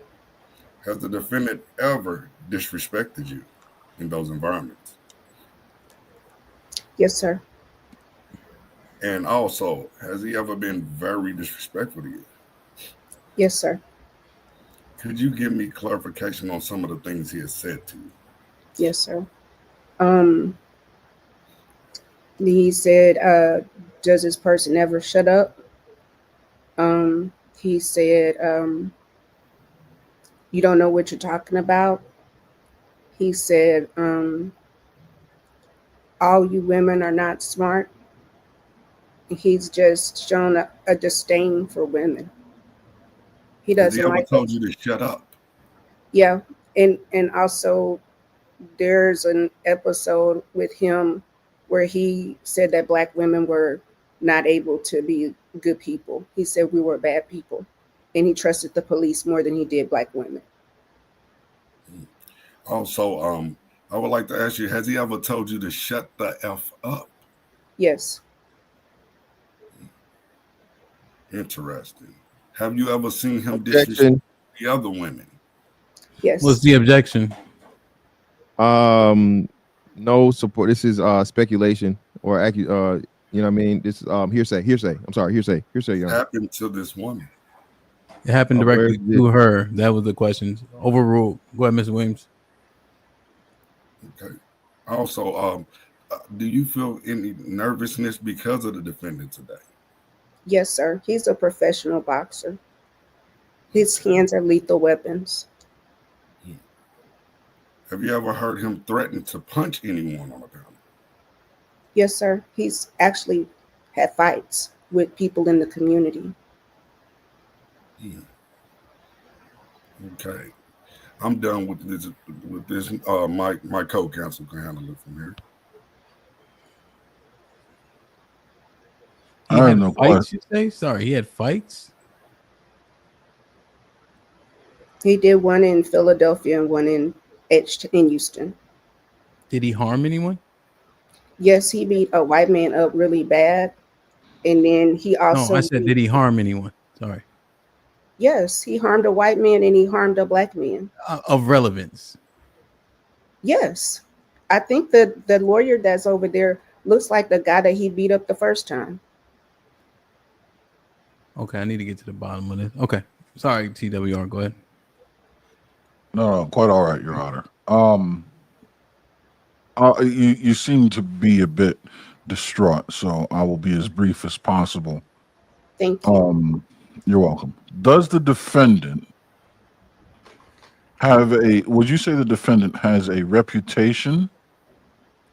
Has the defendant ever disrespected you in those environments? Yes, sir. And also, has he ever been very disrespectful to you? Yes, sir. Could you give me clarification on some of the things he has said to you? Yes, sir. He said, does this person ever shut up? He said, you don't know what you're talking about. He said, all you women are not smart. He's just shown a disdain for women. He doesn't Has he ever like told you to shut up? Yeah, and also there's an episode with him where he said that Black women were not able to be good people. He said we were bad people, and he trusted the police more than he did Black women. Also, I would like to ask you, has he ever told you to shut the F up? Yes. Interesting. Have you ever seen him Objection. disrespect the other women? Yes. What's the objection? No support. This is speculation or you know what I mean? This is hearsay. I'm sorry, hearsay. Young. Happened to this woman. It happened directly to her. That was the question. Overruled. Go ahead, Mr. Williams. Okay. Also, do you feel any nervousness because of the defendant today? Yes, sir. He's a professional boxer. His hands are lethal weapons. Have you ever heard him threaten to punch anyone on a panel? Yes, sir. He's actually had fights with people in the community. Okay. I'm done with this. My co-counsel can handle it from here. He had fights, you say? Sorry, he had fights? He did one in Philadelphia and one in Houston. Did he harm anyone? Yes, he beat a white man up really bad. And then he also... No, I said, did he harm anyone? Sorry. Yes, he harmed a white man and he harmed a Black man. Of relevance? Yes. I think that the lawyer that's over there looks like the guy that he beat up the first time. Okay, I need to get to the bottom of this. Okay. Sorry, TWR, go ahead. No, quite all right, Your Honor. You seem to be a bit distraught, so I will be as brief as possible. Thank you. You're welcome. Does the defendant would you say the defendant has a reputation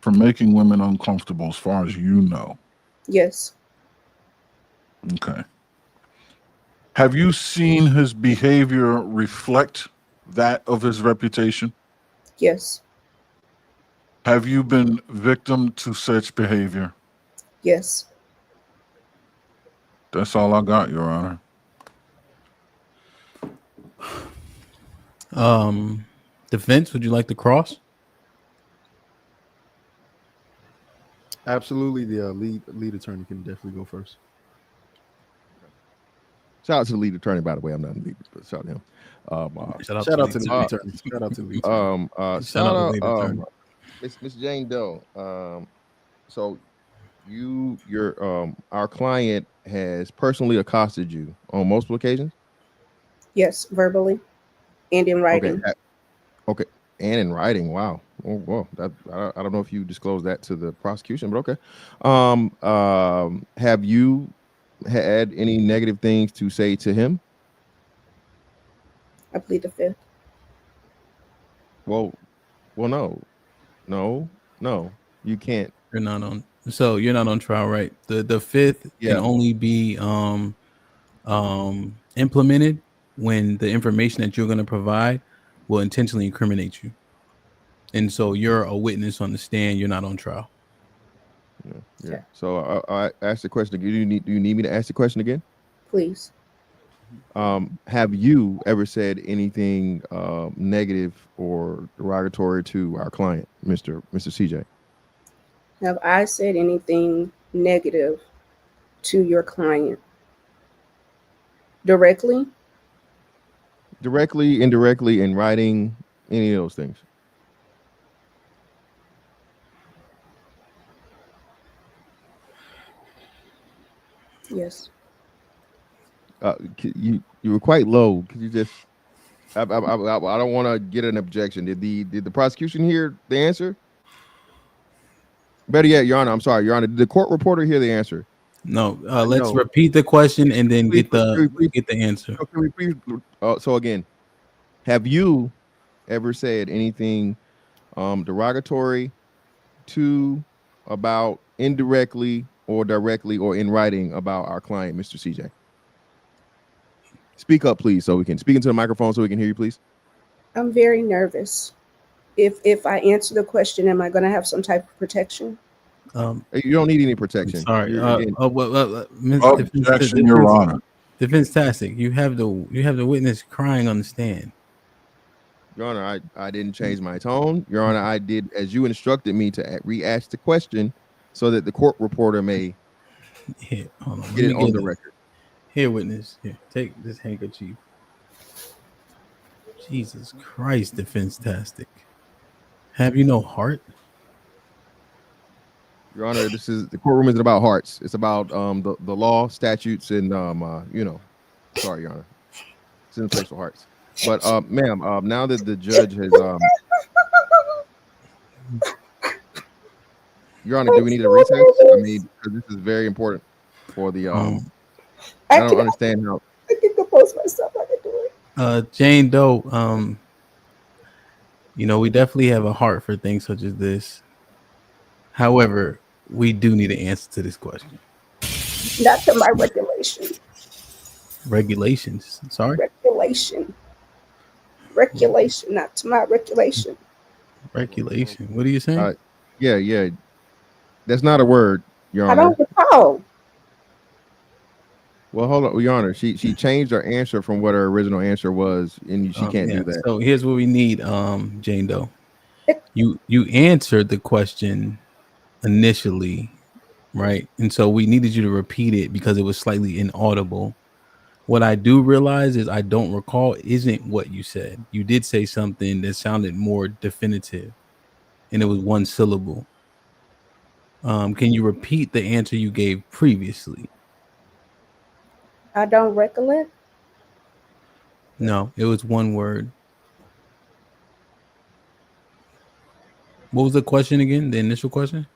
for making women uncomfortable as far as you know? Yes. Okay. Have you seen his behavior reflect that of his reputation? Yes. Have you been victim to such behavior? Yes. That's all I got, Your Honor. Defense, would you like to cross? Absolutely. The lead attorney can definitely go first. Shout out to the lead attorney, by the way. I'm not the lead, but shout out to him. Shout out to the lead attorney. Shout out to the lead attorney. Shout out Miss Jane Doe. So our client has personally accosted you on multiple occasions? Yes, verbally and in writing. Okay. And in writing. Wow. Oh, well, I don't know if you disclosed that to the prosecution, but okay. Have you had any negative things to say to him? I plead the fifth. Well, no, you can't. You're not on trial, right? The fifth can only be implemented when the information that you're going to provide will intentionally incriminate you. And so you're a witness on the stand. You're not on trial. Yeah. So I asked the question again. Do you need me to ask the question again? Please. Have you ever said anything negative or derogatory to our client, Mr. CJ? Have I said anything negative to your client? Directly? Directly, indirectly, in writing, any of those things? Yes. You were quite low. Could you just? I don't want to get an objection. Did the prosecution hear the answer? Better yet, Your Honor. I'm sorry, Your Honor. Did the court reporter hear the answer? No. Let's repeat the question and then get the answer. So can we please? So again, have you ever said anything derogatory to, about, indirectly or directly or in writing about our client, Mr. CJ? Speak up, please, so we can speak into the microphone so we can hear you, please. I'm very nervous If I answer the question, am I going to have some type of protection? You don't need any protection. Sorry. Objection, Your Honor. Defense Tastic, you have the witness crying on the stand. Your Honor, I didn't change my tone. Your Honor, I did as you instructed me to re-ask the question so that the court reporter may get it on the record. Here, witness. Here, take this handkerchief. Jesus Christ, Defense Tastic. Have you no heart? Your Honor, this is the courtroom isn't about hearts. It's about the law, statutes, and sorry, Your Honor. It's in the place for hearts. But ma'am, now that the judge has Your Honor, do we need a recess? I mean, because this is very important for the I don't understand how I can compose myself. I can do it. Jane Doe, we definitely have a heart for things such as this. However, we do need an answer to this question. Not to my regulation. Regulations. Sorry? Regulation, not to my regulation. Regulation. What are you saying? Yeah. That's not a word, Your Honor. I don't recall. Well, hold on, Your Honor. She changed her answer from what her original answer was, and she can't do that. So here's what we need, Jane Doe. You answered the question initially, right? And so we needed you to repeat it because it was slightly inaudible. What I do realize is I don't recall isn't what you said. You did say something that sounded more definitive, and it was one syllable. Can you repeat the answer you gave previously? I don't recollect. No, it was one word. What was the question again? The initial question?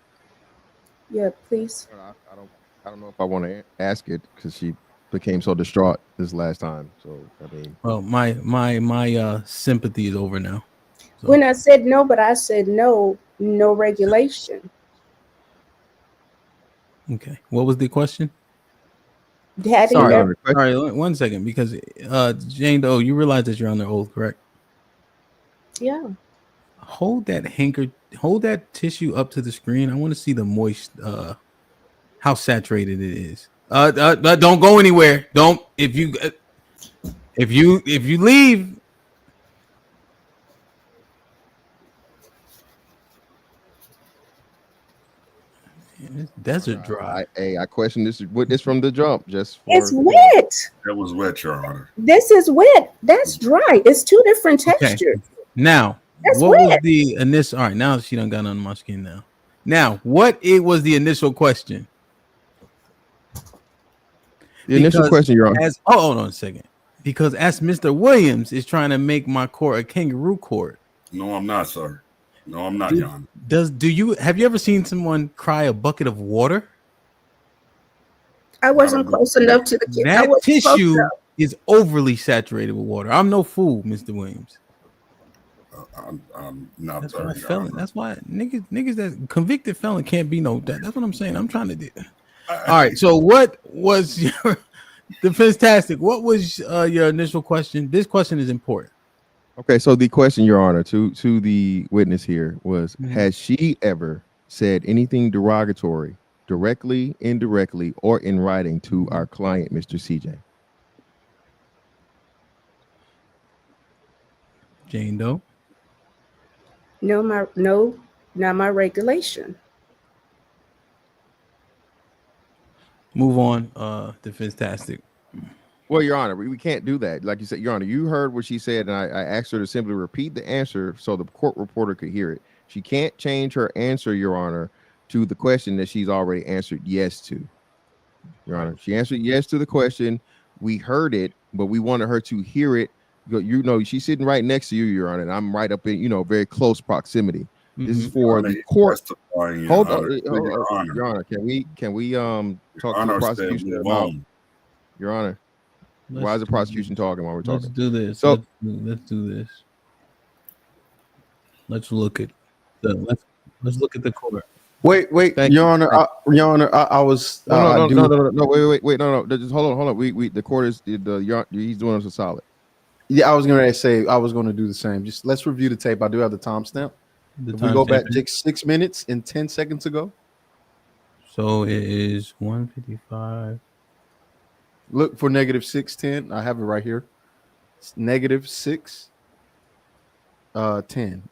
Yeah, please. I don't know if I want to ask it because she became so distraught this last time. So I mean, well, my sympathy is over now. So. When I said no, but I said no regulation. Okay, what was the question? Sorry, one second, because Jane Doe, you realize that you're under oath, correct? Yeah. Hold that tissue up to the screen. I want to see the moist, how saturated it is. Don't go anywhere. Don't if you leave. It's desert dry. I question this witness from the jump. It's wet. That was wet, Your Honor. This is wet. That's dry. It's two different textures. Okay. Now, what was the initial? All right, now she done got on my skin now. Now, what was the initial question? The initial question, Your Honor. Hold on a second. Because as Mr. Williams is trying to make my court a kangaroo court. No, I'm not, sir. No, I'm not, Your Honor. Have you ever seen someone cry a bucket of water? I wasn't close enough to the kid. That tissue is overly saturated with water. I'm no fool, Mr. Williams. I'm not. That's why felon. That's why niggas that convicted felon can't be no. That's what I'm saying. I'm trying to do. All right. So what was your Defense Tastic? What was your initial question? This question is important. Okay, so the question, Your Honor, to the witness here was: has she ever said anything derogatory, directly, indirectly, or in writing to our client, Mr. CJ? Jane Doe. No, not my regulation. Move on, Defense Tastic. Well, Your Honor, we can't do that. Like you said, Your Honor, you heard what she said, and I asked her to simply repeat the answer so the court reporter could hear it. She can't change her answer, Your Honor, to the question that she's already answered yes to. Your Honor, she answered yes to the question. We heard it, but we wanted her to hear it. You know, she's sitting right next to you, Your Honor, and I'm right up in, very close proximity. This is for the court. Hold on, Your Honor. Can we talk to the prosecution about, Your Honor? Why is the prosecution talking while we're talking? Let's do this. So let's do this. Let's look at the court. Wait, Your Honor. Your Honor, I was. No. Wait. No. Just hold on. We the court is he's doing us a solid. Yeah, I was going to say I was going to do the same. Just let's review the tape. I do have the timestamp. If we go back just 6 minutes and 10 seconds ago. So it is 1:55. Look for -6:10. I have it right here. It's -6 10.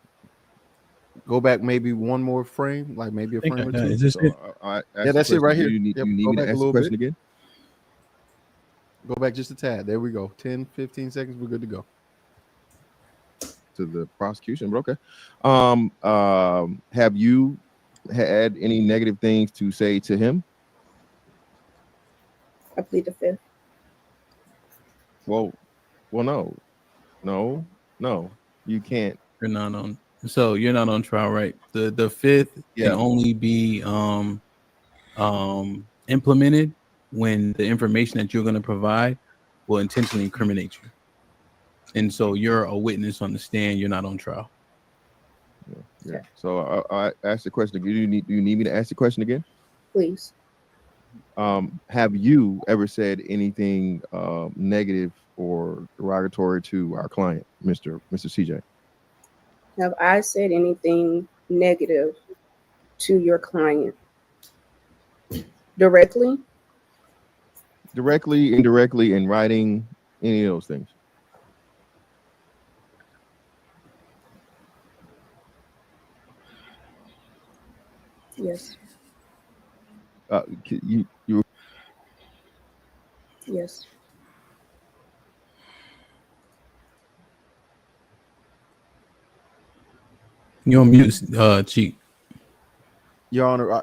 Go back maybe one more frame, like maybe a frame or two. Is this it? Yeah, that's it right here. You need Yep, me go to back a ask the little question bit. again? Go back just a tad. There we go. 10, 15 seconds. We're good to go. To the prosecution, but okay. Have you had any negative things to say to him? I plead the fifth. Well, no. You can't. You're not on. So you're not on trial, right? The fifth can only be implemented when the information that you're going to provide will intentionally incriminate you. And so you're a witness on the stand. You're not on trial. Yeah. So I asked the question. Do you need me to ask the question again? Please. Have you ever said anything negative or derogatory to our client, Mr. CJ? Have I said anything negative to your client? Directly? Directly, indirectly, in writing, any of those things? Yes. You Yes. You're on mute, Cheek. Your Honor,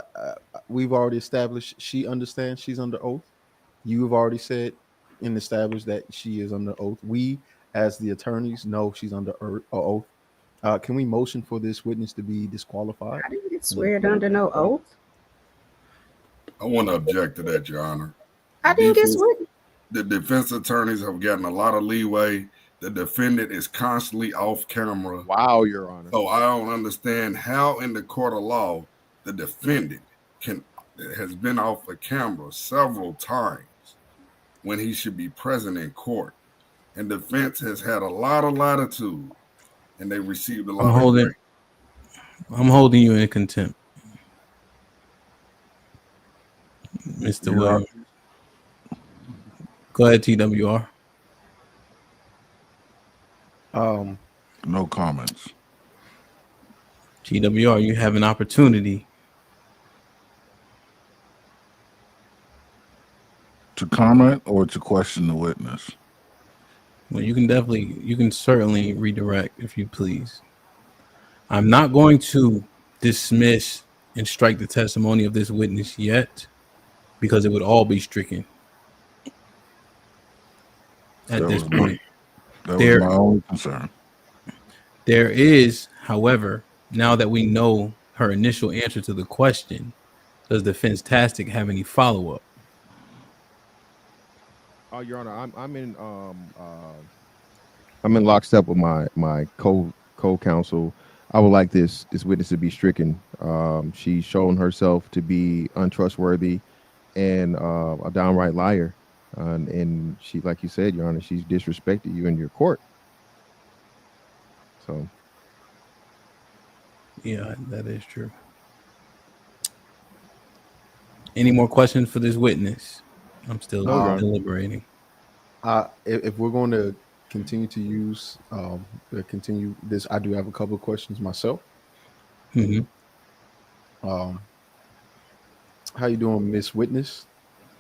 we've already established she understands she's under oath. You've already said and established that she is under oath. We, as the attorneys, know she's under oath. Can we motion for this witness to be disqualified? I didn't get sweared under no oath. I want to object to that, Your Honor. I didn't get sweared. The defense attorneys have gotten a lot of leeway. The defendant is constantly off camera. Wow, Your Honor. So I don't understand how in the court of law the defendant has been off the camera several times when he should be present in court. And defense has had a lot of latitude, and they received a lot of grace. I'm holding you in contempt, Mr. Williams. Go ahead, TWR. No comments. TWR, you have an opportunity to comment or to question the witness. Well, you can certainly redirect if you please. I'm not going to dismiss and strike the testimony of this witness yet, because it would all be stricken at this point. That was my only concern. There is, however, now that we know her initial answer to the question, does defense tactic have any follow-up? Oh, Your Honor, I'm in lockstep with my co-counsel. I would like this witness to be stricken. She's shown herself to be untrustworthy and a downright liar. And she, like you said, Your Honor, she's disrespected you in your court. So, yeah, that is true. Any more questions for this witness? I'm still deliberating. If we're going to continue to use continue this, I do have a couple of questions myself. Mm-hmm. How you doing, Miss Witness?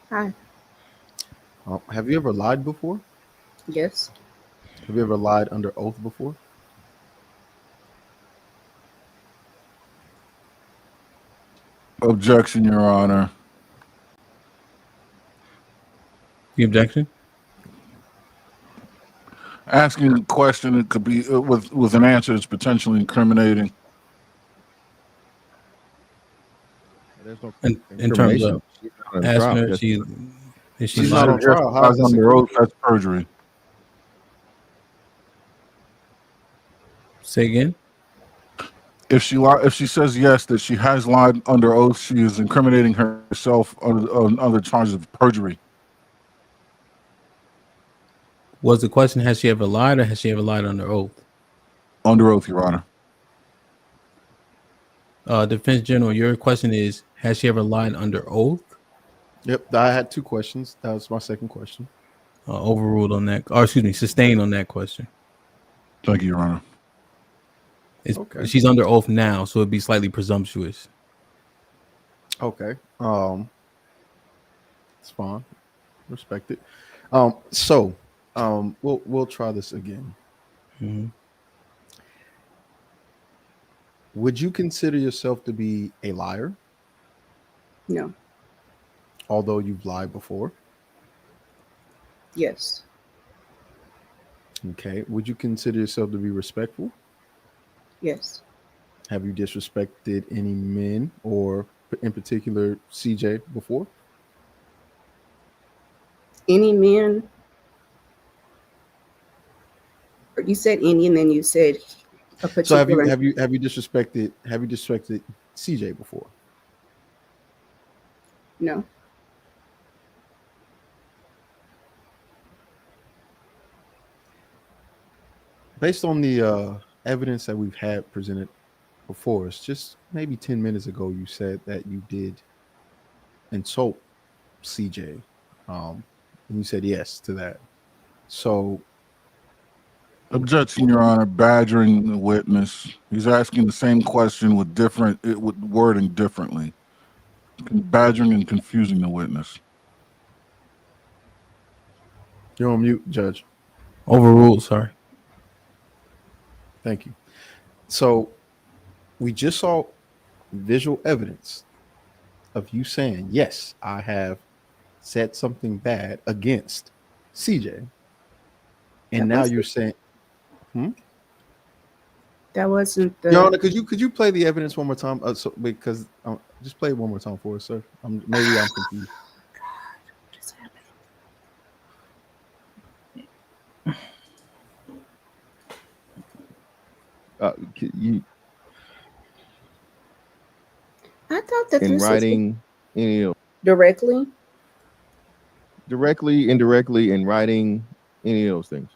Hi. Have you ever lied before? Yes. Have you ever lied under oath before? Objection, Your Honor. The objection? Asking a question, it could be with an answer that's potentially incriminating. There's no in terms of asking her, she's not on trial. How is under oath? That's perjury. Say again. If she says yes, that she has lied under oath, she is incriminating herself on other charges of perjury. Was the question, has she ever lied or has she ever lied under oath? Under oath, Your Honor. Defense General, your question is, has she ever lied under oath? Yep, I had two questions. That was my second question. Overruled on that, or excuse me, sustained on that question. Thank you, Your Honor. Okay. She's under oath now, so it'd be slightly presumptuous. Okay. It's fine. Respect it. So we'll try this again. Mm-hmm. Would you consider yourself to be a liar? No. Although you've lied before? Yes. Okay. Would you consider yourself to be respectful? Yes. Have you disrespected any men or in particular CJ before? Any men? You said any, and then you said a particular. So have you disrespected CJ before? No. Based on the evidence that we've had presented before us, just maybe 10 minutes ago, you said that you did insult CJ. And you said yes to that. So, Objection, Your Honor. Badgering the witness. He's asking the same question with wording differently. Badgering and confusing the witness. You're on mute, Judge. Overruled, sorry. Thank you. So we just saw visual evidence of you saying, yes, I have said something bad against CJ. And now you're saying, that wasn't the. Your Honor, could you play the evidence one more time? Because just play it one more time for us, sir. Maybe I'm confused. You I thought that in this writing, was directly, indirectly, in writing, any of those things.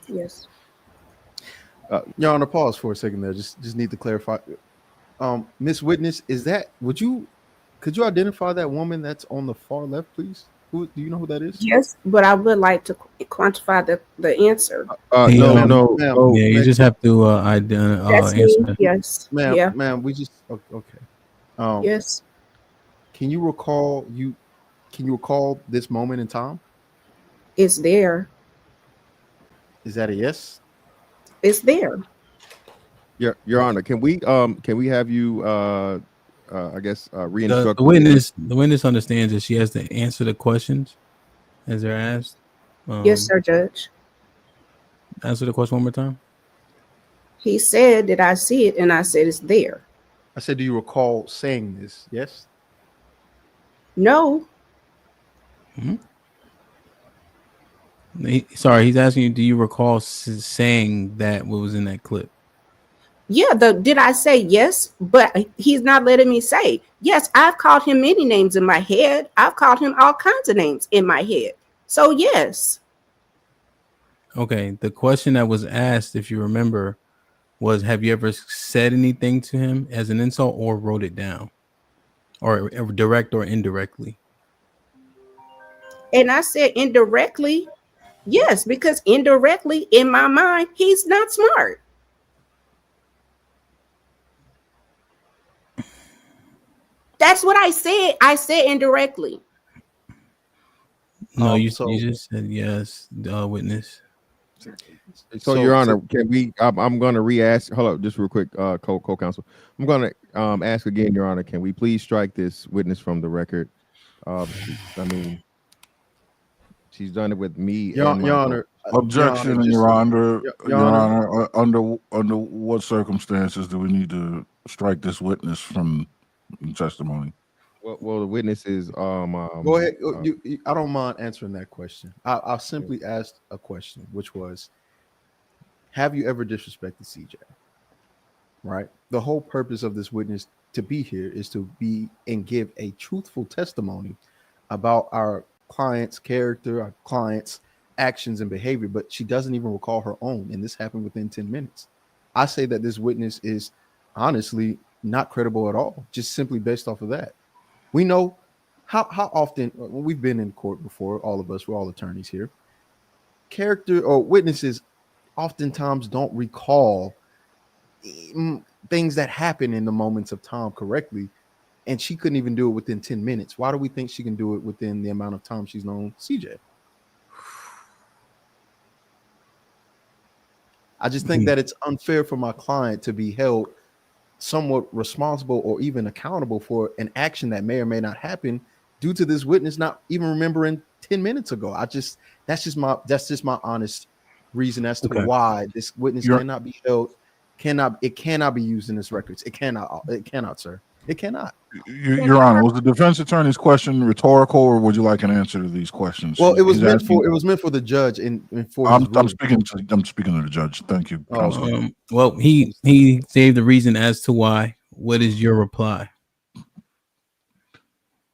yes. Your Honor, pause for a second there. Just need to clarify. Miss Witness, could you identify that woman that's on the far left, please? Do you know who that is? Yes, but I would like to quantify the answer. No. Yeah, you just have to That's answer. me. Yes. Ma'am, Yeah. ma'am, we just okay. Yes. Can you recall this moment in time? It's there. Is that a yes? It's there. Your Honor, can we have you I guess re-instruct the witness understands that she has to answer the questions as they're asked. Yes, sir, Judge. Answer the question one more time. He said, did I see it? And I said, it's there. I said, do you recall saying this? Yes? No. Sorry, he's asking you, do you recall saying that what was in that clip? Yeah, did I say yes? But he's not letting me say. Yes, I've called him many names in my head. I've called him all kinds of names in my head. So yes. Okay, the question that was asked, if you remember, was have you ever said anything to him as an insult or wrote it down? Or direct or indirectly? And I said indirectly, yes, because indirectly in my mind, he's not smart. That's what I said. I said indirectly. No, you just said yes, witness. So, Your Honor, can we? I'm going to re-ask. Hold up, just real quick, co-counsel. I'm going to ask again, Your Honor. Can we please strike this witness from the record? I mean, she's done it with me. Your Honor. Objection, Your Honor. Your Honor. Under what circumstances do we need to strike this witness from testimony? Well, the witness is go ahead. I don't mind answering that question. I simply asked a question, which was, have you ever disrespected CJ? Right. The whole purpose of this witness to be here is to be and give a truthful testimony about our client's character, our client's actions and behavior, but she doesn't even recall her own. And this happened within 10 minutes. I say that this witness is honestly not credible at all, just simply based off of that. We know how often we've been in court before, all of us, we're all attorneys here. Character or witnesses oftentimes don't recall things that happen in the moments of time correctly. And she couldn't even do it within 10 minutes. Why do we think she can do it within the amount of time she's known CJ? I just think that it's unfair for my client to be held somewhat responsible or even accountable for an action that may or may not happen due to this witness not even remembering 10 minutes ago. That's just my honest reason as to why this witness cannot be held, it cannot be used in this records. It cannot, sir. It cannot. Your Honor, was the defense attorney's question rhetorical, or would you like an answer to these questions? Well, it was meant for the judge and for I'm speaking to the judge. Thank you. Well, he gave the reason as to why. What is your reply?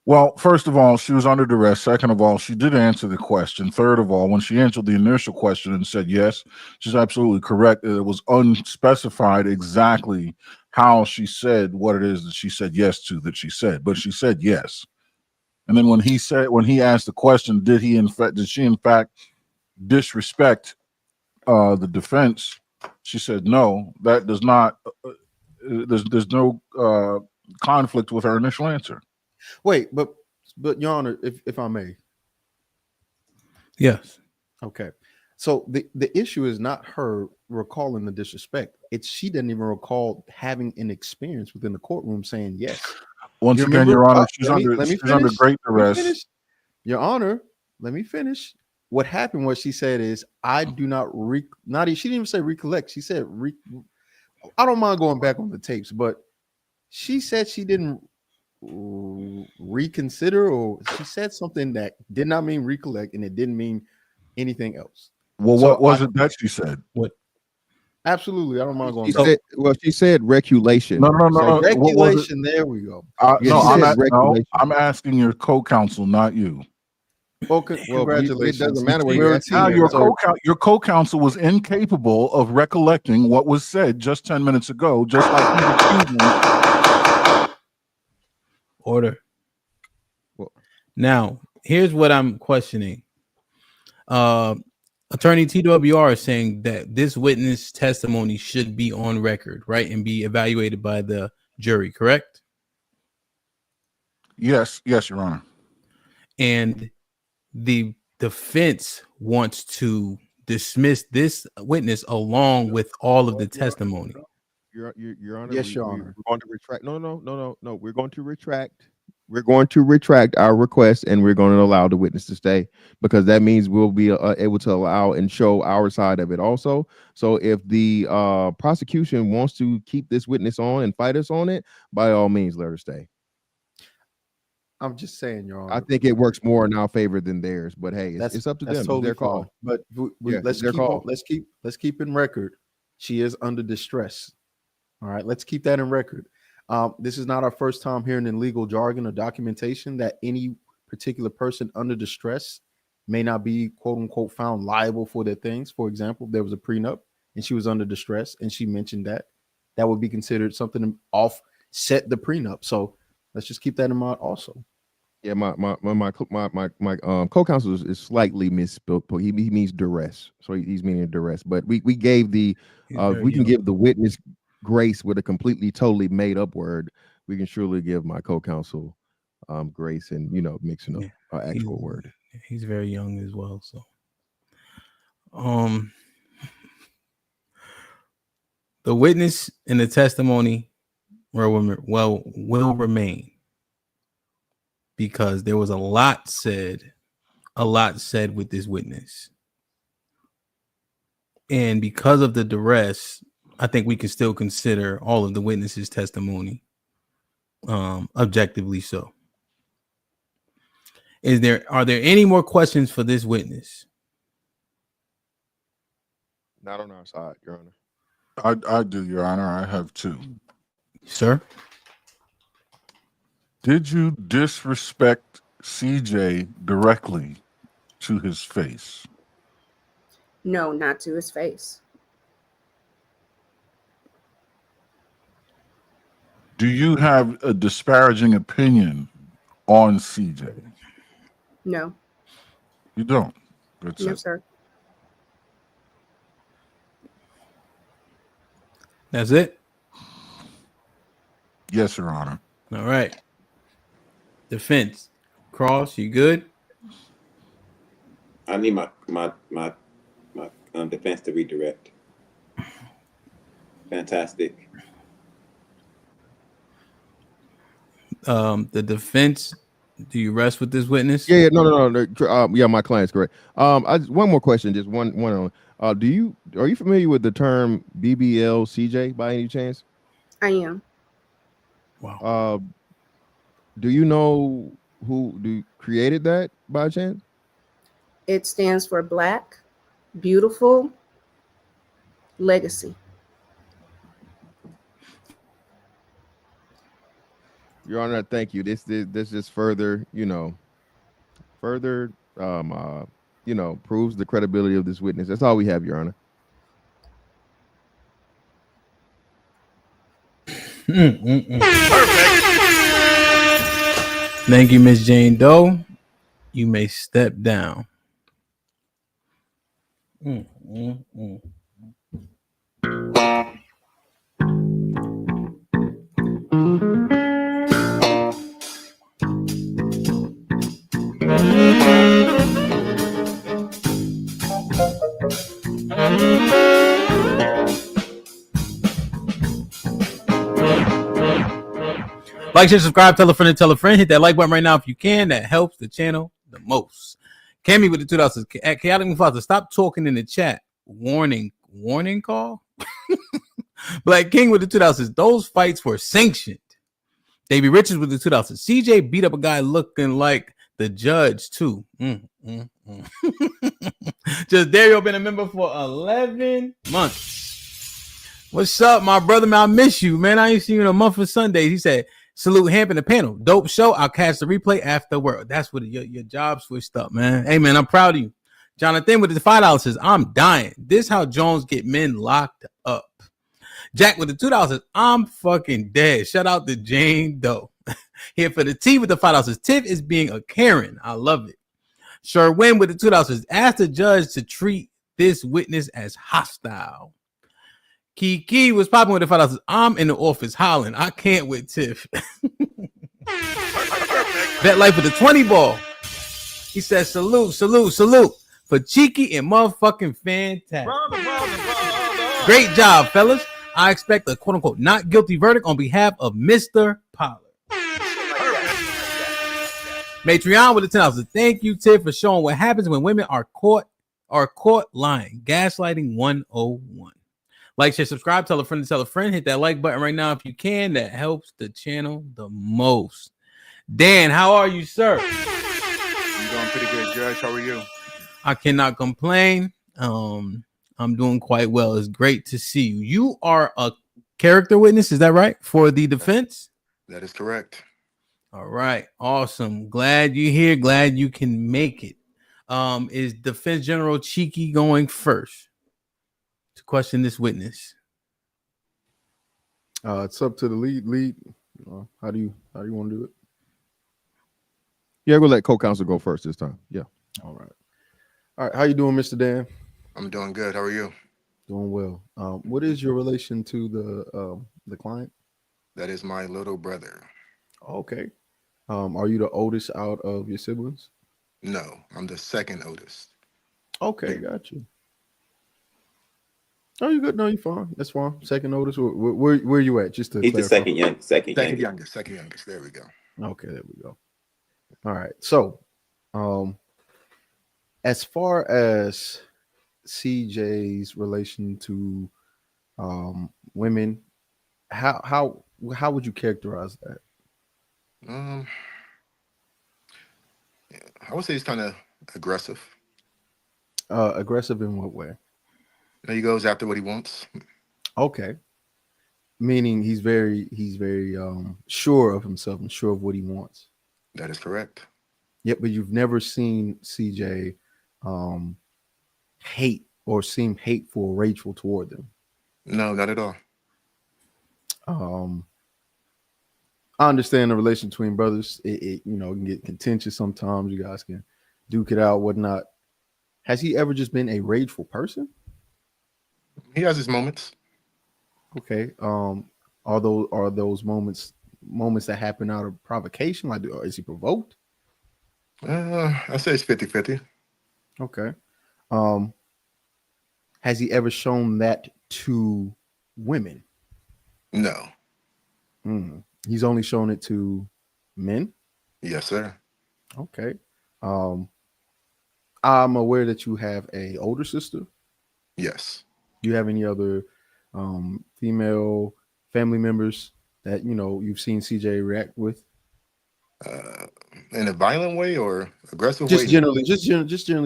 Well, first of all, she was under duress. Second of all, she did answer the question. Third of all, when she answered the initial question and said yes, she's absolutely correct. It was unspecified exactly how she said what it is that she said yes to that she said, but she said yes. And then when he asked the question, did she in fact disrespect the defense? She said no. That does not. There's no conflict with her initial answer. Wait, but Your Honor, if I may. Yes. Okay. So the issue is not her recalling the disrespect. It's she didn't even recall having an experience within the courtroom saying yes. Once again, Your Honor, she's under great duress. Your Honor, let me finish. What happened was she said is I do not she didn't even say recollect. She said I don't mind going back on the tapes, but she said she didn't reconsider, or she said something that did not mean recollect and it didn't mean anything else. Well, so what was it that she said? What? Absolutely, I don't mind going. She said regulation. No. Regulation. There we go. I'm asking your co-counsel, not you. Well, congratulations. It doesn't matter what you're asking. Your co-counsel was incapable of recollecting what was said just 10 minutes ago, just like he was. Order. Well, now, here's what I'm questioning. Attorney TWR is saying that this witness testimony should be on record, right, and be evaluated by the jury, correct? Yes, Your Honor. And the defense wants to dismiss this witness along with all of the testimony. Your Honor. Yes, Your Honor. We're going to retract. No. We're going to retract. We're going to retract our request, and we're going to allow the witness to stay, because that means we'll be able to allow and show our side of it also. So if the prosecution wants to keep this witness on and fight us on it, by all means, let her stay. I'm just saying, Your Honor. I think it works more in our favor than theirs, but hey, it's up to them. Totally their call. But let's keep in record. She is under distress. All right, let's keep that in record. This is not our first time hearing in legal jargon or documentation that any particular person under distress may not be quote unquote found liable for their things. For example, there was a prenup and she was under distress and she mentioned that would be considered something to offset the prenup. So let's just keep that in mind also. Yeah, my co-counsel is slightly misspoke, but he means duress. So he's meaning duress. But we gave we can give the witness grace with a totally made up word. We can surely give my co-counsel grace and mixing up an actual word. He's very young as well, so the witness in the testimony will remain, because there was a lot said with this witness, and because of the duress, I think we can still consider all of the witnesses' testimony objectively so. Are there any more questions for this witness? Not on our side, Your Honor. I do, Your Honor. I have two. Sir? Did you disrespect CJ directly to his face? No, not to his face. Do you have a disparaging opinion on CJ? No. You don't. That's No, it. sir. That's it? Yes, Your Honor. All right. Defense. Cross, you good? I need my defense to redirect. Fantastic. The defense, do you rest with this witness? Yeah, no. Yeah, my client's correct. One more question, just one on. Are you familiar with the term BBL CJ by any chance? I am. Wow. Do you know who created that by chance? It stands for Black, Beautiful, Legacy. Your Honor, thank you. This just further, proves the credibility of this witness. That's all we have, Your Honor. Perfect. Thank you, Miss Jane Doe. You may step down. Like, share, subscribe, tell a friend. Hit that like button right now if you can. That helps the channel the most. Cammy with the $2 at Chaotic Mufasa. Stop talking in the chat. Warning call. Black King with the $2. Those fights were sanctioned. Davey Richards with the $2. CJ beat up a guy looking like the judge too. Just Dario been a member for 11 months. What's up, my brother? Man, I miss you, man. I ain't seen you in a month for Sundays. He said, salute Hamp in the panel. Dope show. I'll catch the replay after work. That's what your job switched up, man. Hey, man, I'm proud of you. Jonathan with the $5 says, I'm dying. This how Jones get men locked up. Jack with the $2 says, I'm fucking dead. Shout out to Jane Doe. Here for the T with the $5 says, Tiff is being a Karen. I love it. Sherwin with the $2 says, ask the judge to treat this witness as hostile. Kiki was popping with the $5 says, I'm in the office hollering. I can't with Tiff. Bet Life with the 20 ball. He says, salute for cheeky and motherfucking fantastic. Great job, fellas. I expect a quote unquote not guilty verdict on behalf of Mr. Pollard. Matreon with the $10 says, thank you, Tiff, for showing what happens when women are caught lying. Gaslighting 101. Like, share, subscribe, tell a friend to tell a friend. Hit that like button right now if you can. That helps the channel the most. Dan, how are you, sir? I'm doing pretty good, Judge. How are you? I cannot complain. I'm doing quite well. It's great to see you. You are a character witness, is that right? For the defense? That is correct. All right. Awesome. Glad you're here. Glad you can make it. Is Defense General Cheeky going first to question this witness? It's up to the lead. How do you want to do it? Yeah, we'll let co-counsel go first this time. Yeah. All right. How you doing, Mr. Dan? I'm doing good. How are you? Doing well. What is your relation to the client? That is my little brother. Okay. Are you the oldest out of your siblings? No, I'm the second oldest. Okay, got you. Oh, you good? No, you fine. That's fine. Second oldest. Where you at? Just to He's clarify. the second youngest. There we go. Okay, there we go. All right. So, as far as CJ's relation to women, how would you characterize that? I would say he's kind of aggressive. Aggressive in what way? He goes after what he wants. Okay. Meaning he's very sure of himself and sure of what he wants. That is correct. Yep, but you've never seen CJ hate or seem hateful or rageful toward them. No, not at all. I understand the relation between brothers. It can get contentious sometimes. You guys can duke it out, whatnot. Has he ever just been a rageful person? He has his moments. Okay. Are those moments that happen out of provocation? Like, is he provoked? I say it's 50-50. Okay. Has he ever shown that to women? No. He's only shown it to men? Yes, sir. Okay. I'm aware that you have a older sister. Yes. Do you have any other female family members that you've seen CJ react with? In a violent way or aggressive Just way? generally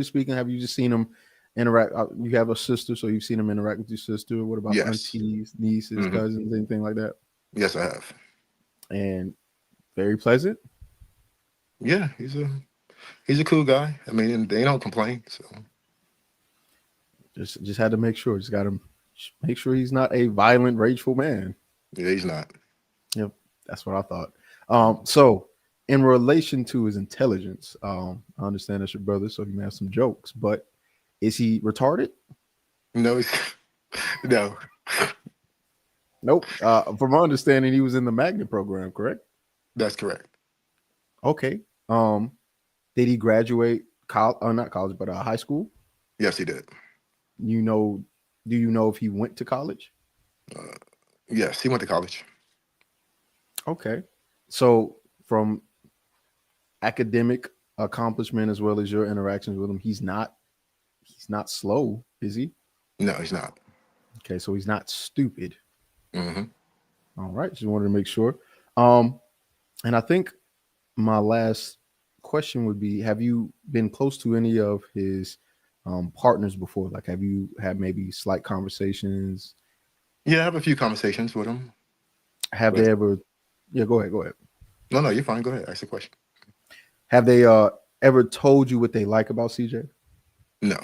speaking, have you just seen him interact? You have a sister, so you've seen him interact with your sister. What about aunties, nieces, cousins, anything like that? Yes, I have. And very pleasant. Yeah, he's a cool guy. I mean, they don't complain. So just had to make sure. Just got to make sure he's not a violent, rageful man. Yeah, he's not. Yep, that's what I thought. So in relation to his intelligence, I understand that's your brother, so you may have some jokes, but is he retarded? No, no. Nope. From my understanding, he was in the magnet program, correct? That's correct. Okay. Did he graduate not college, but high school? Yes, he did. Do you know if he went to college? Yes, he went to college. Okay. So from academic accomplishment as well as your interactions with him, he's not slow, is he? No, he's not. Okay, so he's not stupid. Mm-hmm. All right, just wanted to make sure. And I think my last question would be: have you been close to any of his partners before? Like, have you had maybe slight conversations? Yeah, I have a few conversations with him. Have they ever? Yeah, go ahead. No, you're fine. Go ahead. Ask the question. Have they ever told you what they like about CJ? No.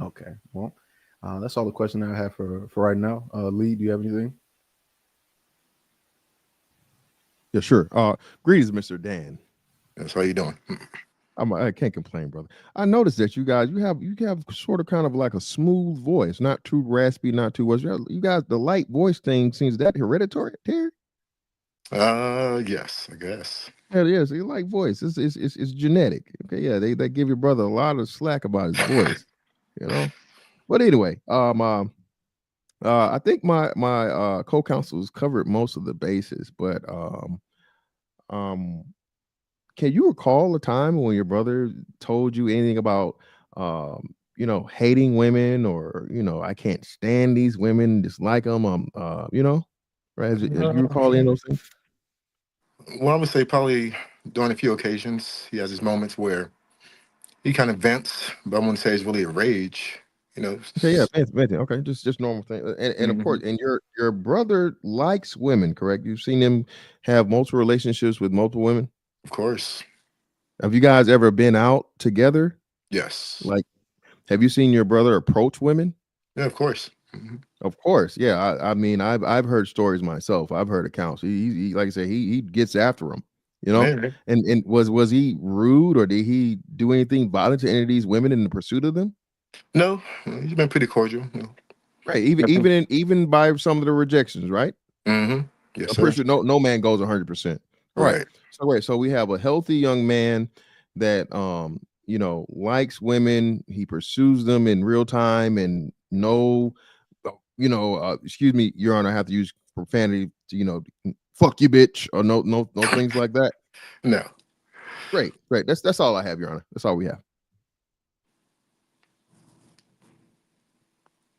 Okay. Well, that's all the question I have for right now. Lee, do you have anything? Yeah, sure. Greetings, Mr. Dan. That's how you doing? I can't complain, brother. I noticed that you guys, you have sort of kind of like a smooth voice, not too raspy, not too what. You guys, the light voice thing seems that hereditary, Terry? Yes, I guess. Yeah, yeah. So you like voice. It's genetic. Okay, yeah. They give your brother a lot of slack about his voice, you know. But anyway, I think my co-counsels covered most of the bases, but can you recall a time when your brother told you anything about hating women or I can't stand these women, dislike them, right? Have you recall any of those things? Well, I would say probably during a few occasions he has his moments where he kind of vents, but I wouldn't say it's really a rage. Okay, yeah, venting. Okay, just normal thing. And of course, and your brother likes women, correct? You've seen him have multiple relationships with multiple women. Of course. Have you guys ever been out together? Yes. Like, have you seen your brother approach women? Yeah, of course. Mm-hmm. Of course, yeah. I mean, I've heard stories myself. I've heard accounts. He like I said, he gets after them, Yeah. And was he rude or did he do anything violent to any of these women in the pursuit of them? No, he's been pretty cordial. Right, even by some of the rejections, right? Mm-hmm. Yes, I'm sir. pretty sure no man goes 100%. Right. So we have a healthy young man that likes women. He pursues them in real time and excuse me, Your Honor, I have to use profanity to fuck you, bitch, or no things like that. No. Great. That's all I have, Your Honor. That's all we have.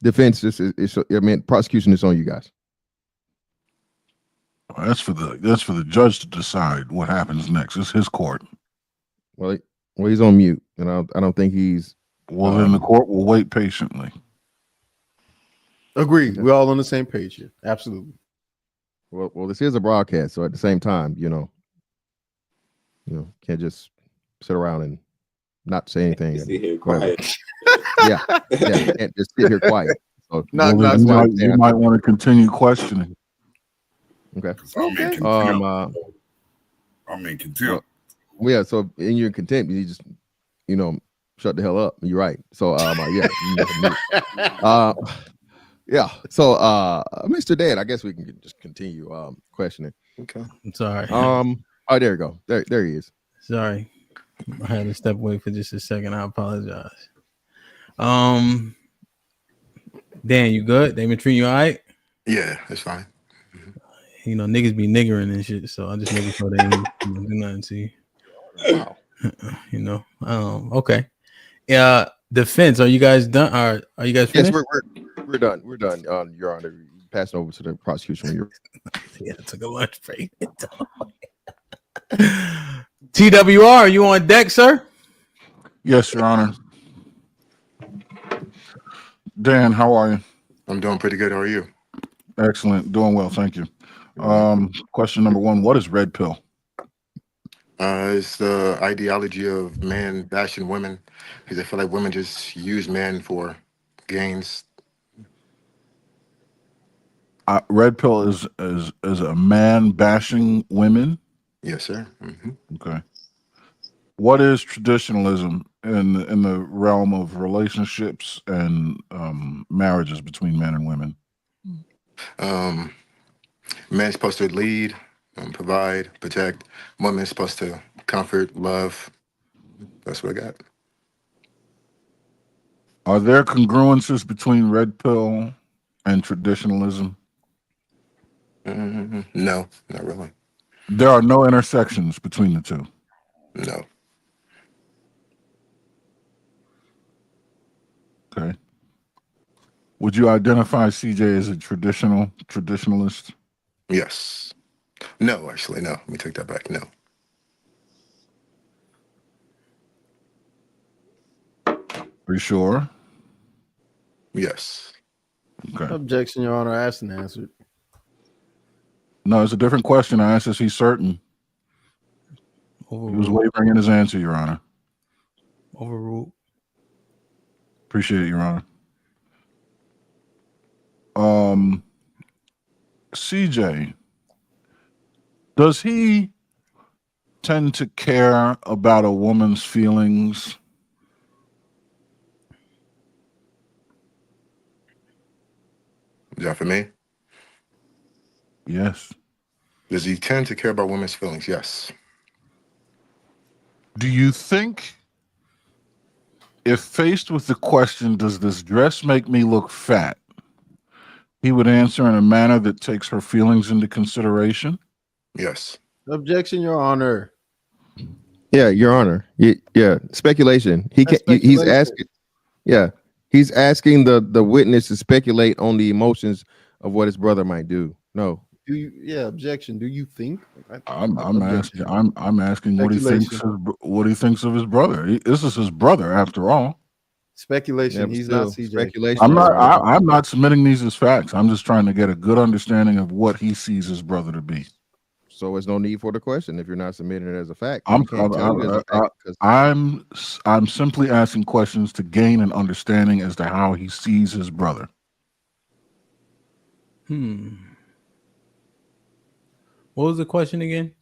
Defense prosecution is on you guys. That's for the judge to decide what happens next. It's his court. Well, he's on mute, and I don't think he's. Well, then the court will wait patiently. Agreed. We're all on the same page here. Absolutely. Well, this is a broadcast, so at the same time, can't just sit around and not say anything. Sit here Whatever. quiet. Yeah, you can't just sit here quiet. So you might want to continue questioning. Okay. I'm in contempt. Yeah. So in your contempt, you just shut the hell up. You're right. So yeah. So Mr. Dan, I guess we can just continue questioning. Okay. I'm sorry. Oh, there you go. There he is. Sorry. I had to step away for just a second. I apologize. Dan, you good? They been treating you all right? Yeah, that's fine. Niggas be niggering and shit, so I just making sure they ain't do nothing to you. Wow. Okay. Yeah, defense. Are you guys done? Are you guys finished? Yes, we're done. We're done. Your Honor, passing over to the prosecution. Yeah, I took a lunch break. TWR, are you on deck, sir? Yes, Your Honor. Dan, how are you? I'm doing pretty good. How are you? Excellent. Doing well, thank you. Question number 1, what is red pill? It's the ideology of men bashing women because I feel like women just use men for gains. Red pill is a man bashing women? Yes, sir. Mm-hmm. Okay. What is traditionalism in the realm of relationships and marriages between men and women? Man's supposed to lead, provide, protect. Woman's supposed to comfort, love. That's what I got. Are there congruences between red pill and traditionalism? No, not really. There are no intersections between the two? No. Okay. Would you identify CJ as a traditionalist? Yes. No, actually, no. Let me take that back. No. Are you sure? Yes. Okay. Objection, Your Honor. Asked and answered. No, it's a different question. I asked, is he certain? He was wavering in his answer, Your Honor. Overruled. Appreciate it, Your Honor. CJ, does he tend to care about a woman's feelings? Is that for me? Yes. Does he tend to care about women's feelings? Yes. Do you think if faced with the question, does this dress make me look fat, he would answer in a manner that takes her feelings into consideration? Yes. Objection, Your Honor. Yeah, Your Honor. Yeah, speculation. He's asking. Yeah, he's asking the witness to speculate on the emotions of what his brother might do. No. Do you? Yeah. Objection. Do you think? I'm asking what he thinks of his brother. This is his brother after all. Speculation. Yeah, he's not CJ. Speculation. I'm not submitting these as facts. I'm just trying to get a good understanding of what he sees his brother to be. So there's no need for the question if you're not submitting it as a fact. I'm simply asking questions to gain an understanding as to how he sees his brother. What was the question again?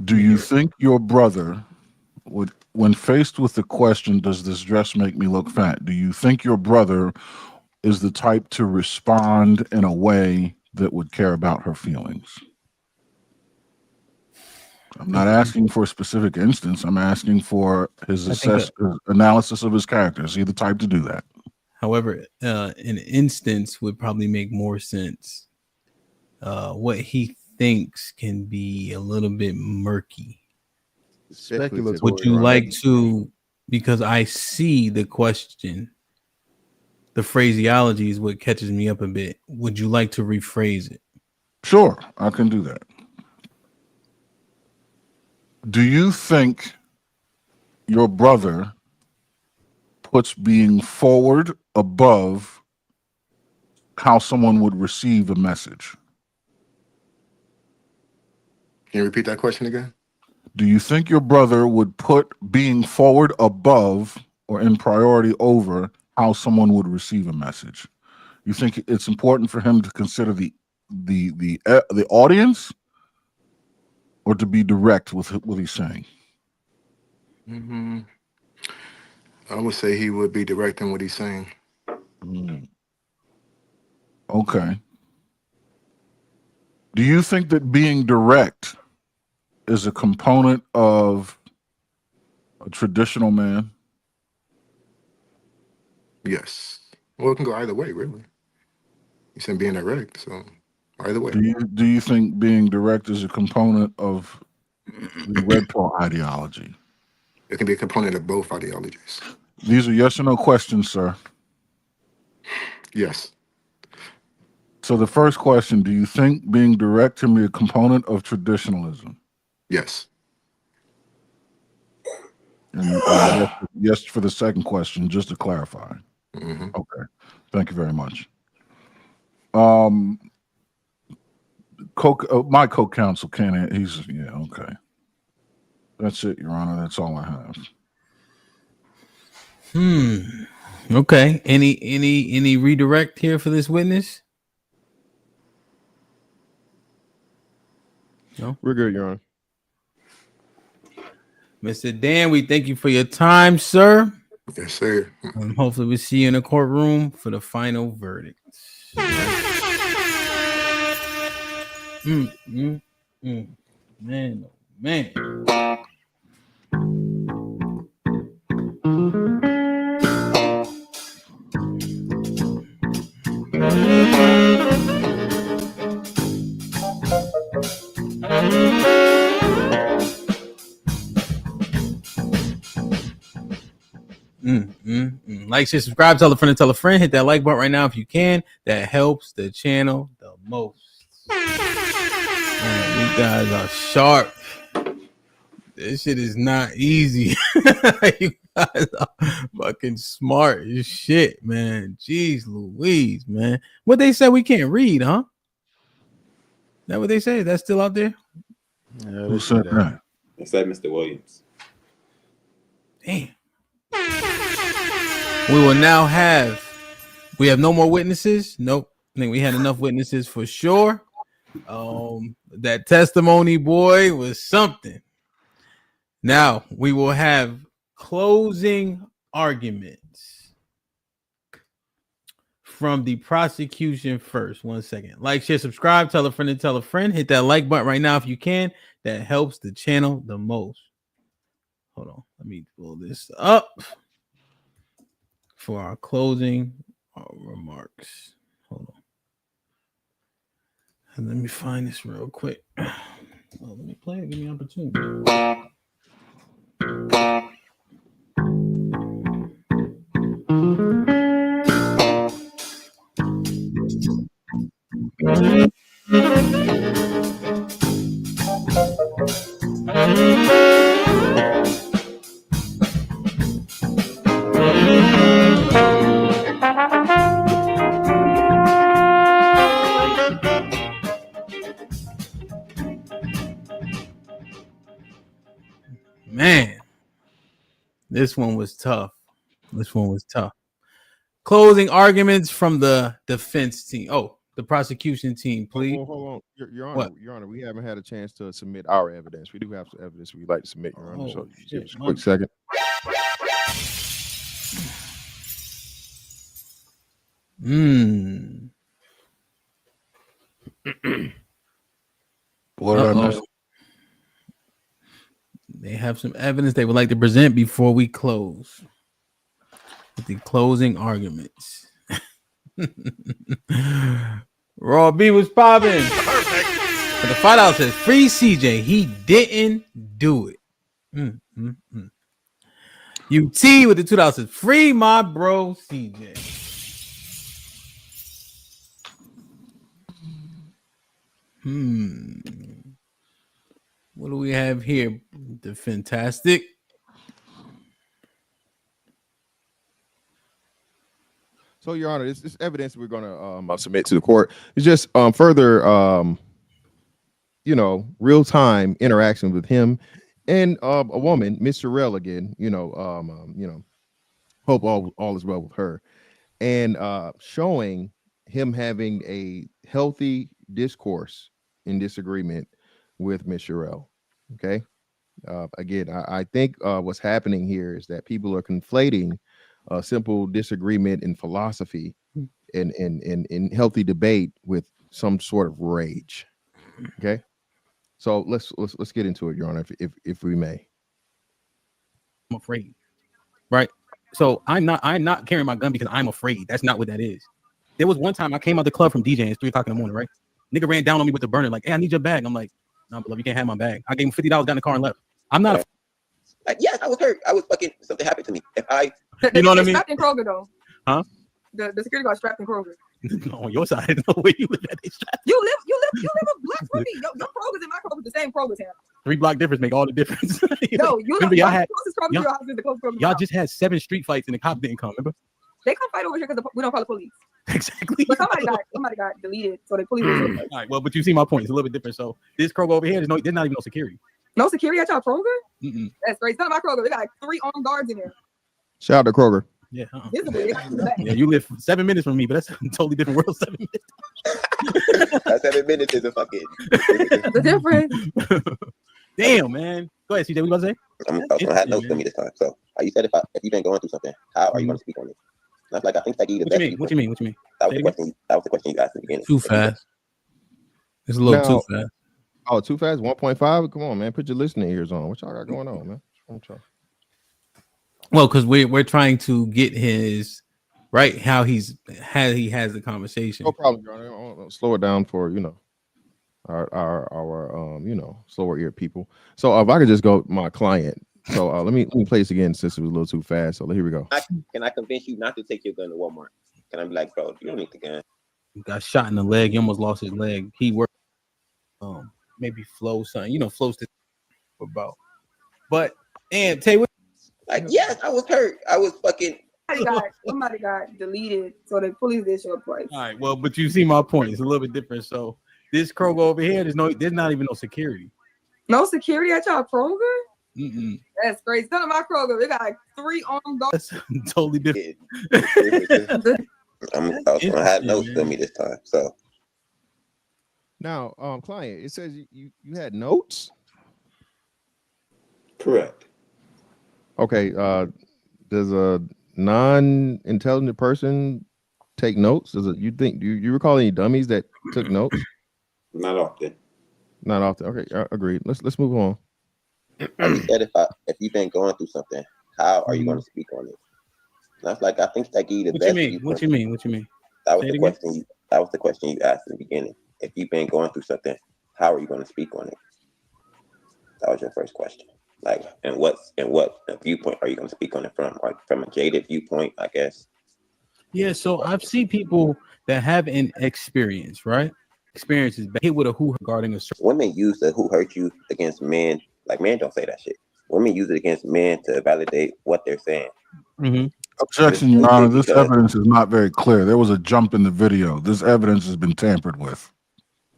Do you think your brother would, when faced with the question, does this dress make me look fat? Do you think your brother is the type to respond in a way that would care about her feelings? I'm not asking for a specific instance. I'm asking for his analysis of his character. Is he the type to do that? However, an instance would probably make more sense. What he thinks can be a little bit murky. Speculative. Would you like to, because I see the question, the phraseology is what catches me up a bit. Would you like to rephrase it? Sure, I can do that. Do you think your brother puts being forward above how someone would receive a message? Can you repeat that question again? Do you think your brother would put being forward above or in priority over how someone would receive a message? You think it's important for him to consider the audience, or to be direct with what he's saying? I would say he would be direct in what he's saying. Okay. Do you think that being direct is a component of a traditional man? Yes. Well, it can go either way, really. You said being direct, so either way. Do you think being direct is a component of the red pill ideology? It can be a component of both ideologies. These are yes or no questions, sir. Yes. So the first question, do you think being direct can be a component of traditionalism? Yes. And yes for the second question, just to clarify. Okay. Thank you very much. My co-counsel can't. Okay. That's it, Your Honor. That's all I have. Okay. Any redirect here for this witness? No, we're good, Your Honor. Mr. Dan, we thank you for your time, sir. Yes, sir. And hopefully we'll see you in the courtroom for the final verdict. Man, oh man. Like, share, subscribe, tell a friend, hit that like button right now if you can. That helps the channel the most. Man, you guys are sharp. This shit is not easy. You guys are fucking smart as shit, man. Jeez Louise, man. What they said we can't read, huh? That what they say? That's still out there? Yeah, Who said that? It said Mr. Williams. Damn. We will now we have no more witnesses. Nope. I think we had enough witnesses for sure. That testimony, boy, was something. Now we will have closing arguments from the prosecution first. 1 second. Like, share, subscribe, tell a friend and tell a friend. Hit that like button right now if you can. That helps the channel the most. Hold on. Let me pull this up for our closing remarks. Hold on. And let me find this real quick. Let me play it. Give me an opportunity. Man, this one was tough. Closing arguments from the defense team. Oh, the prosecution team, please. Hold on. Your Honor, Your Honor, we haven't had a chance to submit our evidence. We do have some evidence we'd like to submit, Your Honor. So just a quick second. What did I miss? They have some evidence they would like to present before we close. With the closing arguments. Raw B was popping. But the $5 says free CJ. He didn't do it. UT with the $2 says free my bro CJ. What do we have here? The fantastic. So, Your Honor, this evidence we're going to submit to the court is just further real time interaction with him and a woman, Miss Sherelle again. Hope all is well with her, and showing him having a healthy discourse in disagreement with Miss Sherelle. Okay. Again, I think what's happening here is that people are conflating a simple disagreement in philosophy and in healthy debate with some sort of rage. Okay. So let's get into it, Your Honor, if we may. I'm afraid, right? So I'm not carrying my gun because I'm afraid. That's not what that is. There was one time I came out the club from DJing. It's 3:00 in the morning, right? Nigga ran down on me with the burner, like, "Hey, I need your bag." I'm like, "No, beloved, you can't have my bag." I gave him $50, got in the car and left. I'm not. Like, yes, I was hurt. I was fucking something happened to me. If I, you know what I mean? Strapped in Kroger though. Huh? The security guard strapped in Kroger. On your side, no way you live at this strap. You live a block from me. Your Kroger's and my Kroger's the same Kroger's here. 3 block difference make all the difference. No, you remember y'all had closest Kroger to your house is the closest Kroger. Y'all just had 7 street fights and the cops didn't come. Remember? They come fight over here because we don't call the police. Exactly. But somebody got deleted, so the police. All right. Well, but you see my point. It's a little bit different. So this Kroger over here, there's not even no security. No security at y'all Kroger? Mm-mm. That's great. It's not my Kroger. They got like 3 armed guards in there. Shout out to Kroger. Yeah. Yeah, you live 7 minutes from me, but that's a totally different world. 7 minutes. 7 minutes is a fucking. The difference. Damn, man. Go ahead, CJ. What you about to say? I'm gonna have notes for me this time. So you said if you've been going through something, how are you going to speak on it? And I was like, I think that What you mean? That was the question. That was the question you asked in the beginning. Too fast. It's a little too fast. Oh, too fast. 1.5. Come on, man. Put your listening ears on. What y'all got going on, man? Well, because we're trying to get his right how he has the conversation. No problem, John. Slow it down for our slower ear people. So if I could just go my client. So let me play this again since it was a little too fast. So here we go. Can I convince you not to take your gun to Walmart? Can I be like, bro, you don't need the gun? He got shot in the leg. He almost lost his leg. He worked maybe flow something. Flows to about. But and tell you what, like, yes, I was hurt. I was fucking. Somebody got deleted, so the police did show up twice. All right, well, but you see my point. It's a little bit different. So this Kroger over here, there's not even no security. No security at y'all Kroger? Mm-mm. That's crazy. None of my Kroger. They got like 3 armed guards. That's totally different. I was gonna have notes for me this time. So now, client, it says you had notes. Correct. Okay. Does a non-intelligent person take notes? Do you recall any dummies that took notes? Not often. Not often. Okay, agreed. Let's move on. You said if you've been going through something, how are you going to speak on it? And I was like, I think that gave you the best. What you mean? That was the question. That was the question you asked in the beginning. If you've been going through something, how are you going to speak on it? That was your first question. Like, and what viewpoint are you going to speak on it from? Like, from a jaded viewpoint, I guess. Yeah. So I've seen people that have an experience, right? Experiences hit with a who regarding a certain. Women use the who hurt you against men. Like, men don't say that shit. Women use it against men to validate what they're saying. Mm-hmm. Objection, Your Honor. This evidence is not very clear. There was a jump in the video. This evidence has been tampered with.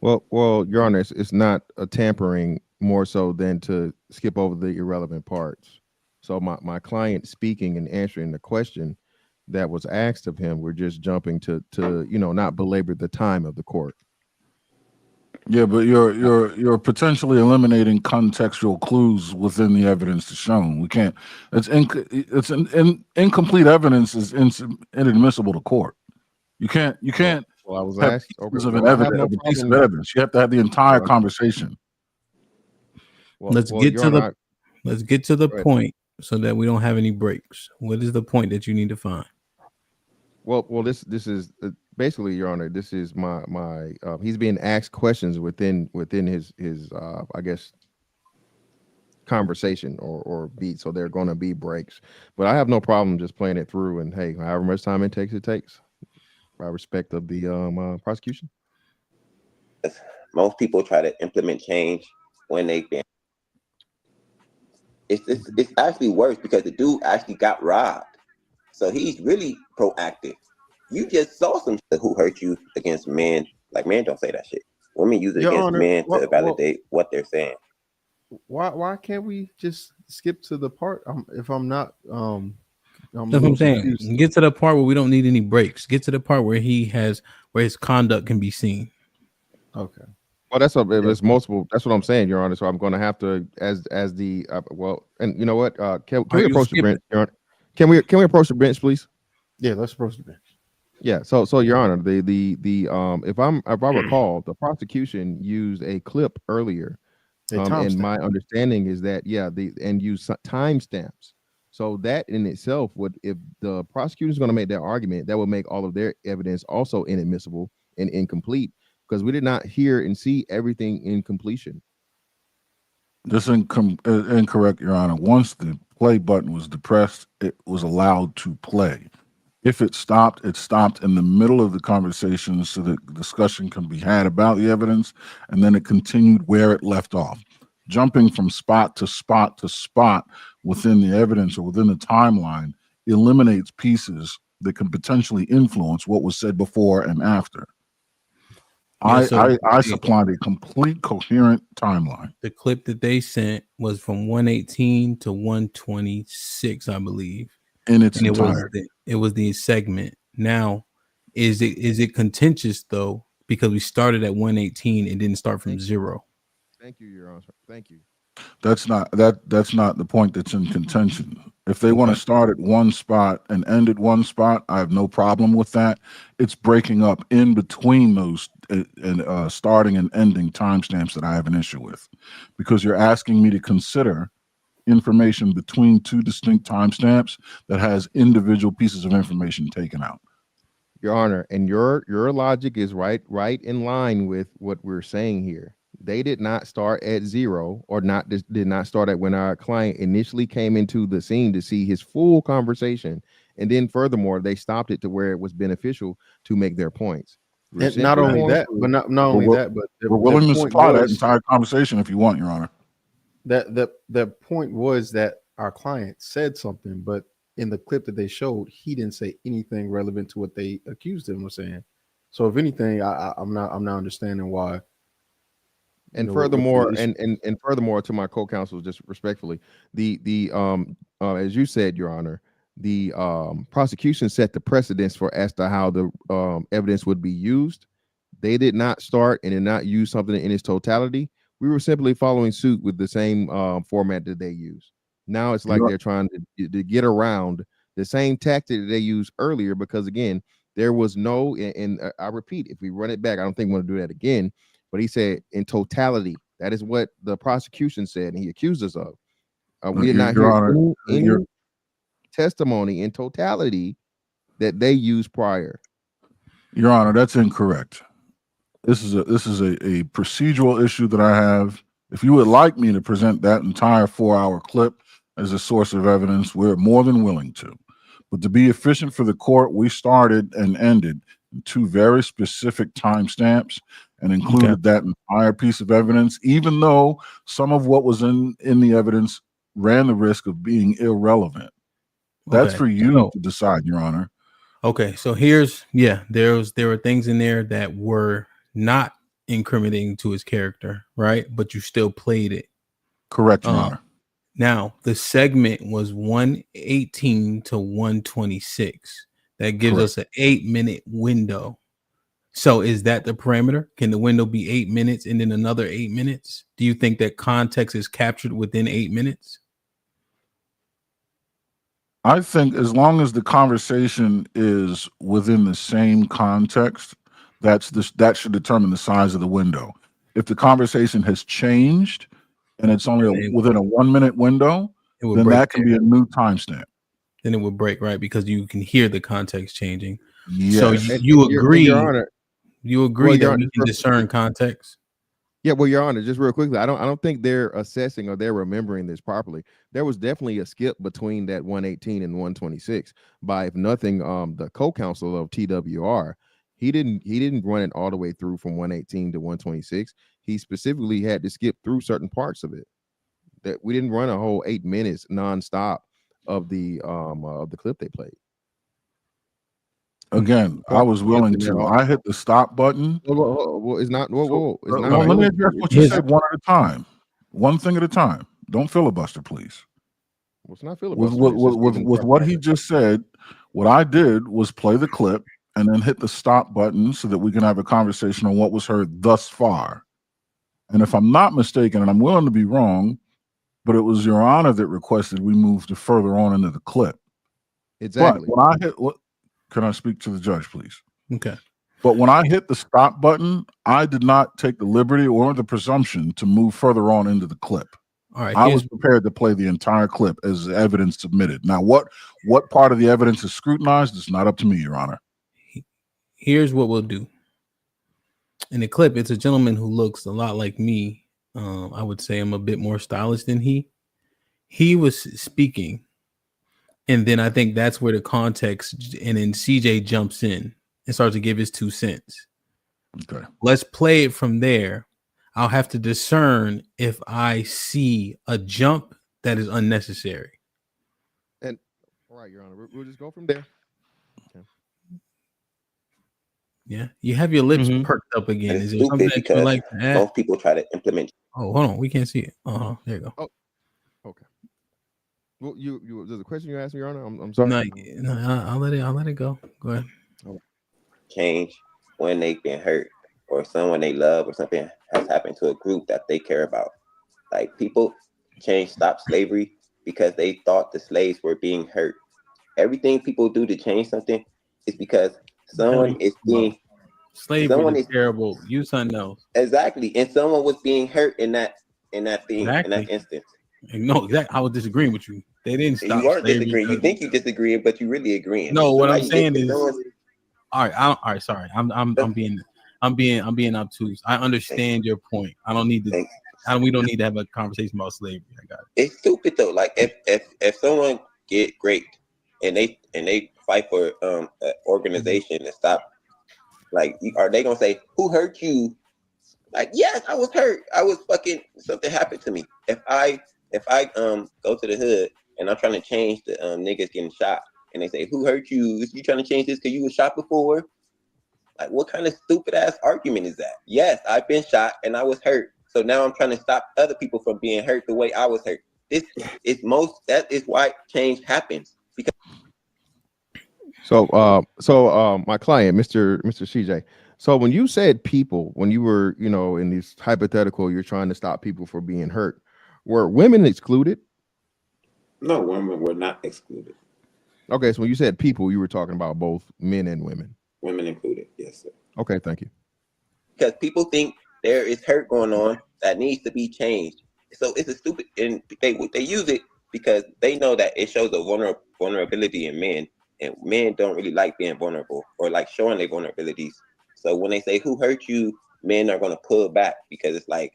Well, Your Honor, it's not a tampering more so than to skip over the irrelevant parts. So my client speaking and answering the question that was asked of him, we're just jumping to not belabor the time of the court. Yeah, but you're potentially eliminating contextual clues within the evidence that's shown. We can't. Incomplete evidence is inadmissible to court. You can't. Well, I was have asked. pieces of a piece of evidence. You have to have the entire conversation. Let's get to the point so that we don't have any breaks. What is the point that you need to find? Well, this is basically, Your Honor. This is my he's being asked questions within his I guess conversation or beat. So there are going to be breaks, but I have no problem just playing it through. And hey, however much time it takes, by respect of the prosecution. Most people try to implement change when they've been. It's actually worse because the dude actually got robbed. So he's really proactive. You just saw some shit who hurt you against men. Like, men don't say that shit. Women use it Your against Honor, men to validate what they're saying. Why can't we just skip to the part? If I'm not I'm That's a what I'm little saying. confused. Get to the part where we don't need any breaks. Get to the part where where his conduct can be seen. Okay. Well, it's multiple. That's what I'm saying, Your Honor. So I'm going to have to, as the and you know what? Can we approach the bench, Your Honor? Can we approach the bench, please? Yeah, let's approach the bench. Yeah. So Your Honor, if I recall, the prosecution used a clip earlier, and my understanding is that and use timestamps. So that in itself would, if the prosecutor is going to make that argument, that would make all of their evidence also inadmissible and incomplete, because we did not hear and see everything in completion. This is incorrect, Your Honor. Once the play button was depressed, it was allowed to play. If it stopped in the middle of the conversation so that discussion can be had about the evidence, and then it continued where it left off. Jumping from spot to spot to spot within the evidence or within the timeline eliminates pieces that can potentially influence what was said before and after. I supplied a complete coherent timeline. The clip that they sent was from 118 to 126, I believe. In its entirety. It was the segment. Now, is it contentious though? Because we started at 118 and didn't start from 0. Thank you, Your Honor. Thank you. That's not the point that's in contention. If they want to start at one spot and end at one spot, I have no problem with that. It's breaking up in between those starting and ending timestamps that I have an issue with, because you're asking me to consider information between two distinct timestamps that has individual pieces of information taken out. Your Honor, and your logic is right in line with what we're saying here. They did not start at 0, or did not start at when our client initially came into the scene to see his full conversation, and then furthermore they stopped it to where it was beneficial to make their points. And not only that, but not only that, but we're willing to supply that entire conversation if you want, Your Honor. The point was that our client said something, but in the clip that they showed, he didn't say anything relevant to what they accused him of saying. So if anything, I'm not understanding why. And furthermore, and furthermore, to my co-counsel, just respectfully, as you said, Your Honor, the prosecution set the precedence as to how the evidence would be used. They did not start and did not use something in its totality. We were simply following suit with the same format that they use. Now it's like they're trying to get around the same tactic that they used earlier, because again, there was no, and I repeat, if we run it back, I don't think we're going to do that again. But he said in totality. That is what the prosecution said, and he accused us of. We did not hear any testimony in totality that they used prior. Your Honor, that's incorrect. This is a procedural issue that I have. If you would like me to present that entire 4-hour clip as a source of evidence, we're more than willing to. But to be efficient for the court, we started and ended in 2 very specific timestamps and included that entire piece of evidence, even though some of what was in the evidence ran the risk of being irrelevant. That's for you to decide, Your Honor. Okay, so there were things in there that were not incriminating to his character, right? But you still played it. Correct, Your Honor. Now, the segment was 118 to 126. That gives us an 8-minute window. So is that the parameter? Can the window be 8 minutes and then another 8 minutes? Do you think that context is captured within 8 minutes? I think as long as the conversation is within the same context, that should determine the size of the window. If the conversation has changed and it's only within a 1-minute window, then that can be a new timestamp. Then it would break, right? Because you can hear the context changing. Yes. So you agree, Your Honor, that we can discern context? Yeah, well, Your Honor, just real quickly, I don't think they're assessing or they're remembering this properly. There was definitely a skip between that 118 and 126 by, if nothing, the co-counsel of TWR. He didn't run it all the way through from 118 to 126. He specifically had to skip through certain parts of it. That we didn't run a whole 8 minutes nonstop of the clip they played. Again, I was willing to. I hit the stop button. Well, it's not. Whoa. It's not. Well, let me address what you said one at a time. One thing at a time. Don't filibuster, please. Well, it's not filibuster. With what he just said, what I did was play the clip and then hit the stop button so that we can have a conversation on what was heard thus far. And if I'm not mistaken, and I'm willing to be wrong, but it was Your Honor that requested we move to further on into the clip. Exactly. But when I hit can I speak to the judge, please? Okay. But when I hit the stop button, I did not take the liberty or the presumption to move further on into the clip. All right. I was prepared to play the entire clip as evidence submitted. Now, what part of the evidence is scrutinized is not up to me, Your Honor. Here's what we'll do. In the clip, it's a gentleman who looks a lot like me. I would say I'm a bit more stylish than he. He was speaking. And then I think that's where the context, and then CJ jumps in and starts to give his 2 cents. Okay. Let's play it from there. I'll have to discern if I see a jump that is unnecessary. And all right, Your Honor, we'll just go from there. Okay. Yeah, you have your lips perked up again. Is there something that you like to add? Most people try to implement. Oh, hold on, we can't see it. There you go. Oh, okay. Well, you there's a question you asked me, Your Honor. I'm sorry. No, I'll let it go. Go ahead. Change when they've been hurt or someone they love or something has happened to a group that they care about. Like people change, stop slavery because they thought the slaves were being hurt. Everything people do to change something is because someone is being slavery is terrible. You something else. Exactly, and someone was being hurt in that thing in that instance. No, exactly. I was disagreeing with you. They didn't stop. You weren't disagreeing. You think you disagreeing, but you really agreeing. No, what I'm saying is, all right. Sorry, I'm being obtuse. I understand your point. I don't need to. We don't need to have a conversation about slavery. I got it. It's stupid though. Like if someone get raped and they fight for an organization to stop, like, are they gonna say who hurt you? Like, yes, I was hurt. I was fucking something happened to me. If I go to the hood and I'm trying to change the niggas getting shot, and they say who hurt you? Is you trying to change this because you was shot before? Like, what kind of stupid ass argument is that? Yes, I've been shot and I was hurt. So now I'm trying to stop other people from being hurt the way I was hurt. That is why change happens. Because So my client, Mr. CJ. So when you said people, when you were, in this hypothetical, you're trying to stop people from being hurt, were women excluded? No, women were not excluded. Okay, so when you said people, you were talking about both men and women. Women included, yes, sir. Okay, thank you. Because people think there is hurt going on that needs to be changed. So it's a stupid, and they use it because they know that it shows a vulnerability in men, and men don't really like being vulnerable or like showing their vulnerabilities. So when they say who hurt you, men are gonna pull back because it's like,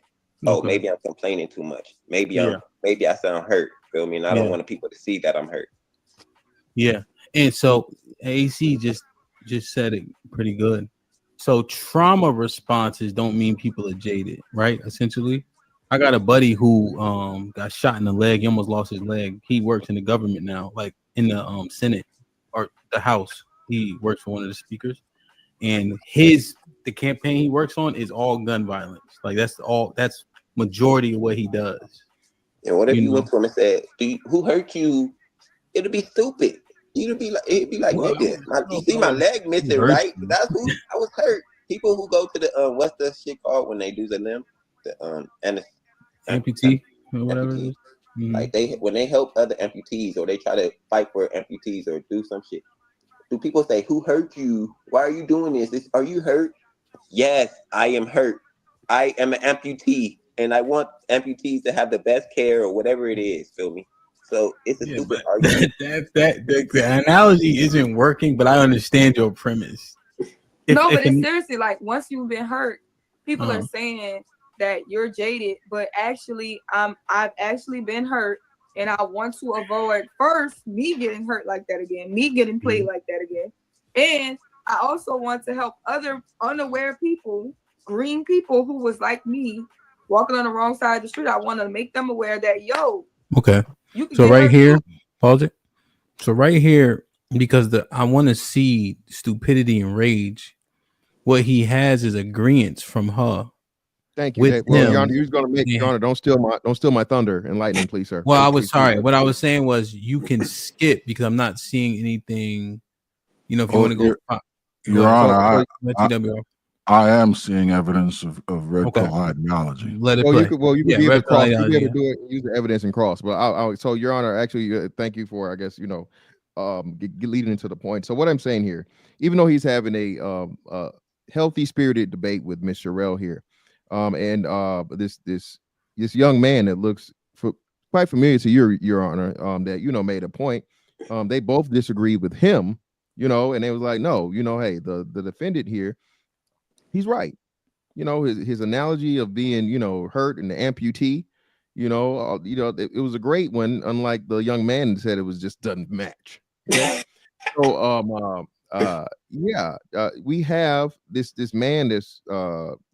oh, maybe I'm complaining too much. Maybe I sound hurt. Feel me? And I don't want people to see that I'm hurt. Yeah, and so AC just said it pretty good. So trauma responses don't mean people are jaded, right? Essentially, I got a buddy who got shot in the leg. He almost lost his leg. He works in the government now, like in the Senate or the House. He works for one of the speakers, and the campaign he works on is all gun violence. Like that's majority of what he does. And what if you went to him and said, who hurt you? It'd be stupid. It'd be like, nigga, you see my leg missing, right? That's who I was hurt. People who go to the what's the shit called when they do the limb? The amputee or whatever. Amputee. Like when they help other amputees or they try to fight for amputees or do some shit. Do people say, who hurt you? Why are you doing this? Are you hurt? Yes, I am hurt. I am an amputee, and I want amputees to have the best care or whatever it is. Feel me? So it's a stupid argument. The analogy isn't working, but I understand your premise. But it's seriously like once you've been hurt, people are saying that you're jaded, but actually, I've actually been hurt, and I want to avoid first me getting hurt like that again, me getting played like that again, and I also want to help other unaware people, green people who was like me, walking on the wrong side of the street. I want to make them aware that okay. So right here, pause it. So right here, because I want to see stupidity and rage. What he has is agreeance from her. Thank you. With Well, him, Your Honor, you're going to make Your Honor. Don't steal my thunder and lightning, please, sir. Well, I was Please, sorry. What I was saying was you can skip because I'm not seeing anything. You know, if you want to go, Your Honor, TWR. I am seeing evidence of red Okay. pill ideology. Let it Well, play. you could be able to cross. You'll be able to do it, use the evidence and cross. But so, Your Honor, actually, thank you for, I guess, leading into the point. So what I'm saying here, even though he's having a healthy spirited debate with Miss Sherelle here, and this young man that looks quite familiar to Your Honor, that made a point. They both disagreed with him, and they was like, no, hey, the defendant here, he's right. His analogy of being, hurt and the amputee, it was a great one. Unlike the young man said, it was just doesn't match. Okay? So, we have this man that's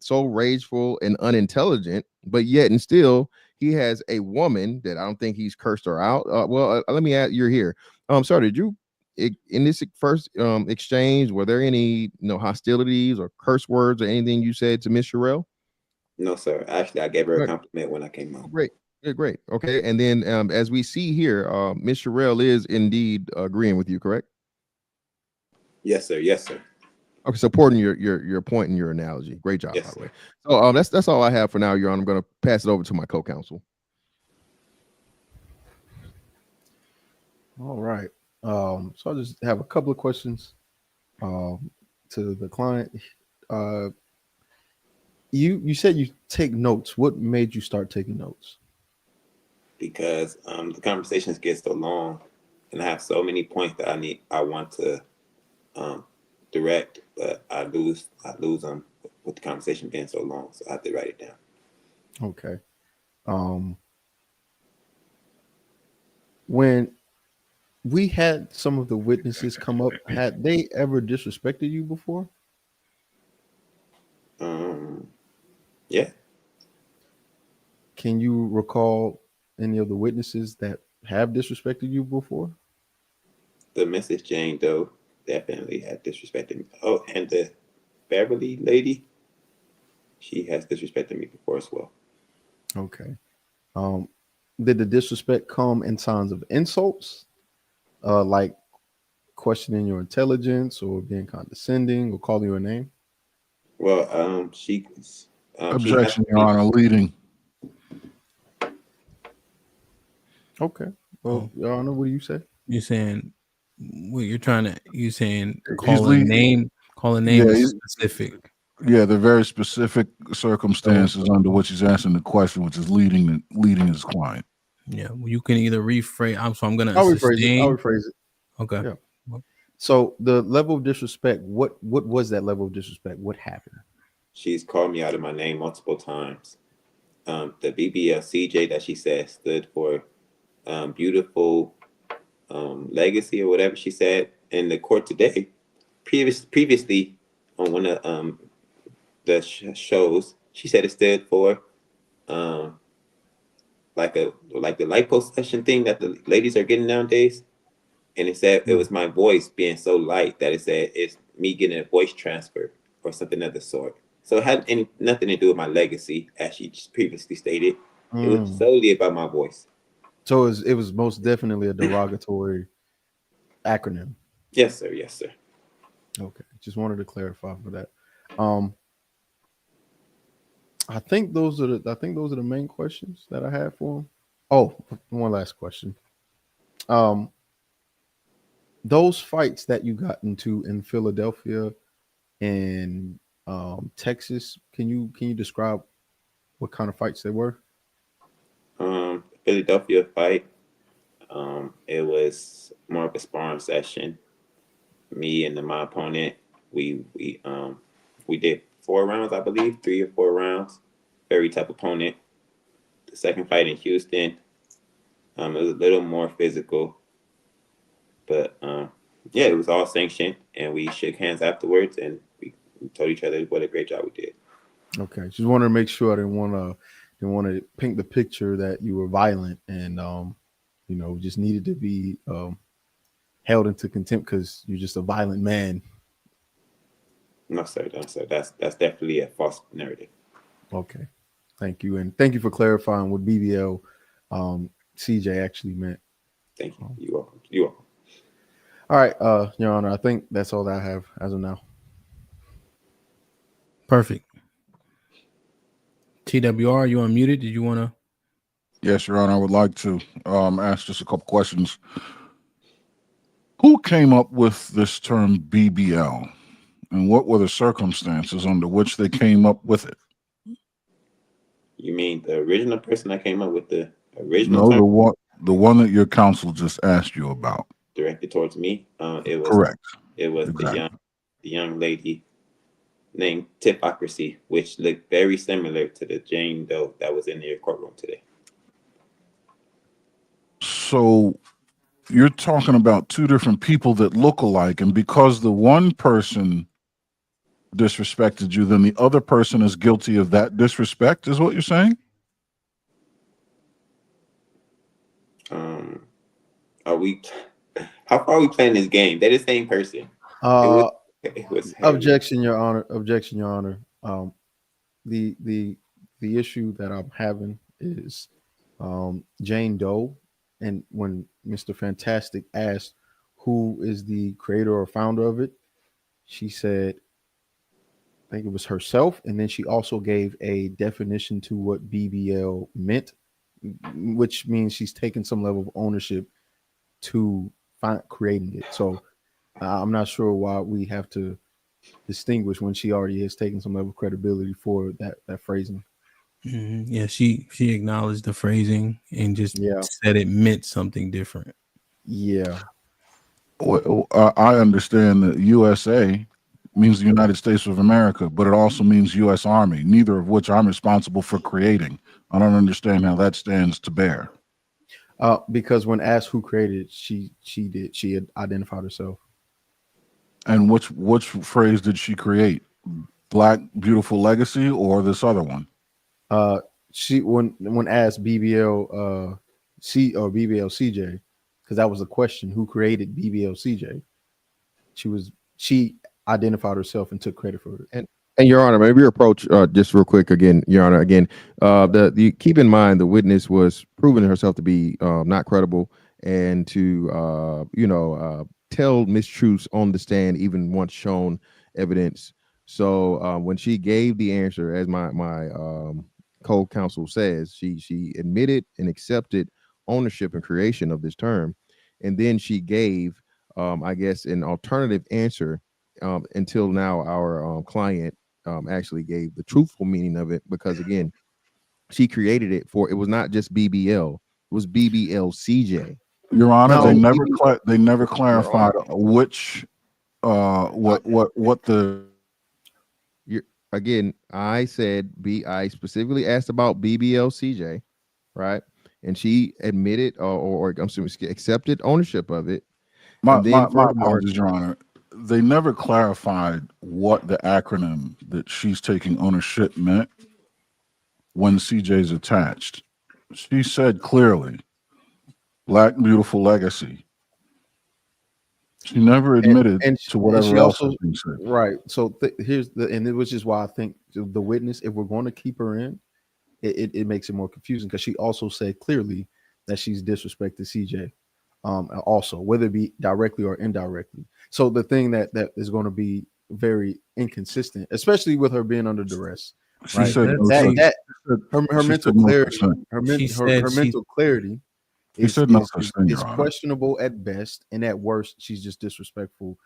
so rageful and unintelligent, but yet and still he has a woman that I don't think he's cursed her out. Let me add, you're here. Sorry, did you? In this first exchange, were there any hostilities or curse words or anything you said to Miss Sherelle? No, sir. Actually, I gave her a compliment when I came out. Great. Okay, and then as we see here, Miss Sherelle is indeed agreeing with you, correct? Yes, sir. Yes, sir. Okay, supporting your point and your analogy. Great job, yes, by the way. So that's all I have for now, Your Honor. I'm going to pass it over to my co-counsel. All right. So I'll just have a couple of questions to the client. You said you take notes. What made you start taking notes? Because the conversations get so long, and I have so many points that I want to direct, but I lose them with the conversation being so long. So I have to write it down. Okay. When we had some of the witnesses come up, had they ever disrespected you before? Yeah. Can you recall any of the witnesses that have disrespected you before? The Mrs. Jane Doe definitely had disrespected me. Oh, and the Beverly lady, she has disrespected me before as well. Okay. Did the disrespect come in signs of insults, like questioning your intelligence or being condescending or calling you a name? Well, objection, Your Honor, leading. Okay. Well, Your Honor, what do you say? You're saying what you're trying to. You saying call a name is specific. Yeah, the very specific circumstances under which he's asking the question, which is leading his client. Yeah, well, you can either rephrase. I'm going to. I'll rephrase it. Okay. Yeah. So the level of disrespect. What was that level of disrespect? What happened? She's called me out of my name multiple times. The BBLCJ that she said stood for beautiful legacy or whatever she said in the court today. Previously on one of the shows, she said it stood for like the liposuction thing that the ladies are getting nowadays. And it said it was my voice being so light that it said it's me getting a voice transfer or something of the sort. So it had nothing to do with my legacy, as she previously stated. It was solely about my voice. So it was most definitely a derogatory acronym. Yes, sir. Yes, sir. Okay. Just wanted to clarify for that. I think those are the main questions that I have for him. Oh, one last question. Those fights that you got into in Philadelphia and Texas, can you describe what kind of fights they were? Philadelphia fight. It was more of a sparring session. Me and my opponent, we did 4 rounds, I believe, 3 or 4 rounds. Very tough opponent. The second fight in Houston, it was a little more physical, but yeah, it was all sanctioned, and we shook hands afterwards, and we told each other what a great job we did. Okay, just wanted to make sure I didn't want to paint the picture that you were violent and just needed to be held into contempt because you're just a violent man. No, sir. No, sir. That's definitely a false narrative. Okay. Thank you. And thank you for clarifying what BBL CJ actually meant. Thank you. You're welcome. You're welcome. All right, Your Honor, I think that's all that I have as of now. Perfect. TWR, you unmuted? Did you want to? Yes, Your Honor, I would like to ask just a couple questions. Who came up with this term BBL, and what were the circumstances under which they came up with it? You mean the original person that came up with the original No, term? the one that your counsel just asked you about. Directed towards me. It was correct. It was exactly. the young lady named Tipocracy, which looked very similar to the Jane Doe that was in your courtroom today. So you're talking about two different people that look alike, and because the one person disrespected you, then the other person is guilty of that disrespect, is what you're saying? How far are we playing this game? They're the same person. It was Objection, Your Honor. Objection, Your Honor. The issue that I'm having is Jane Doe, and when Mr. Fantastic asked who is the creator or founder of it, she said, I think it was herself, and then she also gave a definition to what BBL meant, which means she's taken some level of ownership to creating it. So I'm not sure why we have to distinguish when she already has taken some level of credibility for that phrasing. Mm-hmm. Yeah, she acknowledged the phrasing and just said it meant something different. Yeah. Well, I understand that USA means the United States of America, but it also means U.S. Army, neither of which I'm responsible for creating. I don't understand how that stands to bear. Because when asked who created it, she had identified herself. And which phrase did she create? Black Beautiful Legacy or this other one? She when asked BBL C or BBL CJ, because that was a question, who created BBL CJ? She identified herself and took credit for it. And Your Honor, maybe your approach, just real quick again, Your Honor, again, the keep in mind the witness was proving herself to be not credible and to tell mistruths on the stand, even once shown evidence. So when she gave the answer, as my co-counsel says, she admitted and accepted ownership and creation of this term, and then she gave, I guess, an alternative answer until now our client actually gave the truthful meaning of it, because again, she created it for, it was not just BBL, it was BBL CJ. Your Honor, no, they never clarified which what the. Again, I said I specifically asked about BBL CJ, right? And she admitted or I'm assuming accepted ownership of it. My apologies, Your Honor. They never clarified what the acronym that she's taking ownership meant when CJ's attached. She said clearly, Black Beautiful Legacy. She never admitted to whatever else was being said. Right. So here's which is why I think the witness, if we're going to keep her in, it makes it more confusing, because she also said clearly that she's disrespected CJ. Also, whether it be directly or indirectly. So the thing that is going to be very inconsistent, especially with her being under duress, right? Her mental clarity, her mental clarity is questionable at best, and at worst, she's just disrespectful.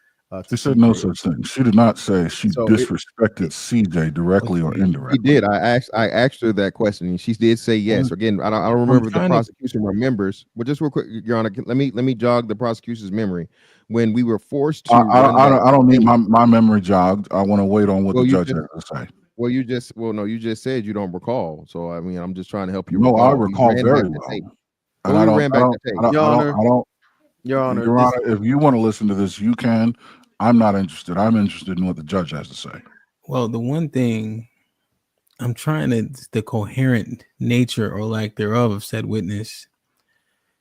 She said no such thing. She did not say she disrespected CJ directly or indirectly. She did. I asked her that question, and she did say yes. Again, I don't remember the prosecution remembers, but just real quick, Your Honor, let me jog the prosecution's memory. When we were forced to, I don't need my memory jogged. I want to wait on what the judge has to say. Well, you just said you don't recall. So I mean, I'm just trying to help you. No, I recall very well. Your Honor, if you want to listen to this, you can. I'm not interested. I'm interested in what the judge has to say. Well, the one thing I'm trying to, the coherent nature or lack thereof of said witness,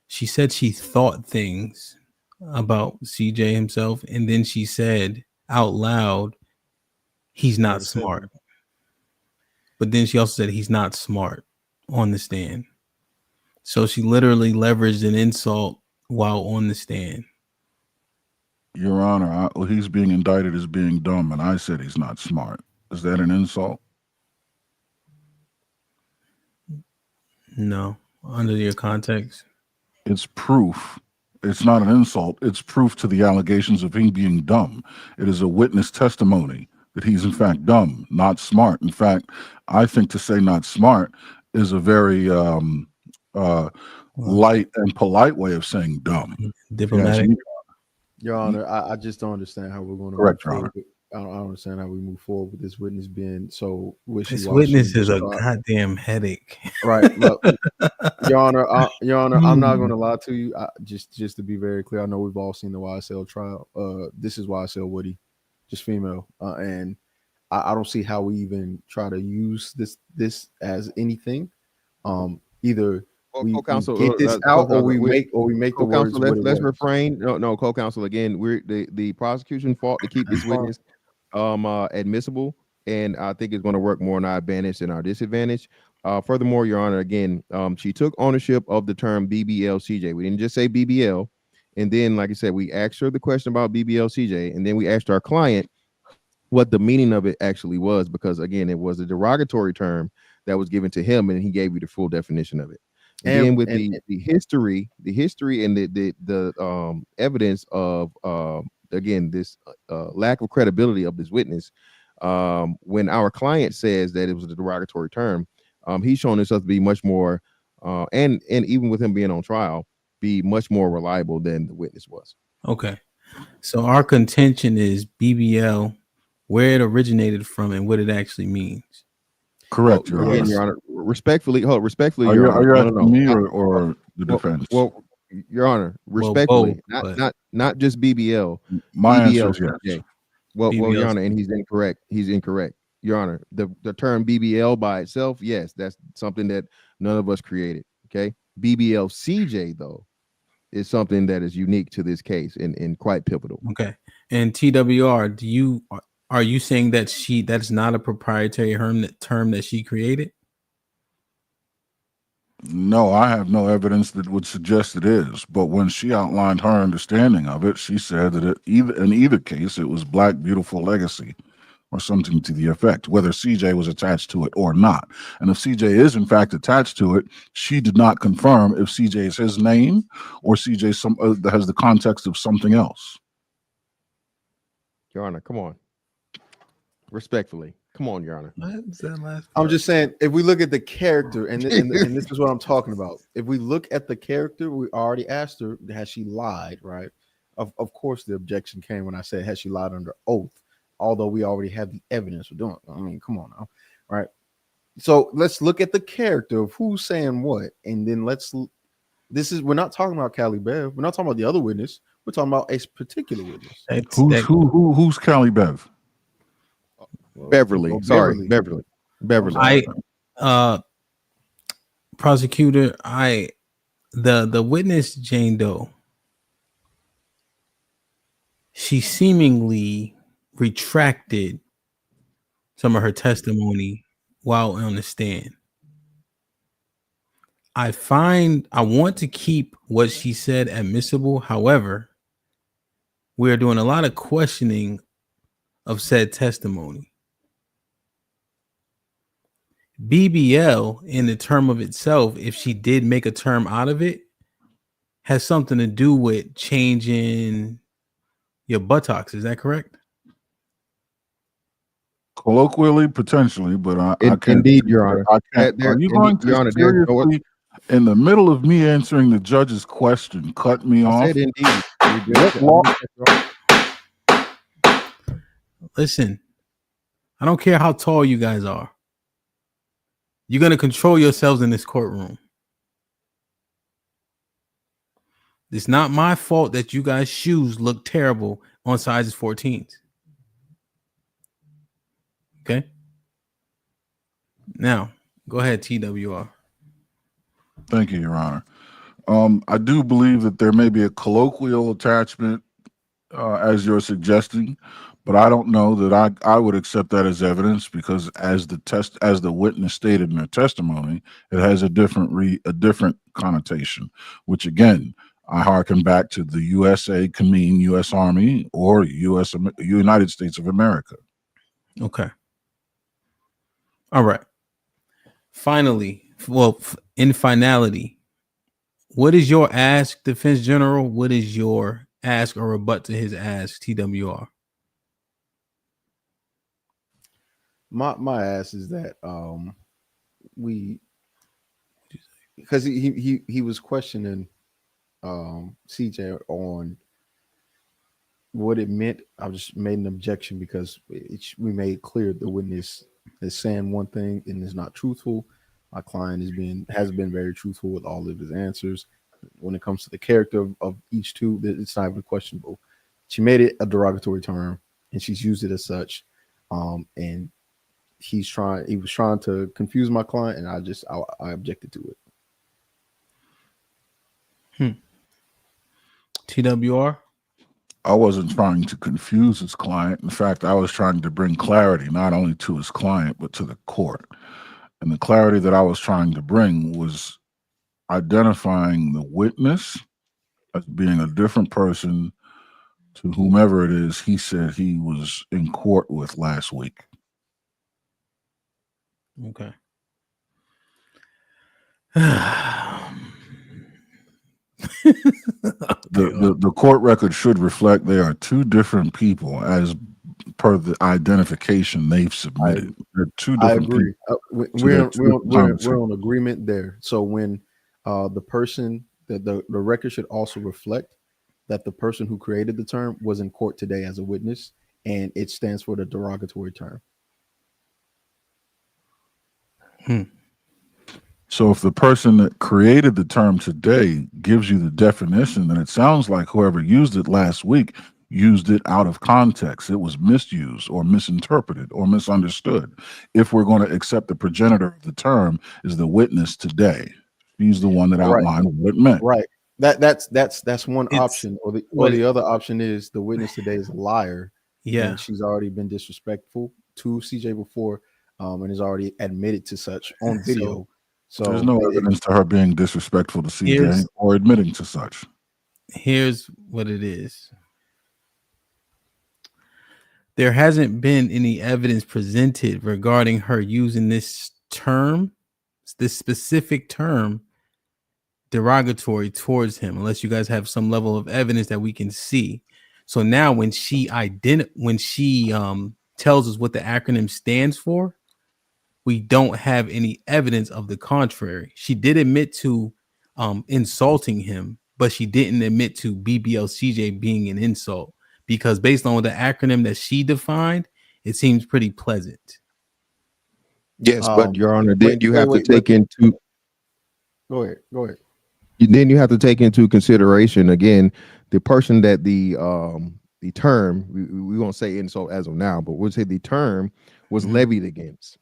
she said she thought things about CJ himself, and then she said out loud, he's not smart. But then she also said he's not smart on the stand. So she literally leveraged an insult while on the stand. Your Honor, he's being indicted as being dumb, and I said he's not smart. Is that an insult? No, under your context. It's proof. It's not an insult. It's proof to the allegations of him being dumb. It is a witness testimony that he's in fact dumb, not smart. In fact, I think to say not smart is a very light and polite way of saying dumb. Diplomatic. Your Honor, I just don't understand how we're going to Correct, Your Honor. I don't understand how we move forward with this witness being so wishy-washy. This witness is a goddamn headache. Right. Look, Your Honor, I'm not going to lie to you. Just to be very clear, I know we've all seen the YSL trial. This is YSL Woody, just female, and I don't see how we even try to use this as anything. Either we get this out, or we make the words. Let's refrain. No, co-counsel. Again, the prosecution fought to keep this witness admissible, and I think it's going to work more in our advantage than our disadvantage. Furthermore, Your Honor, again, she took ownership of the term BBL CJ. We didn't just say BBL, and then, like I said, we asked her the question about BBL CJ, and then we asked our client what the meaning of it actually was, because again, it was a derogatory term that was given to him, and he gave you the full definition of it. And then with the history and the evidence of again this lack of credibility of this witness, when our client says that it was a derogatory term, he's shown himself to be much more and even with him being on trial, be much more reliable than the witness was. Okay, so our contention is BBL, where it originated from and what it actually means. Correct, Your Honor. Your Honor. Respectfully, Are you asking me or the defense? Well, Your Honor, respectfully, not just BBL. My BBL, answer is yes. Well, Your Honor, and he's incorrect. He's incorrect, Your Honor. The term BBL by itself, yes, that's something that none of us created. Okay, BBL CJ though is something that is unique to this case and quite pivotal. Okay, and TWR, are you saying that that's not a proprietary term that she created? No, I have no evidence that would suggest it is. But when she outlined her understanding of it, she said that in either case, it was Black Beautiful Legacy or something to the effect, whether CJ was attached to it or not. And if CJ is in fact attached to it, she did not confirm if CJ is his name or CJ that has the context of something else. Your Honor, come on. Respectfully, come on, Your Honor. I'm just saying, if we look at the character, and this is what I'm talking about. If we look at the character, we already asked her, has she lied, right? Of course, the objection came when I said, has she lied under oath? Although we already have the evidence for doing it. I mean, come on now, right? So let's look at the character of who's saying what, and then we're not talking about Callie Bev. We're not talking about the other witness. We're talking about a particular witness. Who's Callie Bev? Beverly. Sorry, Beverly. Prosecutor, the witness Jane Doe, she seemingly retracted some of her testimony while on the stand. I want to keep what she said admissible. However, we're doing a lot of questioning of said testimony. BBL, in the term of itself, if she did make a term out of it, has something to do with changing your buttocks. Is that correct? Colloquially, potentially, but I can't. Indeed, Your Honor. Are you going to seriously, in the middle of me answering the judge's question, cut me off? Said indeed. Listen, I don't care how tall you guys are. You're going to control yourselves in this courtroom. It's not my fault that you guys' shoes look terrible on sizes 14s. Okay? Now, go ahead, TWR. Thank you, Your Honor. I do believe that there may be a colloquial attachment, as you're suggesting, but I don't know that I would accept that as evidence, because as the witness stated in their testimony, it has a different connotation, which again, I hearken back to the USA can mean U.S. Army or United States of America. Okay. All right. Finally, in finality, what is your ask, Defense General? What is your ask or rebut to his ask, TWR? My ask is that because he was questioning CJ on what it meant. I just made an objection because we made clear the witness is saying one thing and is not truthful. My client has been very truthful with all of his answers. When it comes to the character of each two, it's not even questionable. She made it a derogatory term and she's used it as such. And he was trying to confuse my client, and I objected to it. TWR? I wasn't trying to confuse his client. In fact, I was trying to bring clarity not only to his client, but to the court. And the clarity that I was trying to bring was identifying the witness as being a different person to whomever it is he said he was in court with last week. Okay. The court record should reflect they are two different people as per the identification they've submitted. They're two different people. We're on agreement there. So when the person the record should also reflect that the person who created the term was in court today as a witness, and it stands for the derogatory term. So if the person that created the term today gives you the definition, then it sounds like whoever used it last week used it out of context. It was misused or misinterpreted or misunderstood. If we're going to accept the progenitor of the term is the witness today, he's the one that outlined what it meant. Right. That's one option, or the other option is the witness today is a liar. Yeah, and she's already been disrespectful to CJ before, and has already admitted to such on video. So there's no evidence to her being disrespectful to CJ or admitting to such. Here's what it is. There hasn't been any evidence presented regarding her using this term, this specific term, derogatory towards him, unless you guys have some level of evidence that we can see. So now when she tells us what the acronym stands for, we don't have any evidence of the contrary. She did admit to insulting him, but she didn't admit to BBLCJ being an insult, because based on the acronym that she defined, it seems pretty pleasant. Yes, but Your Honor, then you have to take into. Go ahead. Then you have to take into consideration again the person that the term, we won't say insult as of now, but we'll say the term was levied against.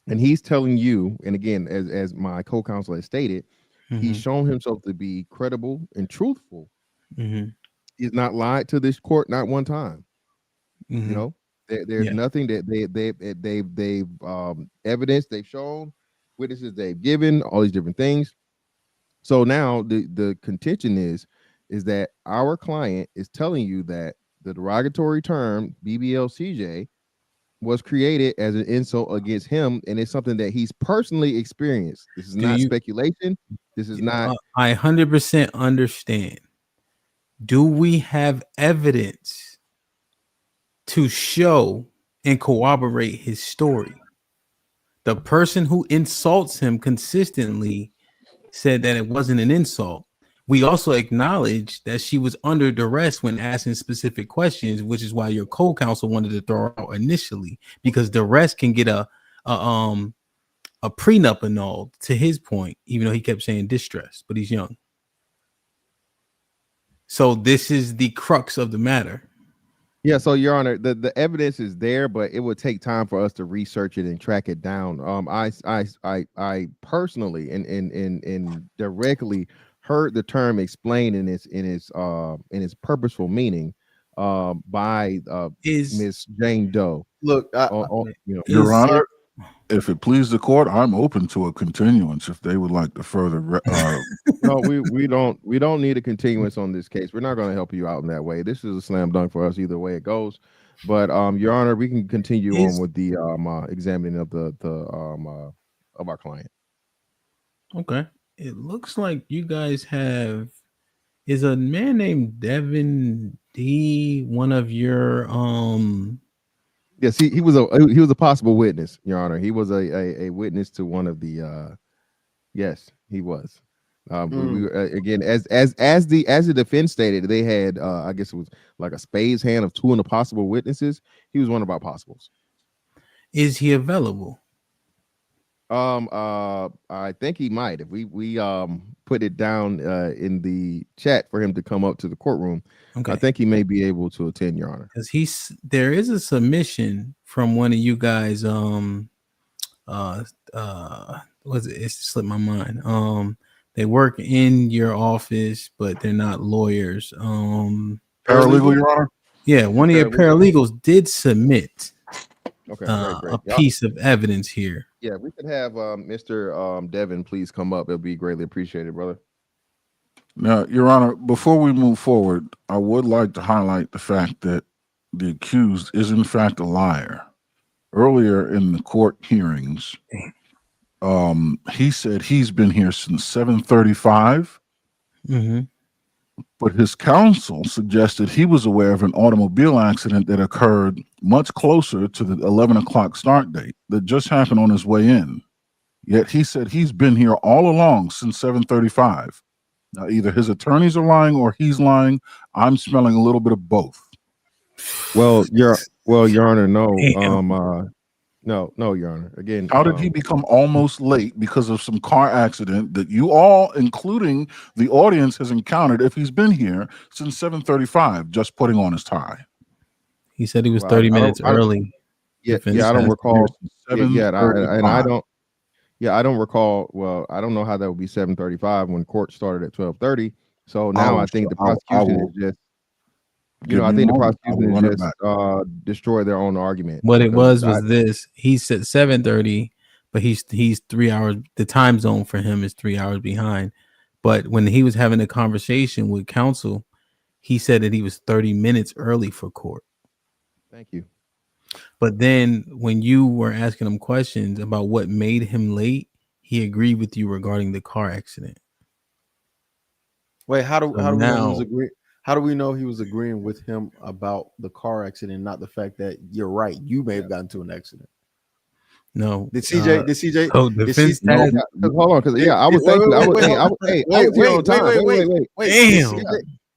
And he's telling you, and again, as my co-counsel has stated, he's shown himself to be credible and truthful. He's not lied to this court not one time. You know, there's nothing that they've evidence they've shown, witnesses they've given, all these different things. So now the contention is that our client is telling you that the derogatory term BBLCJ was created as an insult against him, and it's something that he's personally experienced. This is not speculation. This is not. I 100% understand. Do we have evidence to show and corroborate his story? The person who insults him consistently said that it wasn't an insult. We also acknowledge that she was under duress when asking specific questions, which is why your co-counsel wanted to throw her out initially, because duress can get a prenup annulled, to his point, even though he kept saying distress, but he's young. So this is the crux of the matter. Yeah, so Your Honor, the evidence is there, but it would take time for us to research it and track it down. I personally and directly heard the term explained in its purposeful meaning by Miss Jane Doe. Look, Your Honor, if it please the court, I'm open to a continuance if they would like to further. No, we don't need a continuance on this case. We're not going to help you out in that way. This is a slam dunk for us either way it goes. But Your Honor, we can continue on with the examining of of our client. Okay. It looks like you guys have is a man named Devin D one of your Yes, he was a possible witness, Your Honor. He was a witness to one of the yes, he was. We again, as the defense stated, they had I guess it was like a spades hand of two of the possible witnesses. He was one of our possibles. Is he available? I think he might. If we put it down in the chat for him to come up to the courtroom, okay. I think he may be able to attend, Your Honor. Because there is a submission from one of you guys. Was it? It slipped my mind. They work in your office, but they're not lawyers. Paralegal, Your Honor? Yeah, one of your paralegals did submit great. a piece of evidence here. Yeah, we could have Mr. Devin please come up. It'll be greatly appreciated, brother. Now, Your Honor, before we move forward, I would like to highlight the fact that the accused is in fact a liar. Earlier in the court hearings, he said he's been here since 7:35, but his counsel suggested he was aware of an automobile accident that occurred much closer to the 11 o'clock start date that just happened on his way in. Yet he said he's been here all along since 7:35. Now, either his attorneys are lying or he's lying. I'm smelling a little bit of both. Well, Your Honor, no. No, Your Honor. Again, how did he become almost late because of some car accident that you all, including the audience, has encountered if he's been here since 7:35, just putting on his tie? He said he was 30 minutes early. I don't recall. I don't recall. Well, I don't know how that would be 7:35 when court started at 12:30. So now I think the prosecution is just. I think the prosecution is just destroy their own argument. What it was this. He said 7:30, but he's 3 hours. The time zone for him is 3 hours behind. But when he was having a conversation with counsel, he said that he was 30 minutes early for court. Thank you. But then when you were asking him questions about what made him late, he agreed with you regarding the car accident. Wait, how do we know he was agreeing? How do we know he was agreeing with him about the car accident, not the fact that you're right, you may have gotten into an accident? No. Did CJ? Oh, defense. Hold on, because I was thinking. Wait. Damn.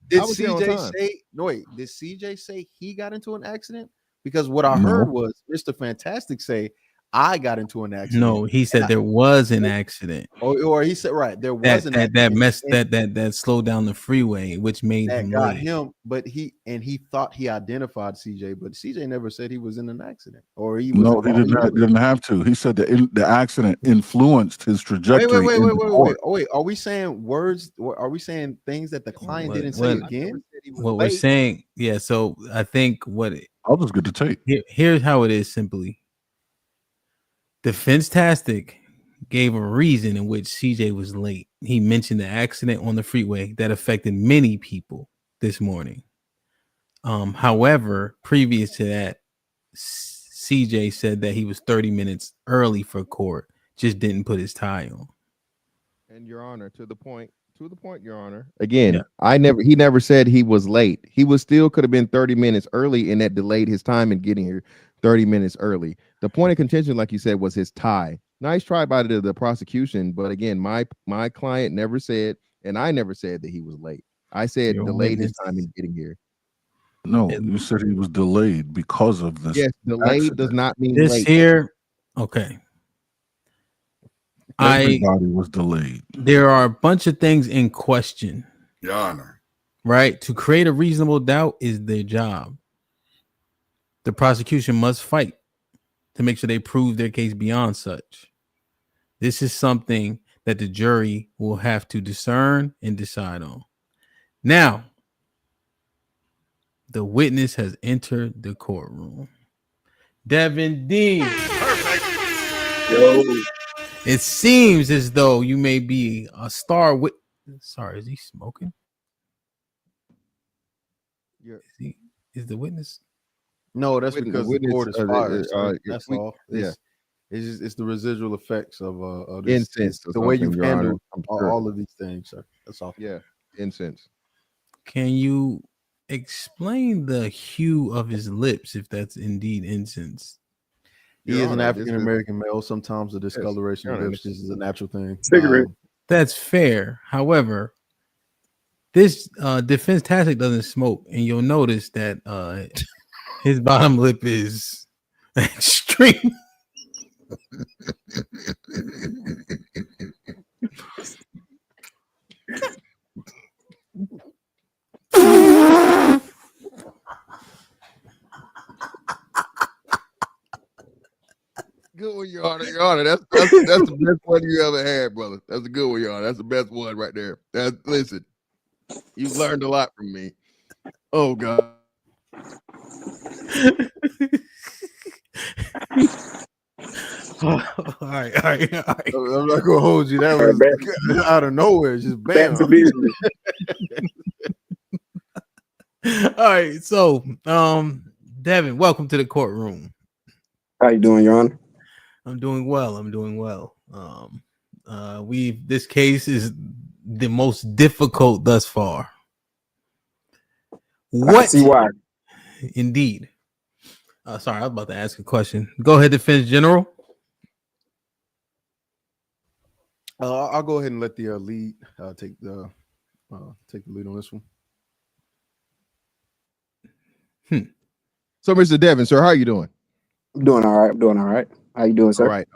Did CJ say? No, wait. Did CJ say he got into an accident? Because what I heard was Mr. Fantastic say, I got into an accident. No, he said there was an accident. Or he said there was an accident that slowed down the freeway, which made him got late. him. But he thought he identified CJ, but CJ never said he was in an accident. Or he was. No, he didn't have to. He said that the accident influenced his trajectory. Wait. Are we saying words? Are we saying things that the client didn't say again? What we're saying, yeah. So I think I'll just get the tape. Here's how it is simply. Defense-tastic gave a reason in which CJ was late. He mentioned the accident on the freeway that affected many people this morning. However, previous to that, CJ said that he was 30 minutes early for court, just didn't put his tie on. And Your Honor, to the point, Your Honor. Again, he never said he was late. He was still could have been 30 minutes early, and that delayed his time in getting here 30 minutes early. The point of contention, like you said, was his tie. Nice try by the prosecution, but again, my client never said, and I never said that he was late. I said delayed his time in getting here. No, you said he was delayed because of this. Yes, delayed accident does not mean this late. Here. Okay. Everybody was delayed. There are a bunch of things in question. Your Honor. Right? To create a reasonable doubt is their job. The prosecution must fight to make sure they prove their case beyond such. This is something that the jury will have to discern and decide on. Now, the witness has entered the courtroom. Devin D. Perfect. Yo. It seems as though you may be a star witness. Sorry, is he smoking? Is the witness? No, that's because the court is fired. That's all. Yeah. It's the residual effects of this, incense. The way you've handled all of these things, sir. That's all. Yeah, incense. Can you explain the hue of his lips if that's indeed incense? He is an African American male. Sometimes the discoloration of lips is a natural thing. Cigarette. That's fair. However, this defense tactic doesn't smoke, and you'll notice that his bottom lip is extreme. Good one, Your Honor. Your Honor, that's the best one you ever had, brother. That's a good one, Your Honor. That's the best one right there. Listen, you've learned a lot from me. Oh God. All right. I'm not gonna hold you. That was out of nowhere. Just bam. All right. So, Devin, welcome to the courtroom. How you doing, Your Honor? I'm doing well. This case is the most difficult thus far. I see why. Indeed. Sorry, I was about to ask a question. Go ahead, Defense General. I'll go ahead and let the lead take the lead on this one. So, Mr. Devin, sir, how are you doing? I'm doing all right. How you doing, sir? All right.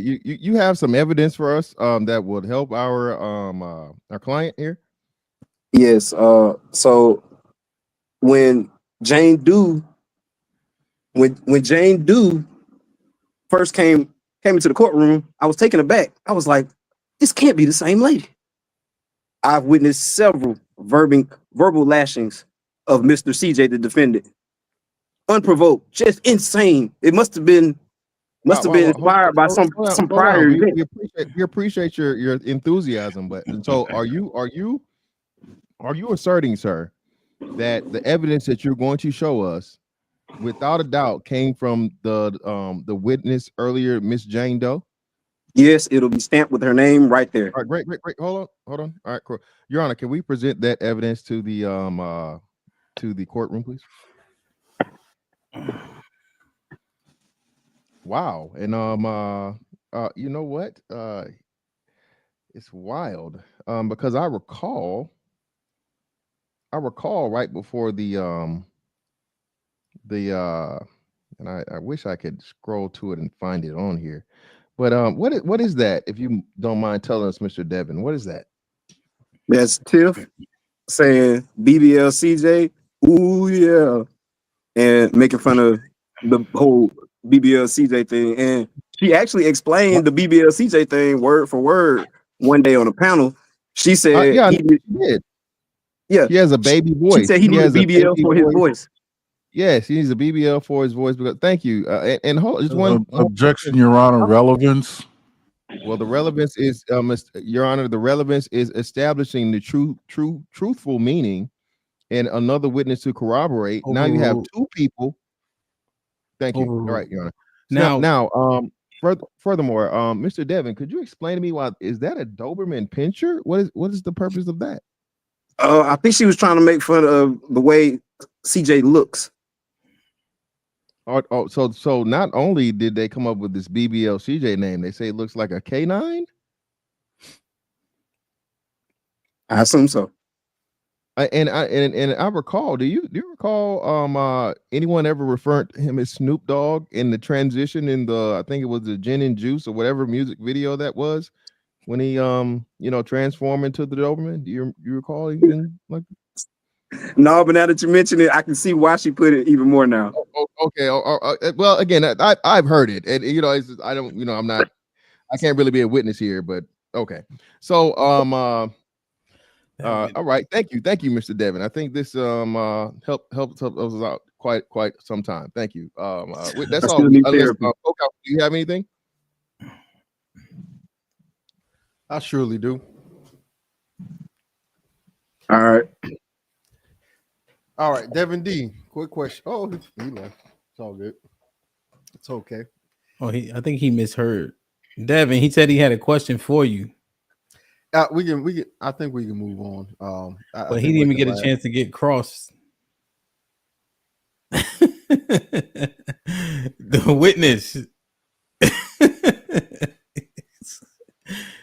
You have some evidence for us that would help our client here. Yes. So when Jane Doe first came into the courtroom, I was taken aback. I was like, this can't be the same lady. I've witnessed several verbal lashings of Mr. CJ, the defendant. Unprovoked, just insane. It must have been inspired by some prior event. We appreciate your enthusiasm, but so are you asserting, sir, that the evidence that you're going to show us, without a doubt, came from the witness earlier, Miss Jane Doe? Yes, it'll be stamped with her name right there. All right, great. Hold on. All right, cool. Your Honor, can we present that evidence to the courtroom, please? Wow. And you know what? It's wild. Because I recall right before and I wish I could scroll to it and find it on here. But what is that? If you don't mind telling us, Mr. Devin, what is that? That's Tiff saying BBL CJ, ooh yeah, and making fun of the whole BBL CJ thing. And she actually explained the BBL CJ thing word for word one day on a panel. She said, she did. Yeah, he has a baby voice. She said he needs a BBL for his voice. Yes, he needs a BBL for his voice. Because thank you. And hold just one objection, Your Honor. Relevance. Well, the relevance is, Your Honor, the relevance is establishing the truthful meaning, and another witness to corroborate. Now you have two people. Thank you. All right, Your Honor. Now, furthermore, Mr. Devin, could you explain to me why is that a Doberman Pinscher? What is the purpose of that? I think she was trying to make fun of the way CJ looks. So not only did they come up with this BBL CJ name, they say it looks like a canine. I assume so. And I recall. Do you recall anyone ever referring to him as Snoop Dogg in the transition in I think it was the Gin and Juice or whatever music video that was, when he transformed into the Doberman? Do you recall anything like? No, but now that you mention it, I can see why she put it even more now. Okay. Well, again, I've heard it, and I don't, I can't really be a witness here, but Okay. So all right. Thank you, Mr. Devin. I think this helped us out quite some time. Thank you. That's all. Unless do you have anything? I surely do. All right, Devin D. Quick question. Oh, he left. It's all good. It's okay. Oh, I think he misheard. Devin, he said he had a question for you. We can. I think we can move on. But he didn't even get a chance to get crossed. The witness.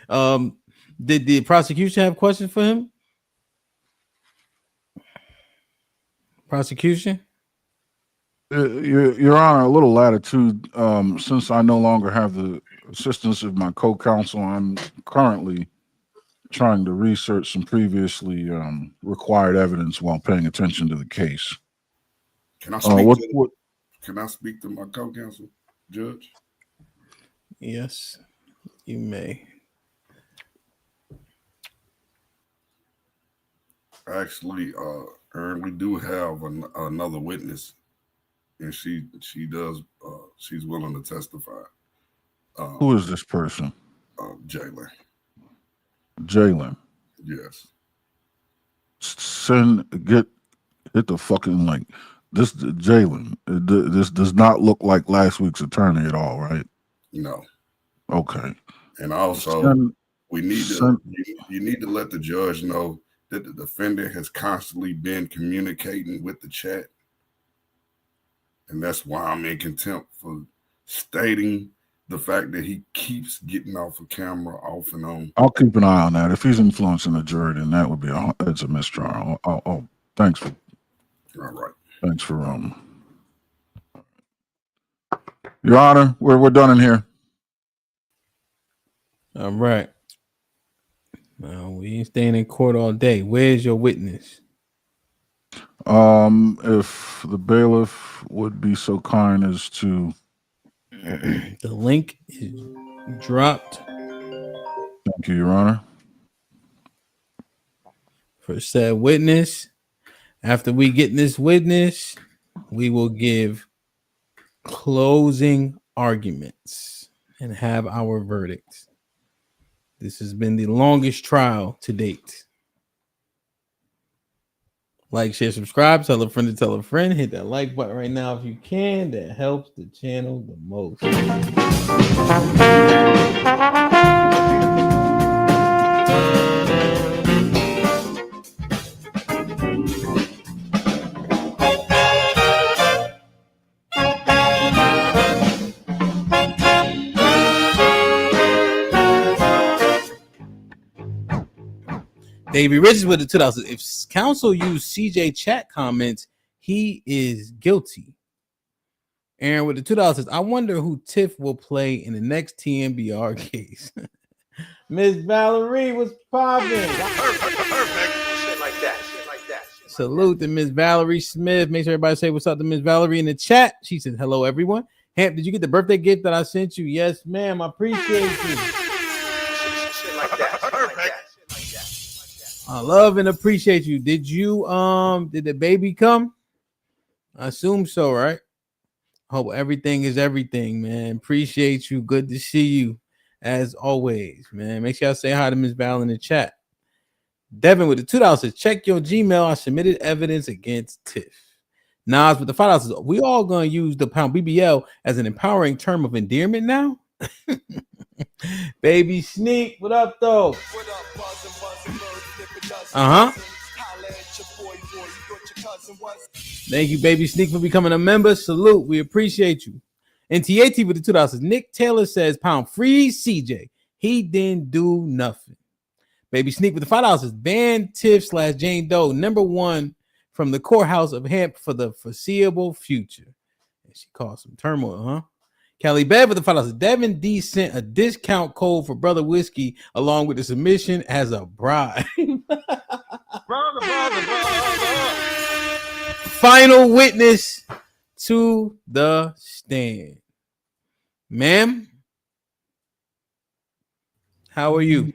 Did the prosecution have questions for him? Prosecution? Your Honor, a little latitude. Since I no longer have the assistance of my co-counsel, I'm currently trying to research some previously required evidence while paying attention to the case. Can I speak Can I speak to my co-counsel, Judge? Yes, you may. Actually, Aaron, we do have another witness, and she does she's willing to testify. Who is this person? Jalen. Jalen. Yes. Hit the fucking link. This Jalen. This does not look like last week's attorney at all, right? No. Okay. And also, we need you need to let the judge know that the defendant has constantly been communicating with the chat. And that's why I'm in contempt for stating the fact that he keeps getting off of camera, off and on. I'll keep an eye on that. If he's influencing the jury, then that would be it's a mistrial. Thanks for. All right. Thanks for Your Honor, we're done in here. All right. We ain't staying in court all day. Where's your witness? If the bailiff would be so kind as to. The link is dropped. Thank you, Your Honor. For said witness. After we get this witness, we will give closing arguments and have our verdict. This has been the longest trial to date. Like, share, subscribe, tell a friend to tell a friend. Hit that like button right now if you can. That helps the channel the most. Davey Richards with the $2. If counsel used CJ chat comments, he is guilty. Aaron with the $2. I wonder who Tiff will play in the next TMBR case. Miss Valerie was popping. Perfect. Shit like that. Salute to Miss Valerie Smith. Make sure everybody say what's up to Miss Valerie in the chat. She said, hello, everyone. Hamp, did you get the birthday gift that I sent you? Yes, ma'am. I appreciate you. Shit like that. Perfect. I love and appreciate you. Did the baby come? I assume so, right? Hope everything is everything, man. Appreciate you. Good to see you as always, man. Make sure I say hi to Miss Val in the chat. Devin with the $2 says, check your Gmail. I submitted evidence against Tiff. Nas with the $5 says, we all gonna use the pound BBL as an empowering term of endearment now. Baby Sneak, what up though? Thank you, Baby Sneak, for becoming a member. Salute, we appreciate you. And TAT with the $2 says, Nick Taylor says, pound free CJ. He didn't do nothing. Baby Sneak with the $5 says, ban Tiff / Jane Doe #1 from the courthouse of Hamp for the foreseeable future. And she caused some turmoil, huh? Kelly Bev with the $5. Devin D sent a discount code for Brother Whiskey along with the submission as a bribe. brother. Final witness to the stand. Ma'am, How are you?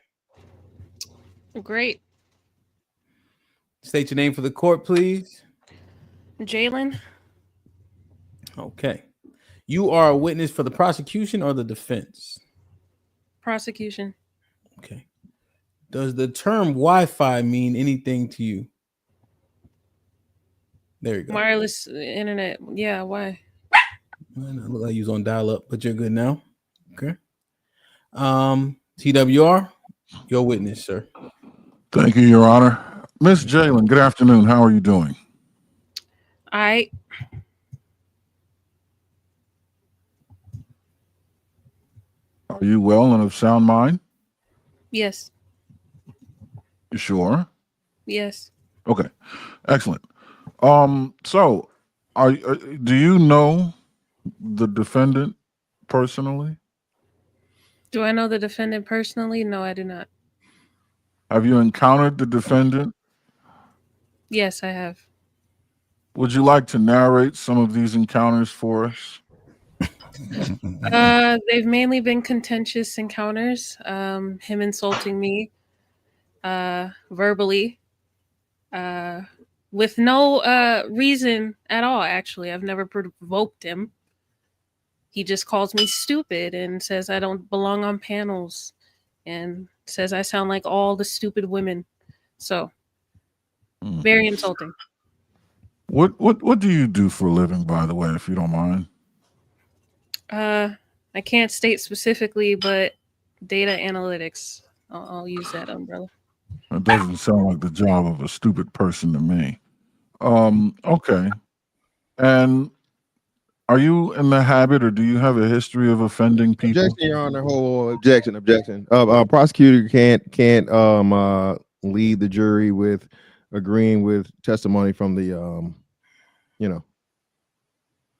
Great. State your name for the court, please. Jalen. Okay. You are a witness for the prosecution or the defense? Prosecution. Okay. Does the term Wi-Fi mean anything to you? There you go. Wireless internet. Yeah, why? It look like you was on dial-up, but you're good now. Okay. TWR, your witness, sir. Thank you, Your Honor. Miss Jalen, good afternoon. How are you doing? Are you well and of sound mind? Yes. You sure? Yes. Okay. Excellent. So do you know the defendant personally? Do I know the defendant personally? No, I do not. Have you encountered the defendant? Yes, I have. Would you like to narrate some of these encounters for us? They've mainly been contentious encounters. Him insulting me verbally with no reason at all, actually. I've never provoked him. He just calls me stupid and says I don't belong on panels and says I sound like all the stupid women. So, very insulting. What do you do for a living, by the way, if you don't mind? I can't state specifically, but data analytics. I'll use that umbrella. That doesn't sound like the job of a stupid person to me. Okay. And are you in the habit, or do you have a history of offending people? Objection, Your Honor. Objection. Prosecutor can't lead the jury with agreeing with testimony from the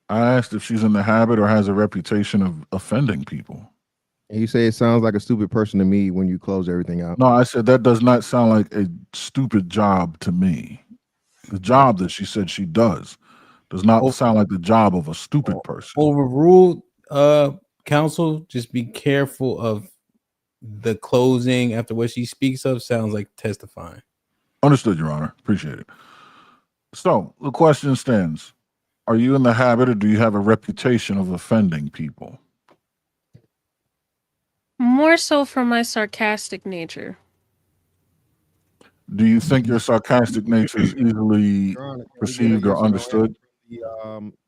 I asked if she's in the habit or has a reputation of offending people. You say it sounds like a stupid person to me when you close everything out. No, I said that does not sound like a stupid job to me. The job that she said she does not sound like the job of a stupid person. Overruled, counsel. Just be careful of the closing after what she speaks of. Sounds like testifying. Understood, Your Honor. Appreciate it. So the question stands: are you in the habit, or do you have a reputation of offending people? More so from my sarcastic nature. Do you think your sarcastic nature is easily perceived or understood?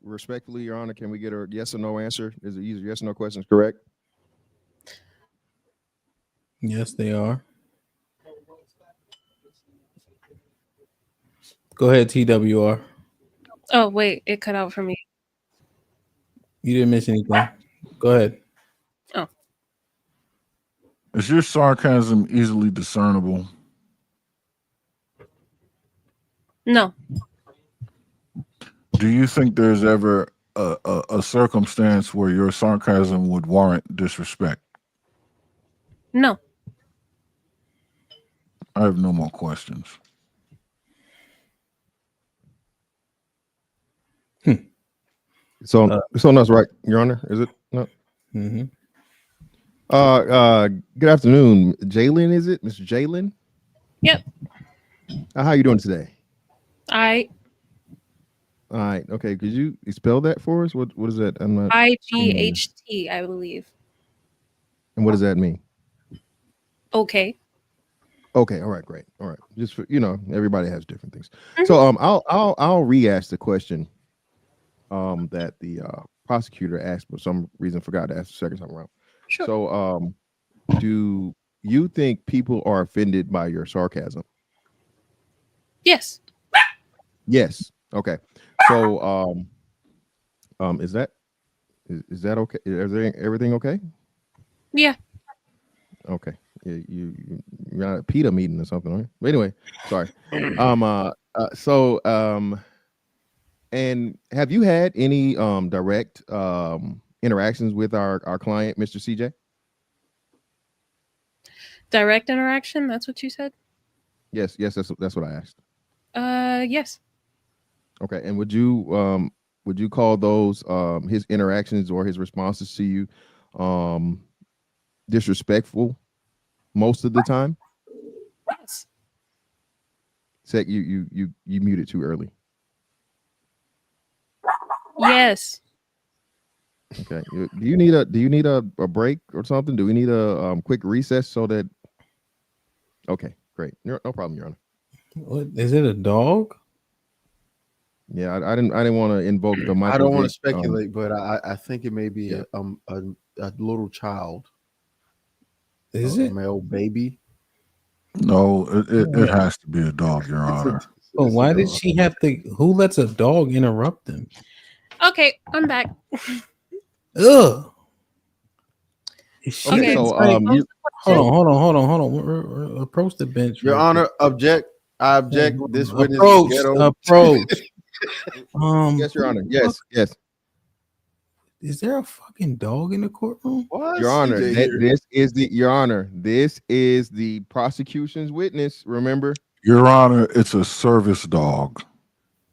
Respectfully, Your Honor, can we get a yes or no answer? Is it easy? Yes or no questions correct? Yes, they are. Go ahead, TWR. Oh, wait, it cut out for me. You didn't miss anything. Go ahead. Oh. Is your sarcasm easily discernible? No. Do you think there's ever a circumstance where your sarcasm would warrant disrespect? No. I have no more questions. So that's right, Your Honor. Is it? No. Mm-hmm. Good afternoon, Jalen. Is it Mr. Jalen? Yep. How you doing today? All right. Okay. Could you spell that for us? What is that? I'm not. IGHT, I believe. And what does that mean? Okay. Okay. All right. Great. All right. Just for everybody has different things. So I'll re-ask the question that the prosecutor asked, but for some reason forgot to ask the second time around. Sure. So do you think people are offended by your sarcasm? Yes. Yes. Okay. So is that okay? Is everything okay? Yeah. Okay. You're not at a PETA meeting or something, right? But anyway, sorry. And have you had any direct interactions with our client, Mr. CJ? Direct interaction? That's what you said? Yes, that's what I asked. Yes. Okay. And would you call those his interactions or his responses to you disrespectful? most of the time? Yes. Sec, you muted too early. Yes. Okay. Do you need a break or something? Do we need a quick recess so that? Okay, great. No problem, Your Honor. What is it? A dog? Yeah, I didn't want to invoke the Michael. I don't want to Vick, speculate, but I think it may be a little child. Is a it male baby? No, it has to be a dog, Your Honor. But why did she have to? Who lets a dog interrupt them? Okay, I'm back. Ugh. Okay, so hold on. Approach the bench. Your right Honor, quick. I object. This witness is ghetto. Approach. Yes, Your Honor. Yes. Is there a fucking dog in the courtroom? Your Honor, this is the prosecution's witness. Remember, Your Honor, it's a service dog.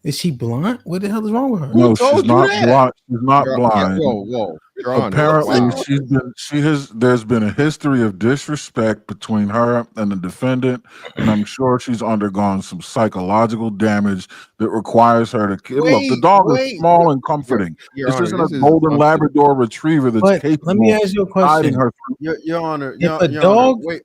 Is she blind? What the hell is wrong with her? No, she's not blind. She's not blind. Whoa, Your Honor. Apparently, Wow. there's been a history of disrespect between her and the defendant, and I'm sure she's undergone some psychological damage that requires her to look. The dog is small and comforting. This isn't a golden Labrador Retriever that's capable. Let me ask you a question. Your Honor, If a dog, wait,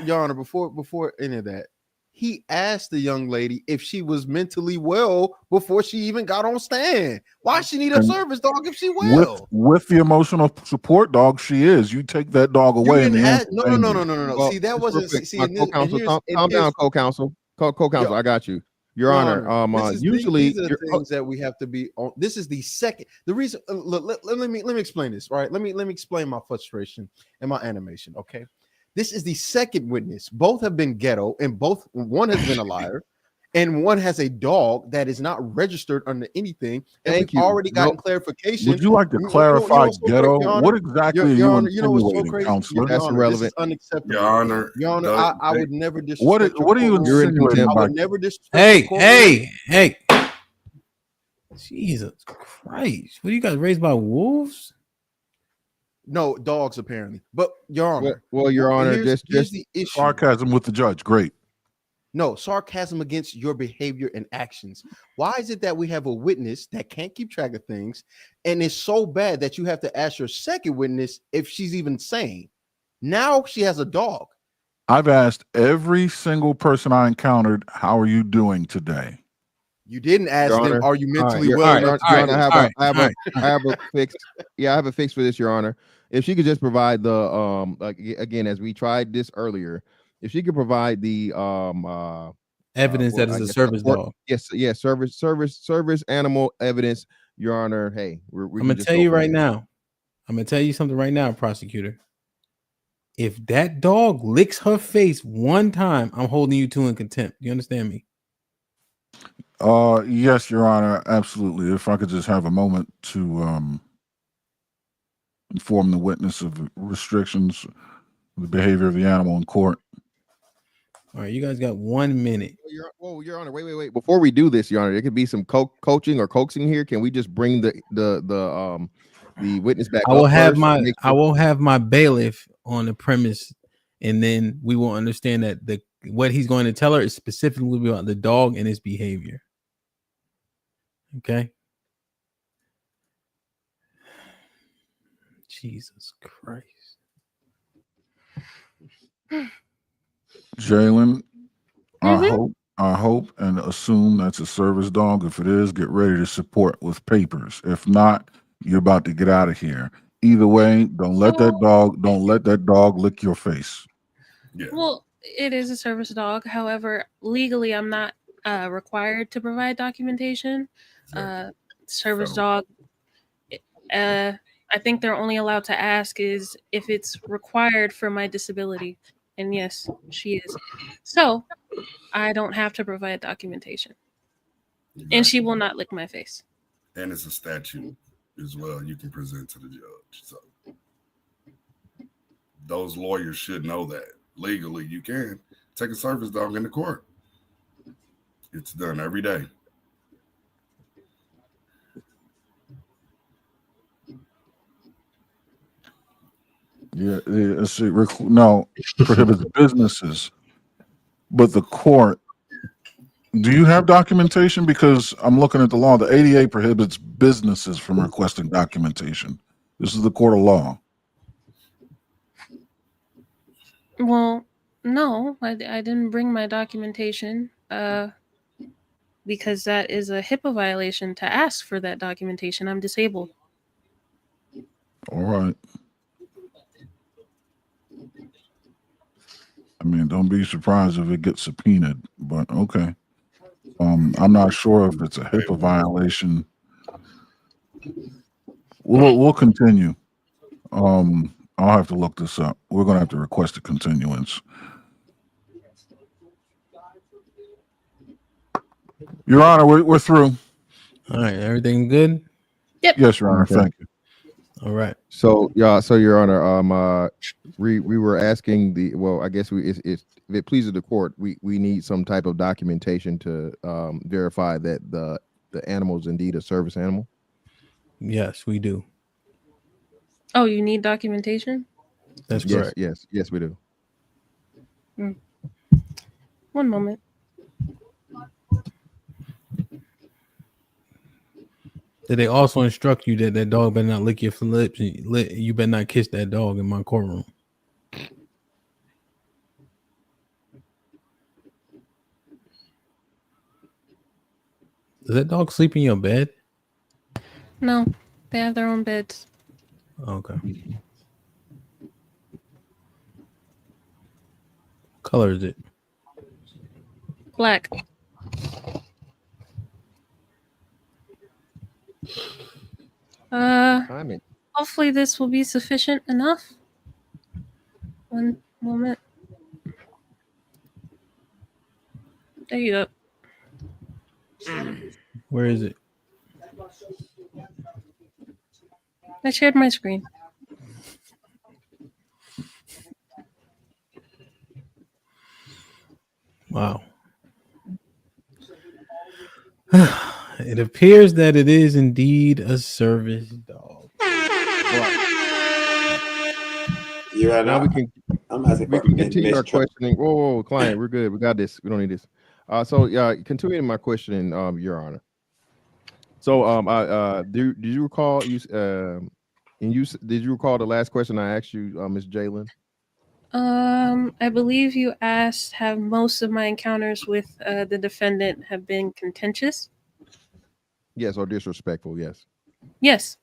Your Honor, before any of that, he asked the young lady if she was mentally well before she even got on stand. Why she need a service dog if she well? With the emotional support dog, she is. You take that dog away, and no. See, that wasn't. Calm down, co-counsel. Co-counsel, I got you, Your Honor. Usually, these are the things that we have to be on. This is the second. The reason. Let me explain this. Right. Let me explain my frustration and my animation. Okay. This is the second witness. Both have been ghetto, and one has been a liar, and one has a dog that is not registered under anything. And we've already gotten clarification. Would you like to clarify ghetto? What exactly are you insinuating, Counselor? That's irrelevant. This is unacceptable. Your Honor, I would never disrespect. What are you insinuating? I would never disrespect. Hey! Jesus Christ! What are you guys raised by wolves? No, dogs apparently. But Your Honor, well, Your Honor, here's the issue. Sarcasm with the judge. Great. No, sarcasm against your behavior and actions. Why is it that we have a witness that can't keep track of things, and it's so bad that you have to ask your second witness if she's even sane? Now she has a dog. I've asked every single person I encountered, "How are you doing today?" You didn't ask them, "Are you mentally well?" I have a fix. Yeah, I have a fix for this, Your Honor. If she could just provide the again, as we tried this earlier, if she could provide the evidence that is a service dog. Yes, service animal evidence, Your Honor. Hey, I'm gonna tell you right now. I'm gonna tell you something right now, prosecutor. If that dog licks her face one time, I'm holding you two in contempt. You understand me? Yes, Your Honor, absolutely. If I could just have a moment to inform the witness of the restrictions, the behavior of the animal in court. All right, you guys got 1 minute. Your Honor, wait. Before we do this, Your Honor, there could be some coaching or coaxing here. Can we just bring the witness back? I will have my bailiff on the premise, and then we will understand that what he's going to tell her is specifically about the dog and his behavior. Okay. Jesus Christ. Jalen, I hope and assume that's a service dog. If it is, get ready to support with papers. If not, you're about to get out of here. Either way, don't let that dog lick your face. Yeah. Well, it is a service dog. However, legally, I'm not required to provide documentation. Service dog, I think they're only allowed to ask is if it's required for my disability. And yes, she is. So I don't have to provide documentation. Exactly. And she will not lick my face. And it's a statute as well you can present to the judge. So those lawyers should know that. Legally, you can take a service dog into court. It's done every day. Yeah, no, prohibits businesses, but the court. Do you have documentation? Because I'm looking at the law. The ADA prohibits businesses from requesting documentation. This is the court of law. Well, no, I didn't bring my documentation because that is a HIPAA violation to ask for that documentation. I'm disabled. All right. I mean, don't be surprised if it gets subpoenaed, but okay. I'm not sure if it's a HIPAA violation. We'll continue. I'll have to look this up. We're gonna have to request a continuance. Your Honor, we're through. All right, everything good? Yep. Yes, Your Honor. Okay. Thank you. All right. So Your Honor, we were asking I guess if it pleases the court, we need some type of documentation to verify that the animal is indeed a service animal. Yes, we do. Oh, you need documentation? That's Yes, correct. yes, we do. One moment. Did they also instruct you that that dog better not lick your lips? You better not kiss that dog in my courtroom. Does that dog sleep in your bed? No, they have their own beds. Okay. What color is it? Black. Hopefully this will be sufficient enough. One moment. There you go. Where is it? I shared my screen. Wow. It appears that it is indeed a service dog. You're right. Now we can continue our questioning. Whoa, client, we're good. We got this. We don't need this. Continuing my questioning, Your Honor. So, did you recall did you recall the last question I asked you, Ms. Jalen? I believe you asked, have most of my encounters with the defendant have been contentious? Yes, or disrespectful, yes. Yes.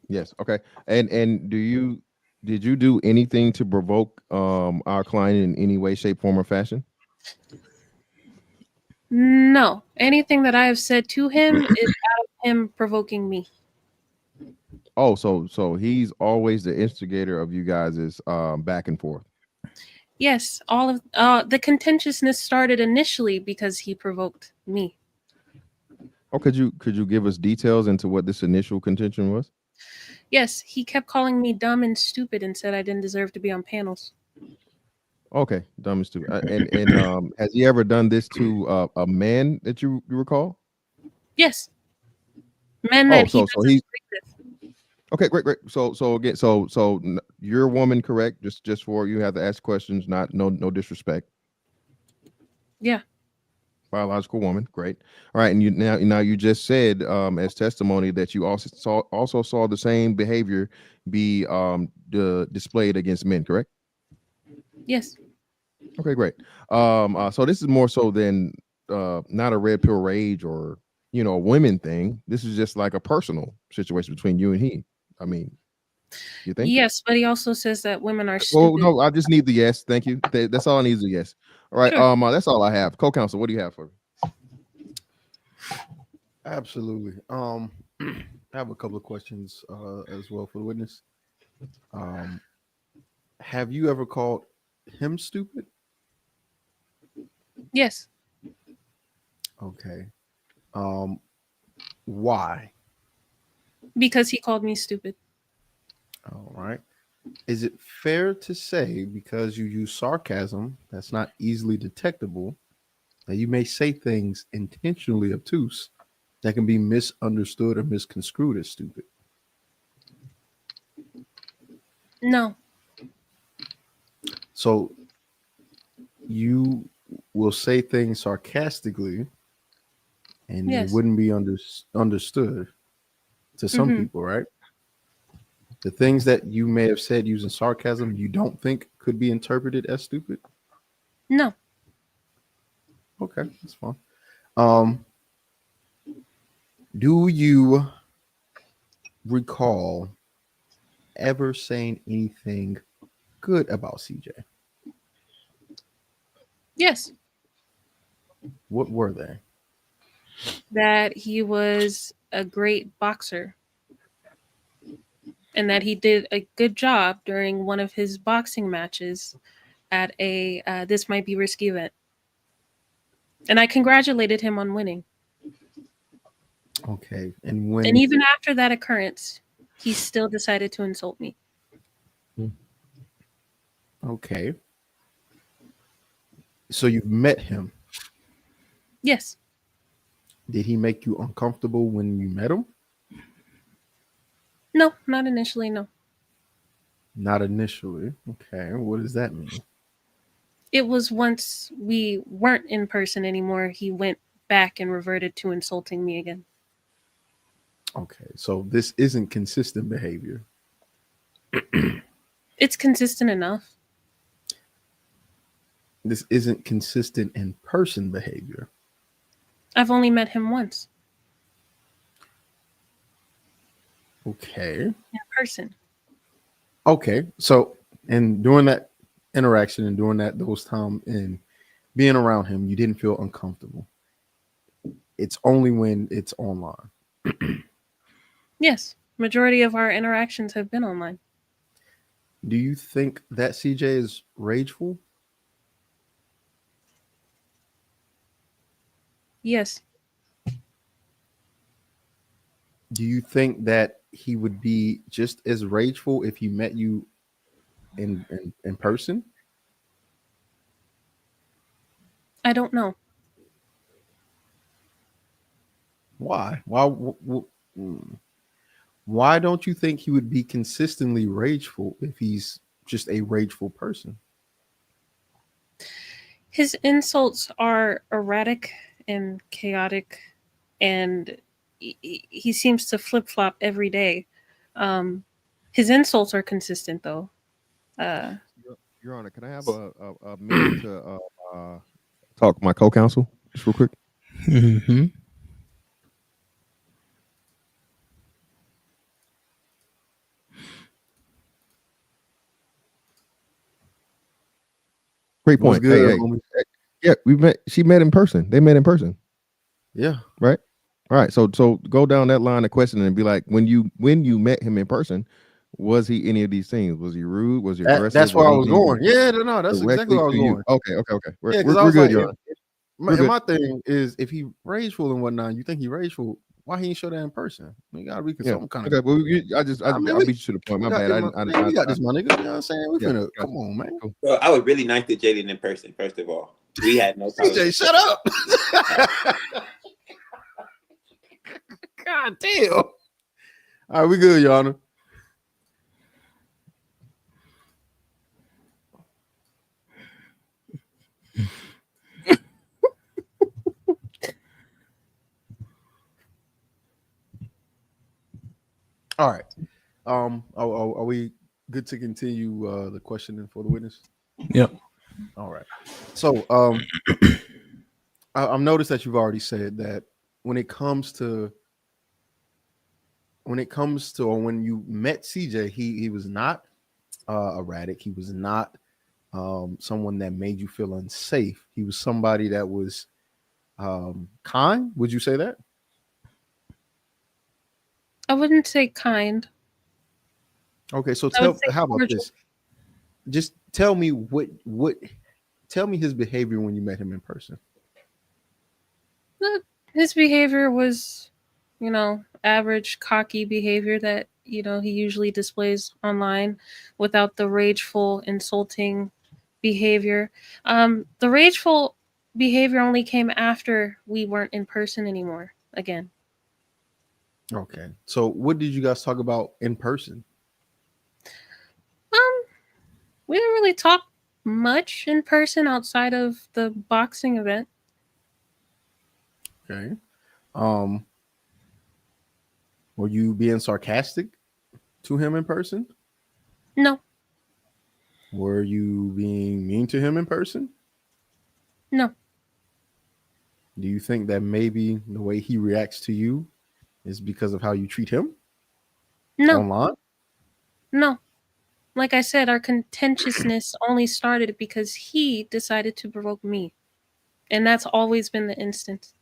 Yes, okay. And did you do anything to provoke our client in any way, shape, form, or fashion? No. Anything that I have said to him is out of him provoking me. Oh, so he's always the instigator of you guys' back and forth. Yes, all of the contentiousness started initially because he provoked me. Oh, could you give us details into what this initial contention was? Yes, he kept calling me dumb and stupid and said I didn't deserve to be on panels. Okay, dumb and stupid. And has he ever done this to a man that you recall? Yes. Men that he doesn't he's with. okay, great. So again, you're a woman, correct? Just for you have to ask questions, no disrespect. Yeah. Biological woman, great. All right, and now you just said as testimony that you also saw the same behavior be displayed against men, correct? Yes. Okay, great. So this is more so than not a red pill rage or a women thing. This is just like a personal situation between you and he. I mean, you think? Yes, but he also says that women are Oh stupid. no, I just need the yes. Thank you. That's all I need is a yes. All right. Sure. That's all I have. Co-counsel, what do you have for me? Absolutely. I have a couple of questions as well for the witness. Have you ever called him stupid? Yes. Okay. Why? Because he called me stupid. All right. Is it fair to say, because you use sarcasm that's not easily detectable, that you may say things intentionally obtuse that can be misunderstood or misconstrued as stupid? No. So you will say things sarcastically, and Yes. it wouldn't be understood to some people, right? The things that you may have said using sarcasm, you don't think could be interpreted as stupid? No. Okay, that's fine. Do you recall ever saying anything good about CJ? Yes. What were they? That he was a great boxer. And that he did a good job during one of his boxing matches at a This Might Be Risky event. And I congratulated him on winning. Okay. And even after that occurrence, he still decided to insult me. Okay. So you've met him. Yes. Did he make you uncomfortable when you met him? No, not initially, no. Not initially. Okay. What does that mean? It was once we weren't in person anymore, he went back and reverted to insulting me again. Okay. So this isn't consistent behavior. It's consistent enough. This isn't consistent in person behavior. I've only met him once. Okay. In person. Okay. So, and during that interaction and during those time and being around him, you didn't feel uncomfortable. It's only when it's online. Yes. Majority of our interactions have been online. Do you think that CJ is rageful? Yes. Do you think that he would be just as rageful if he met you in person? I don't know. Why? Why don't you think he would be consistently rageful if he's just a rageful person? His insults are erratic and chaotic, and he seems to flip-flop every day. His insults are consistent, though. Your Honor, can I have a minute to talk to my co-counsel just real quick? Mm-hmm. Great point. Hey. Yeah, we met. She met in person. They met in person. Yeah. Right. All right. So go down that line of questioning and be like, when you met him in person, was he any of these things? Was he rude? Was he aggressive? That's where I was going. Yeah, no, that's exactly where I was going. Okay. Yeah, because we're good, like, Your Honor. my thing is, if he rageful and whatnot, you think he rageful? Why he ain't show that in person? You gotta be some kind of. Okay, well, I beat you to the point. My bad. We got this, my nigga. You know what I'm saying? We finna come on, man. Well, I was really nice to Jaden in person. First of all, we had no problem. CJ, shut up. God damn. All right, we good, Your Honor. All right. Are we good to continue the questioning for the witness? Yep. All right. So I've noticed that you've already said that when it comes to or when you met CJ, he was not erratic. He was not someone that made you feel unsafe. He was somebody that was kind. Would you say that? I wouldn't say kind. Okay, so how about this? Just tell me tell me his behavior when you met him in person. His behavior was, average cocky behavior that, he usually displays online without the rageful, insulting behavior. The rageful behavior only came after we weren't in person anymore again. Okay. So what did you guys talk about in person? We didn't really talk much in person outside of the boxing event. Okay. Were you being sarcastic to him in person? No. Were you being mean to him in person? No. Do you think that maybe the way he reacts to you is because of how you treat him? No. Online? No. Like I said, our contentiousness only started because he decided to provoke me. And that's always been the instance.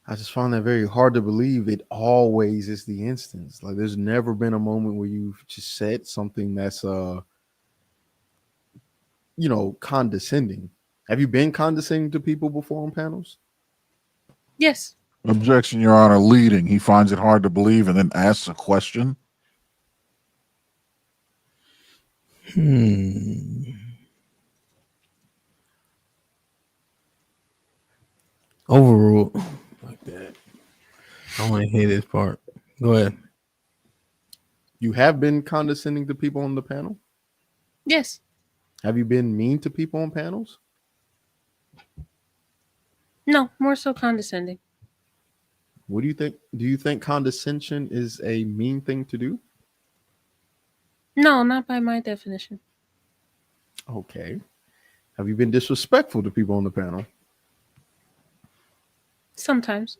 I just find that very hard to believe. It always is the instance. Like there's never been a moment where you've just said something that's condescending. Have you been condescending to people before on panels? Yes. Objection, Your Honor. Leading. He finds it hard to believe and then asks a question. Overruled. Like that. I want to hear this part. Go ahead. You have been condescending to people on the panel? Yes. Have you been mean to people on panels? No, more so condescending. What do you think? Do you think condescension is a mean thing to do? No, not by my definition. Okay. Have you been disrespectful to people on the panel? Sometimes.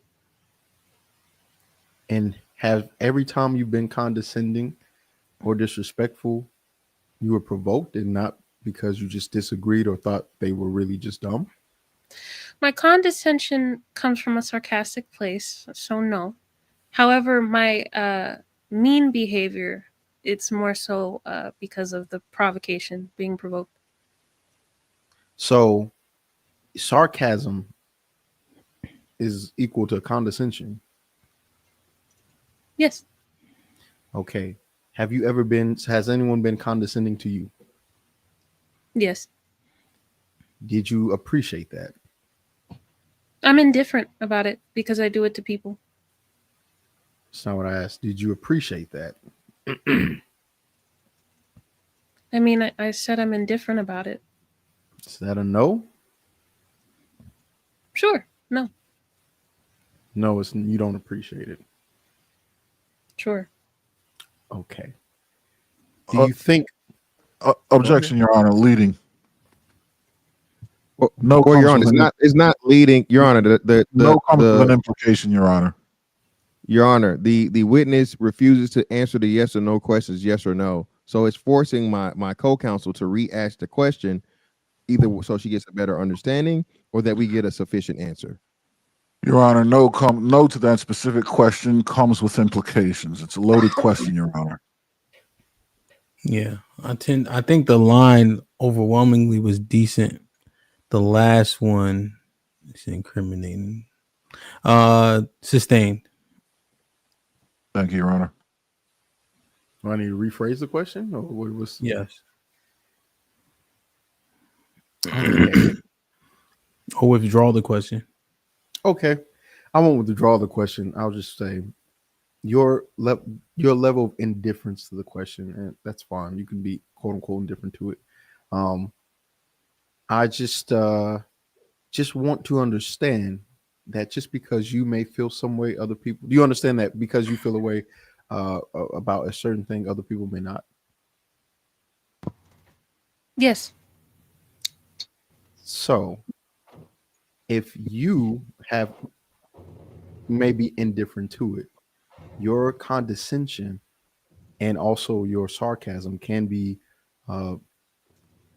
And have every time you've been condescending or disrespectful, you were provoked and not because you just disagreed or thought they were really just dumb? My condescension comes from a sarcastic place, so no. However, my mean behavior, it's more so because of the provocation, being provoked. So sarcasm is equal to condescension. Yes. Okay. Has anyone been condescending to you? Yes. Did you appreciate that? I'm indifferent about it because I do it to people. That's not what I asked. Did you appreciate that? I mean, I said I'm indifferent about it. Is that a no? Sure. No. No, you don't appreciate it. Sure. Okay. Do you think? Objection, Your Honor. Leading. No, Your Honor, it's not leading, Your Honor. No comes with an implication, Your Honor. Your Honor, the witness refuses to answer the yes or no questions, yes or no. So it's forcing my co-counsel to re-ask the question, either so she gets a better understanding or that we get a sufficient answer. Your Honor, no to that specific question comes with implications. It's a loaded question, Your Honor. Yeah, I think the line overwhelmingly was decent. The last one is incriminating. Sustained. Thank you, Your Honor. Do I need to rephrase the question, or what was? Yes. Or withdraw the question. Okay, I won't withdraw the question. I'll just say your level of indifference to the question, and that's fine. You can be quote unquote indifferent to it. I just want to understand that just because you may feel some way, other people. Do you understand that because you feel a way about a certain thing, other people may not? Yes. So, if you have maybe indifferent to it, your condescension and also your sarcasm can be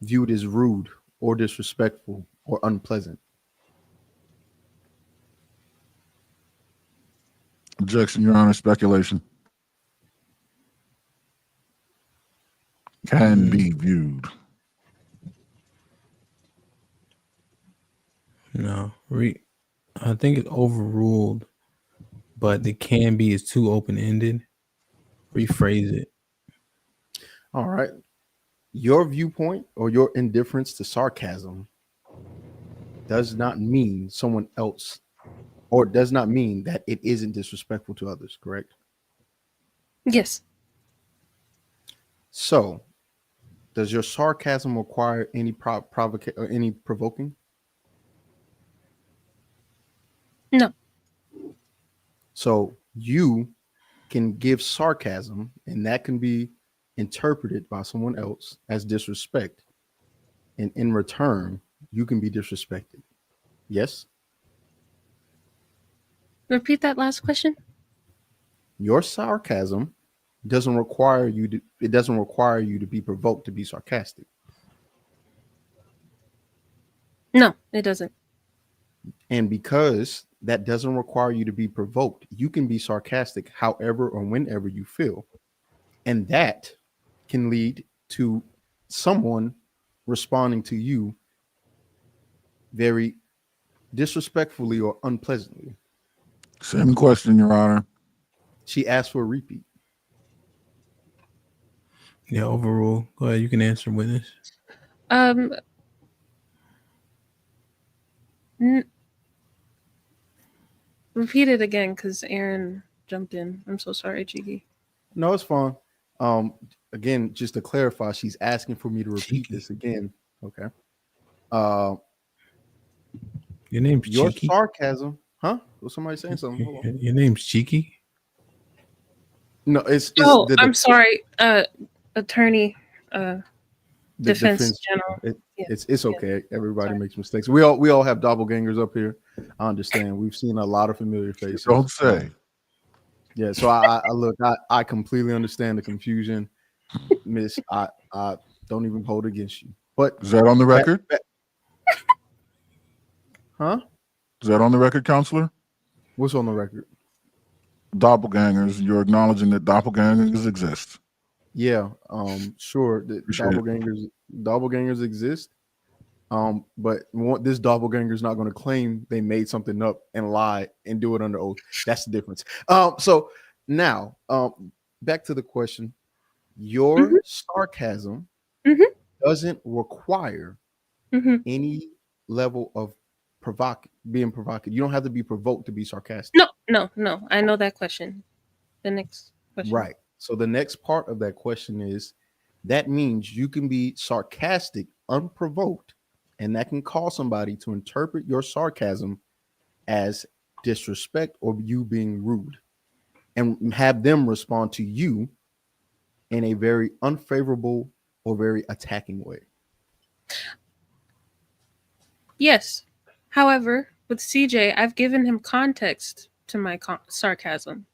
viewed as rude or disrespectful or unpleasant. Objection, Your Honor. Speculation can be viewed. No, I think it's overruled, but the can be is too open-ended. Rephrase it. All right. Your viewpoint or your indifference to sarcasm does not mean someone else, or does not mean that it isn't disrespectful to others, correct? Yes. So, Does your sarcasm require any any provoking? No. So you can give sarcasm, and that can be interpreted by someone else as disrespect. And in return, you can be disrespected. Yes? Repeat that last question. Your sarcasm doesn't require you to be provoked to be sarcastic. No, it doesn't. And because that doesn't require you to be provoked, you can be sarcastic however or whenever you feel. And that can lead to someone responding to you very disrespectfully or unpleasantly. Same question, Your Honor. She asked for a repeat. Yeah, overrule. Go ahead, you can answer, witness. Repeat it again, because Aaron jumped in. I'm so sorry, Cheeky. No, it's fine. Again, just to clarify, she's asking for me to repeat this again. Okay. Your name's your Cheeky? sarcasm, huh? Was somebody saying something? Hold on. Your name's Cheeky? No, it's I'm sorry, attorney, defense general. It's okay. Everybody makes mistakes. We all have doppelgangers up here. I understand. We've seen a lot of familiar faces. Don't say. Yeah, so I completely understand the confusion, Miss. I don't even hold against you. But is that on the record? Huh? Is that on the record, counselor? What's on the record? Doppelgangers. You're acknowledging that doppelgangers exist. Yeah, sure. The doppelgangers exist. But this doppelganger is not going to claim they made something up and lie and do it under oath. That's the difference. So now, back to the question. Your sarcasm doesn't require any level of being provocative. You don't have to be provoked to be sarcastic. No. I know that question. The next question. Right. So the next part of that question is that means you can be sarcastic unprovoked, and that can cause somebody to interpret your sarcasm as disrespect or you being rude and have them respond to you in a very unfavorable or very attacking way. Yes. However, with CJ, I've given him context to my sarcasm.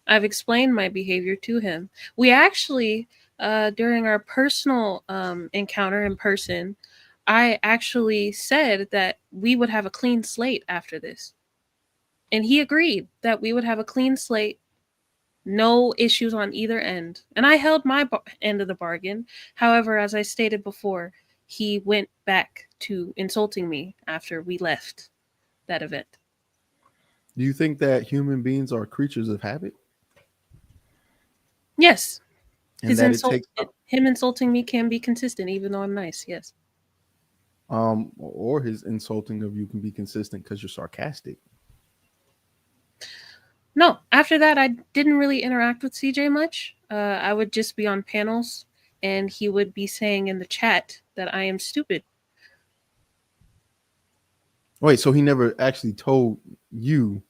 I've explained my behavior to him. We actually, during our personal encounter in person, I actually said that we would have a clean slate after this. And he agreed that we would have a clean slate, no issues on either end. And I held my end of the bargain. However, as I stated before, he went back to insulting me after we left that event. Do you think that human beings are creatures of habit? Yes. And him insulting me can be consistent, even though I'm nice. Yes. Or his insulting of you can be consistent because you're sarcastic. No, after that, I didn't really interact with CJ much. I would just be on panels, and he would be saying in the chat that I am stupid. Wait, so he never actually told you,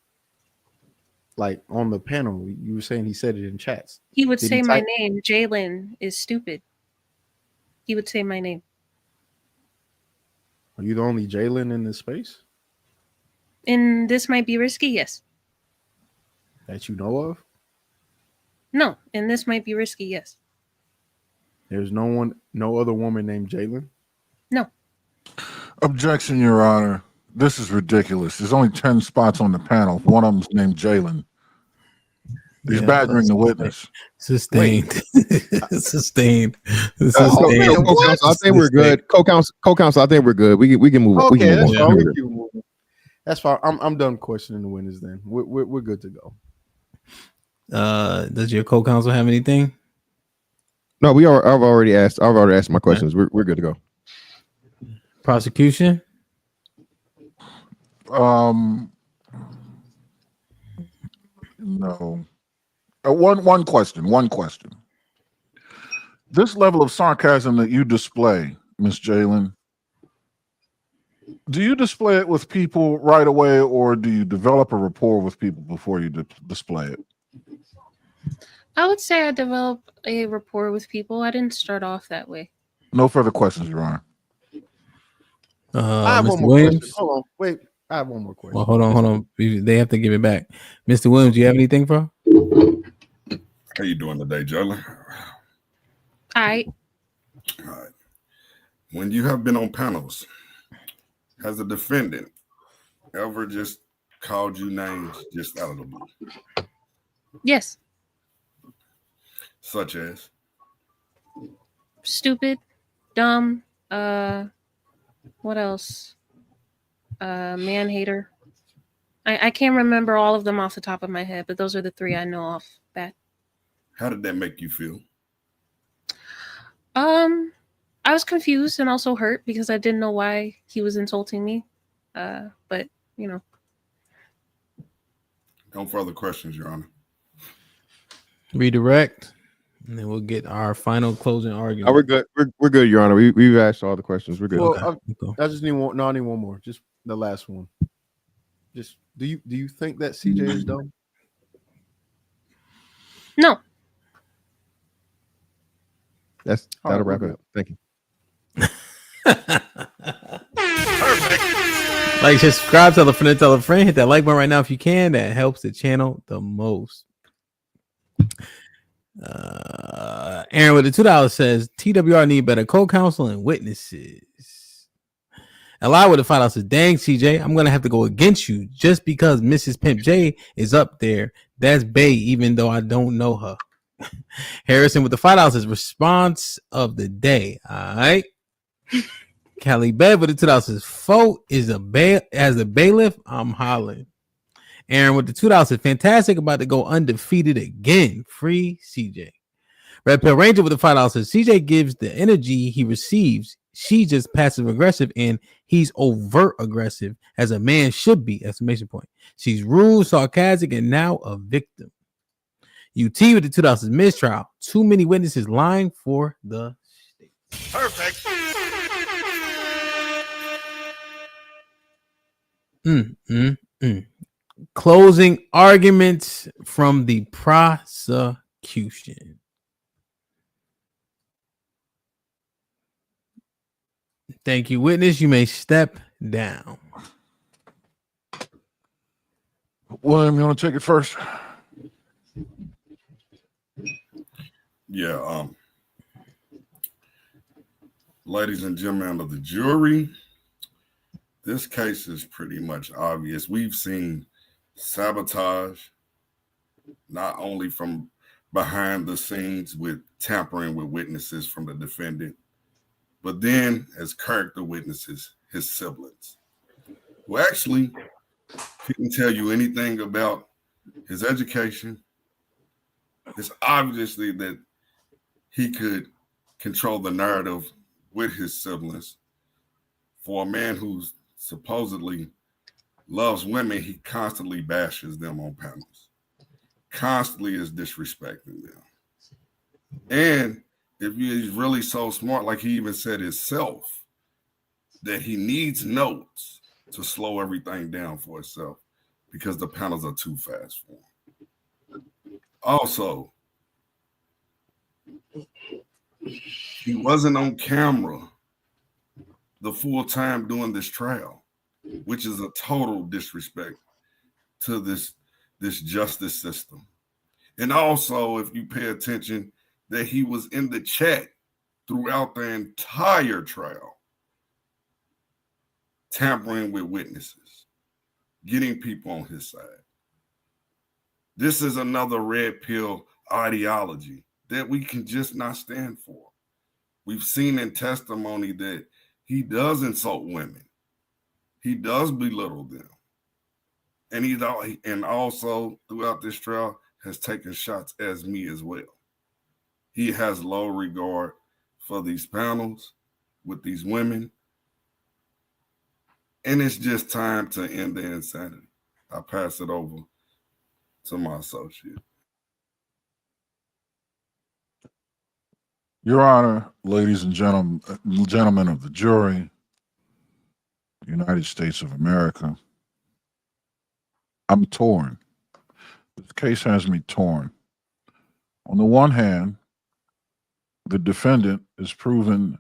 like on the panel? You were saying he said it in chats. He would say my name. Jalen is stupid. He would say my name. Are you the only Jalen in this space? And this might be risky, yes. That you know of? No, and this might be risky, yes. There's no other woman named Jalen? No. Objection, Your Honor. This is ridiculous. There's only 10 spots on the panel. One of them's named Jalen. He's badgering the witness. Sustained. Sustained. I think we're good. Co-counsel, I think we're good. We can move on. Okay, that's fine. That's fine. I'm done questioning the witness then. We're good to go. Does your co-counsel have anything? No, I've already asked my questions. We're good to go. Prosecution? No. One question. This level of sarcasm that you display, Miss Jalen, do you display it with people right away, or do you develop a rapport with people before you display it? I would say I develop a rapport with people. I didn't start off that way. No further questions, Your Honor. I have Mr. one more Williams. question. Hold on, wait. I have one more question. Well, hold on. They have to give it back. Mr. Williams, do you have anything, bro? How you doing today, Jalen? All right. When you have been on panels, has the defendant ever just called you names just out of the blue? Yes. Such as? Stupid, dumb, what else? Man hater. I can't remember all of them off the top of my head, but those are the three I know off bat. How did that make you feel? I was confused and also hurt because I didn't know why he was insulting me. But you know. No further questions, Your Honor. Redirect, and then we'll get our final closing argument. Oh, we're good. We're good, Your Honor. We've asked all the questions. We're good. Well, I just need one. No, I need one more. Just the last one. Just do you think that CJ is dumb? No. That'll wrap it up. Thank you. Like, subscribe, tell a friend, hit that like button right now if you can. That helps the channel the most. Aaron with the $2 says TWR need better co-counsel and witnesses. Eli with the $5 says, dang CJ, I'm gonna have to go against you just because Mrs. Pimp J is up there. That's Bae, even though I don't know her. Harrison with the $5 says response of the day. All right. Callie Bev with the $2 says Foe is as a bailiff. I'm hollering. Aaron with the $2 says fantastic, about to go undefeated again. Free CJ. Redpill Ranger with the $5 says CJ gives the energy he receives. She's just passive aggressive and he's overt aggressive as a man should be. Exclamation point. She's rude, sarcastic, and now a victim. UT with the $2 says mistrial. Too many witnesses lying for the state. Perfect. Closing arguments from the prosecution. Thank you, witness. You may step down. William, you want to take it first? Yeah. Ladies and gentlemen of the jury, this case is pretty much obvious. We've seen sabotage, not only from behind the scenes with tampering with witnesses from the defendant, but then as character witnesses, his siblings, who actually couldn't tell you anything about his education. It's obviously that he could control the narrative with his siblings. For a man who's supposedly loves women, he constantly bashes them on panels, constantly is disrespecting them. And if he's really so smart, like he even said himself, that he needs notes to slow everything down for himself because the panels are too fast for him. Also, he wasn't on camera the full time doing this trial, which is a total disrespect to this justice system. And also, if you pay attention, that he was in the chat throughout the entire trial, tampering with witnesses, getting people on his side. This is another red pill ideology that we can just not stand for. We've seen in testimony that he does insult women. He does belittle them. And also throughout this trial has taken shots at me as well. He has low regard for these panels with these women. And it's just time to end the insanity. I pass it over to my associate. Your Honor, ladies and gentlemen of the jury, United States of America, I'm torn. This case has me torn. On the one hand, the defendant is proven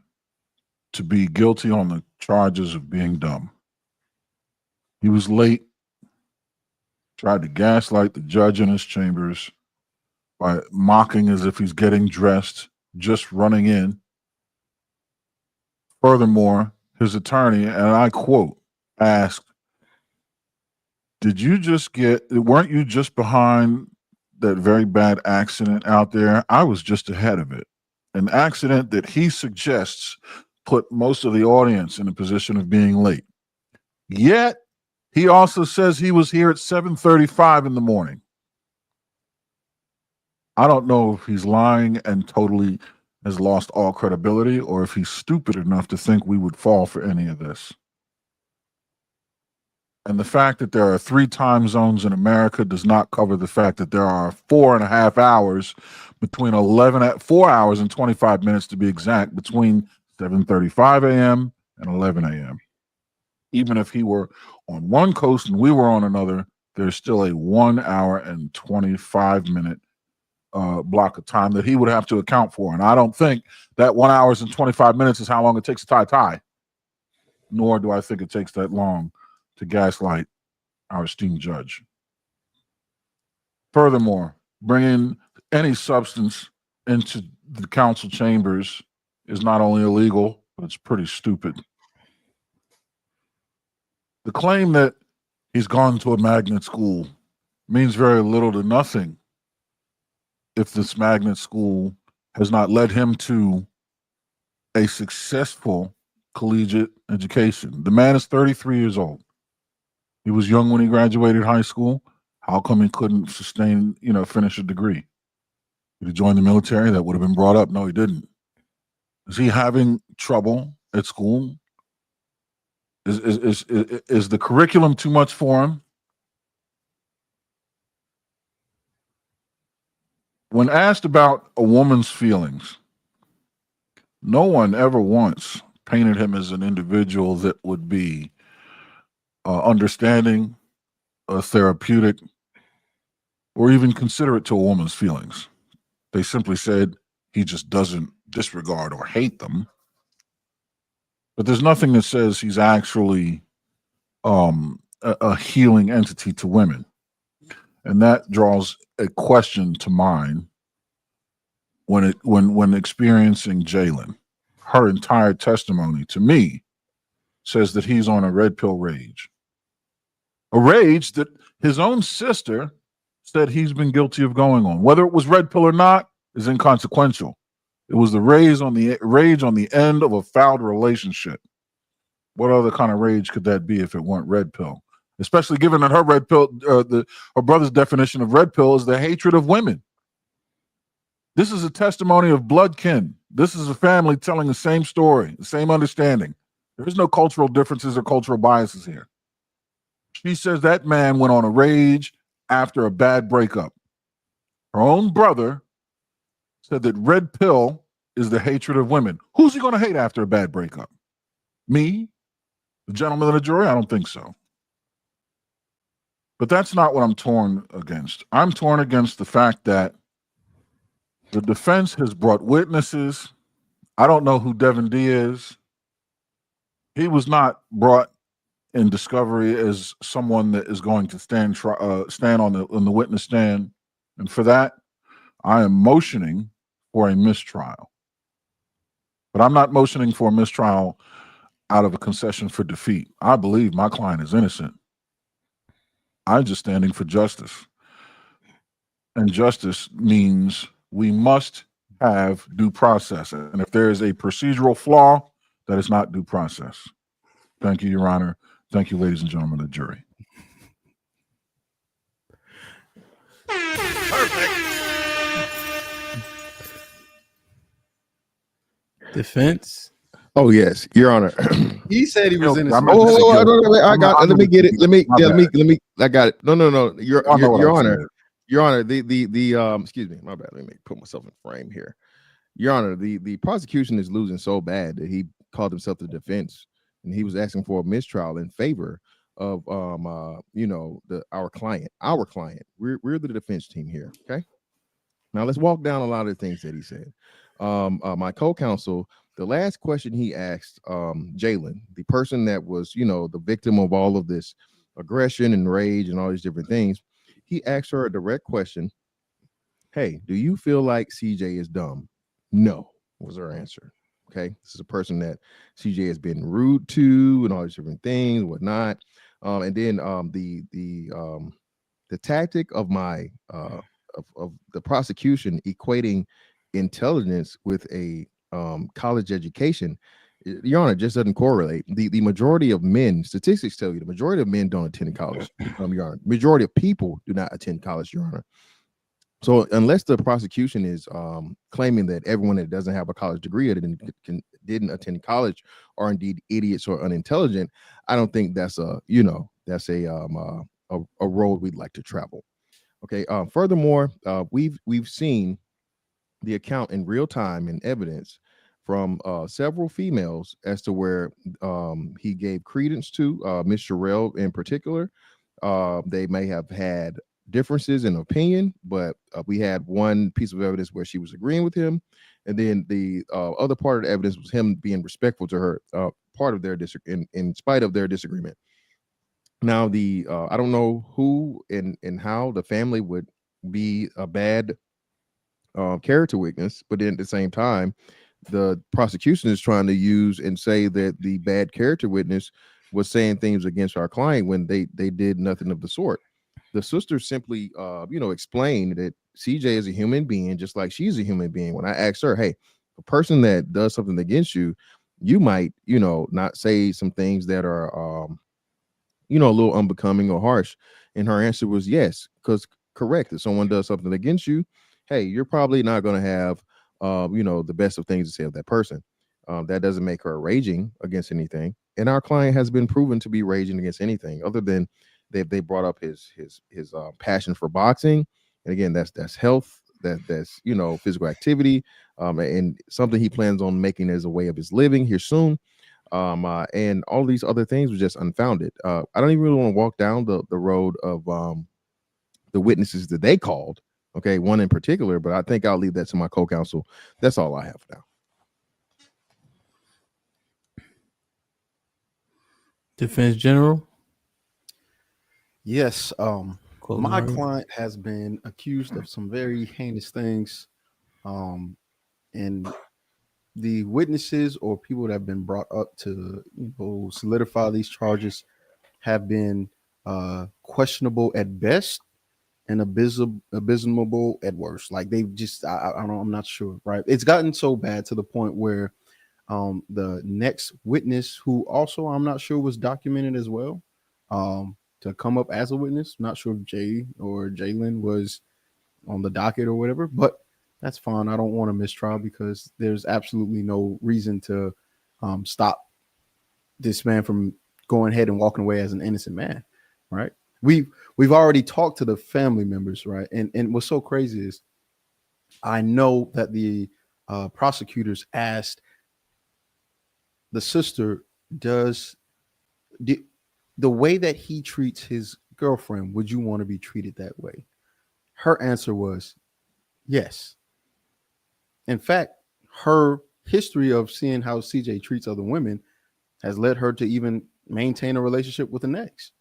to be guilty on the charges of being dumb. He was late, tried to gaslight the judge in his chambers by mocking as if he's getting dressed, just running in. Furthermore, his attorney, and I quote, asked, weren't you just behind that very bad accident out there? I was just ahead of it. An accident that he suggests put most of the audience in a position of being late. Yet, he also says he was here at 7:35 in the morning. I don't know if he's lying and totally has lost all credibility, or if he's stupid enough to think we would fall for any of this. And the fact that there are 3 time zones in America does not cover the fact that there are 4.5 hours between 4 hours and 25 minutes to be exact, between 7:35 a.m. and 11 a.m. Even if he were on one coast and we were on another, there's still a 1 hour and 25 minute block of time that he would have to account for. And I don't think that 1 hour and 25 minutes is how long it takes to tie, nor do I think it takes that long to gaslight our esteemed judge. Furthermore, bringing any substance into the council chambers is not only illegal, but it's pretty stupid. The claim that he's gone to a magnet school means very little to nothing if this magnet school has not led him to a successful collegiate education. The man is 33 years old. He was young when he graduated high school. How come he couldn't finish a degree? Did he join the military? That would have been brought up. No, he didn't. Is he having trouble at school? Is the curriculum too much for him? When asked about a woman's feelings, no one ever once painted him as an individual that would be understanding, therapeutic, or even considerate to a woman's feelings. They simply said he just doesn't disregard or hate them. But there's nothing that says he's actually a healing entity to women. And that draws a question to mind when experiencing Jalen. Her entire testimony to me says that he's on a red pill rage. A rage that his own sister said he's been guilty of going on. Whether it was red pill or not is inconsequential. It was the rage on the end of a fouled relationship. What other kind of rage could that be if it weren't red pill? Especially given that her red pill, her brother's definition of red pill is the hatred of women. This is a testimony of blood kin. This is a family telling the same story, the same understanding. There is no cultural differences or cultural biases here. She says that man went on a rage after a bad breakup. Her own brother said that red pill is the hatred of women. Who's he going to hate after a bad breakup? Me? The gentleman of the jury? I don't think so. But that's not what I'm torn against. I'm torn against the fact that the defense has brought witnesses. I don't know who Devin D is. He was not brought in discovery as someone that is going to stand on the witness stand. And for that, I am motioning for a mistrial. But I'm not motioning for a mistrial out of a concession for defeat. I believe my client is innocent. I'm just standing for justice. And justice means we must have due process. And if there is a procedural flaw, that is not due process. Thank you, Your Honor. Thank you, ladies and gentlemen of the jury. Perfect. Defense. Oh yes, Your Honor. He said he was innocent. I got it. Let me get it. Let me. I got it. No. Your Honor. Your Honor. The excuse me. My bad. Let me put myself in frame here. Your Honor, the prosecution is losing so bad that he called himself the defense, and he was asking for a mistrial in favor of our client. We're the defense team here. Okay. Now let's walk down a lot of the things that he said. My co-counsel, the last question he asked Jalen, the person that was, the victim of all of this aggression and rage and all these different things, he asked her a direct question. Hey, do you feel like CJ is dumb? No, was her answer. Okay. This is a person that CJ has been rude to and all these different things, whatnot. And then the tactic of my of the prosecution equating intelligence with a college education, Your Honor, just doesn't correlate. The majority of men, statistics tell you, the majority of men don't attend college. Your Honor, majority of people do not attend college, Your Honor. So unless the prosecution is claiming that everyone that doesn't have a college degree or didn't attend college are indeed idiots or unintelligent, I don't think that's a road we'd like to travel. Okay. Furthermore, we've seen the account in real time and evidence from several females as to where he gave credence to Miss Sherelle in particular. They may have had differences in opinion, but we had one piece of evidence where she was agreeing with him, and then the other part of the evidence was him being respectful to her, part of their in spite of their disagreement. Now, I don't know who and how the family would be a bad character witness, but then at the same time, the prosecution is trying to use and say that the bad character witness was saying things against our client when they did nothing of the sort. The sister simply, explained that CJ is a human being, just like she's a human being. When I asked her, hey, a person that does something against you, you might, not say some things that are, a little unbecoming or harsh. And her answer was yes, because correct. If someone does something against you, hey, you're probably not going to have, the best of things to say of that person. That doesn't make her raging against anything. And our client has been proven to be raging against anything other than they brought up his passion for boxing. And again, that's health, that's physical activity, and something he plans on making as a way of his living here soon. And all these other things were just unfounded. I don't even really want to walk down the road of the witnesses that they called. Okay, one in particular, but I think I'll leave that to my co-counsel. That's all I have now. Defense General. Yes, my client has been accused of some very heinous things, and the witnesses or people that have been brought up to solidify these charges have been questionable at best and abysmal at worst. Like they've just, I don't know, I'm not sure, right? It's gotten so bad to the point where the next witness, who also I'm not sure was documented as well, to come up as a witness. Not sure if Jay or Jalen was on the docket or whatever, but that's fine. I don't want a mistrial because there's absolutely no reason to stop this man from going ahead and walking away as an innocent man, right? We've already talked to the family members, right? And what's so crazy is I know that the prosecutors asked the sister, the way that he treats his girlfriend, would you want to be treated that way? Her answer was yes. In fact, her history of seeing how CJ treats other women has led her to even maintain a relationship with an ex,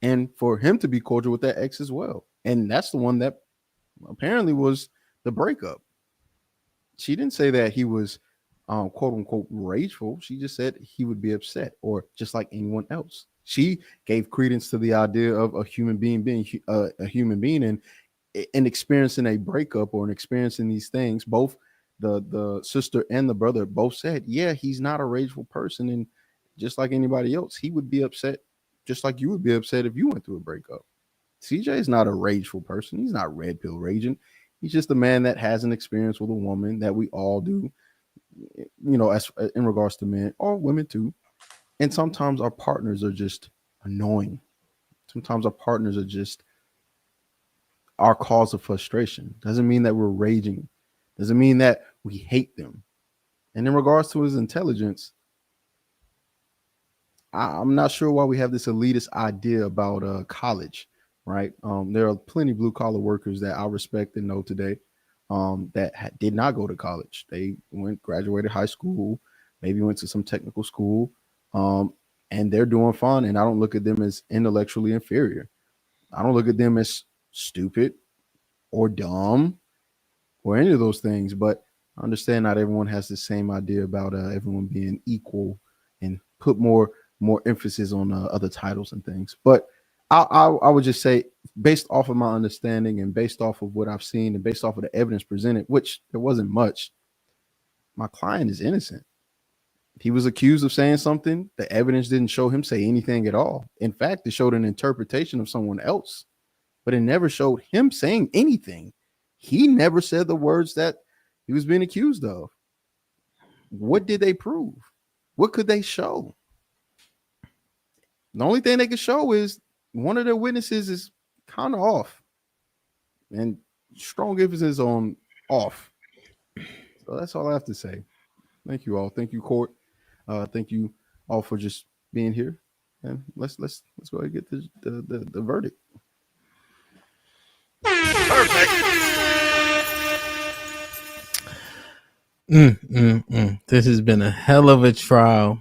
and for him to be cordial with that ex as well. And that's the one that apparently was the breakup. She didn't say that he was quote unquote rageful. She just said he would be upset, or just like anyone else. She gave credence to the idea of a human being being a human being, and experiencing a breakup or experiencing these things. Both the sister and the brother both said, yeah, he's not a rageful person, and just like anybody else, he would be upset, just like you would be upset if you went through a breakup. CJ is not a rageful person. He's not red pill raging. He's just a man that has an experience with a woman that we all do, as in regards to men or women too. And sometimes our partners are just annoying. Sometimes our partners are just our cause of frustration. Doesn't mean that we're raging. Doesn't mean that we hate them. And in regards to his intelligence, I'm not sure why we have this elitist idea about college, right? There are plenty of blue collar workers that I respect and know today that did not go to college. They graduated high school, maybe went to some technical school, and they're doing fine. And I don't look at them as intellectually inferior. I don't look at them as stupid or dumb or any of those things. But I understand not everyone has the same idea about everyone being equal and put more emphasis on other titles and things. But I would just say, based off of my understanding and based off of what I've seen and based off of the evidence presented, which there wasn't much, my client is innocent. He was accused of saying something. The evidence didn't show him say anything at all. In fact, it showed an interpretation of someone else, but it never showed him saying anything. He never said the words that he was being accused of. What did they prove? What could they show? The only thing they could show is one of their witnesses is kind of off, and strong emphasis on off. So that's all I have to say. Thank you all. Thank you, court. Thank you all for just being here. And let's go ahead and get the verdict. Perfect. This has been a hell of a trial,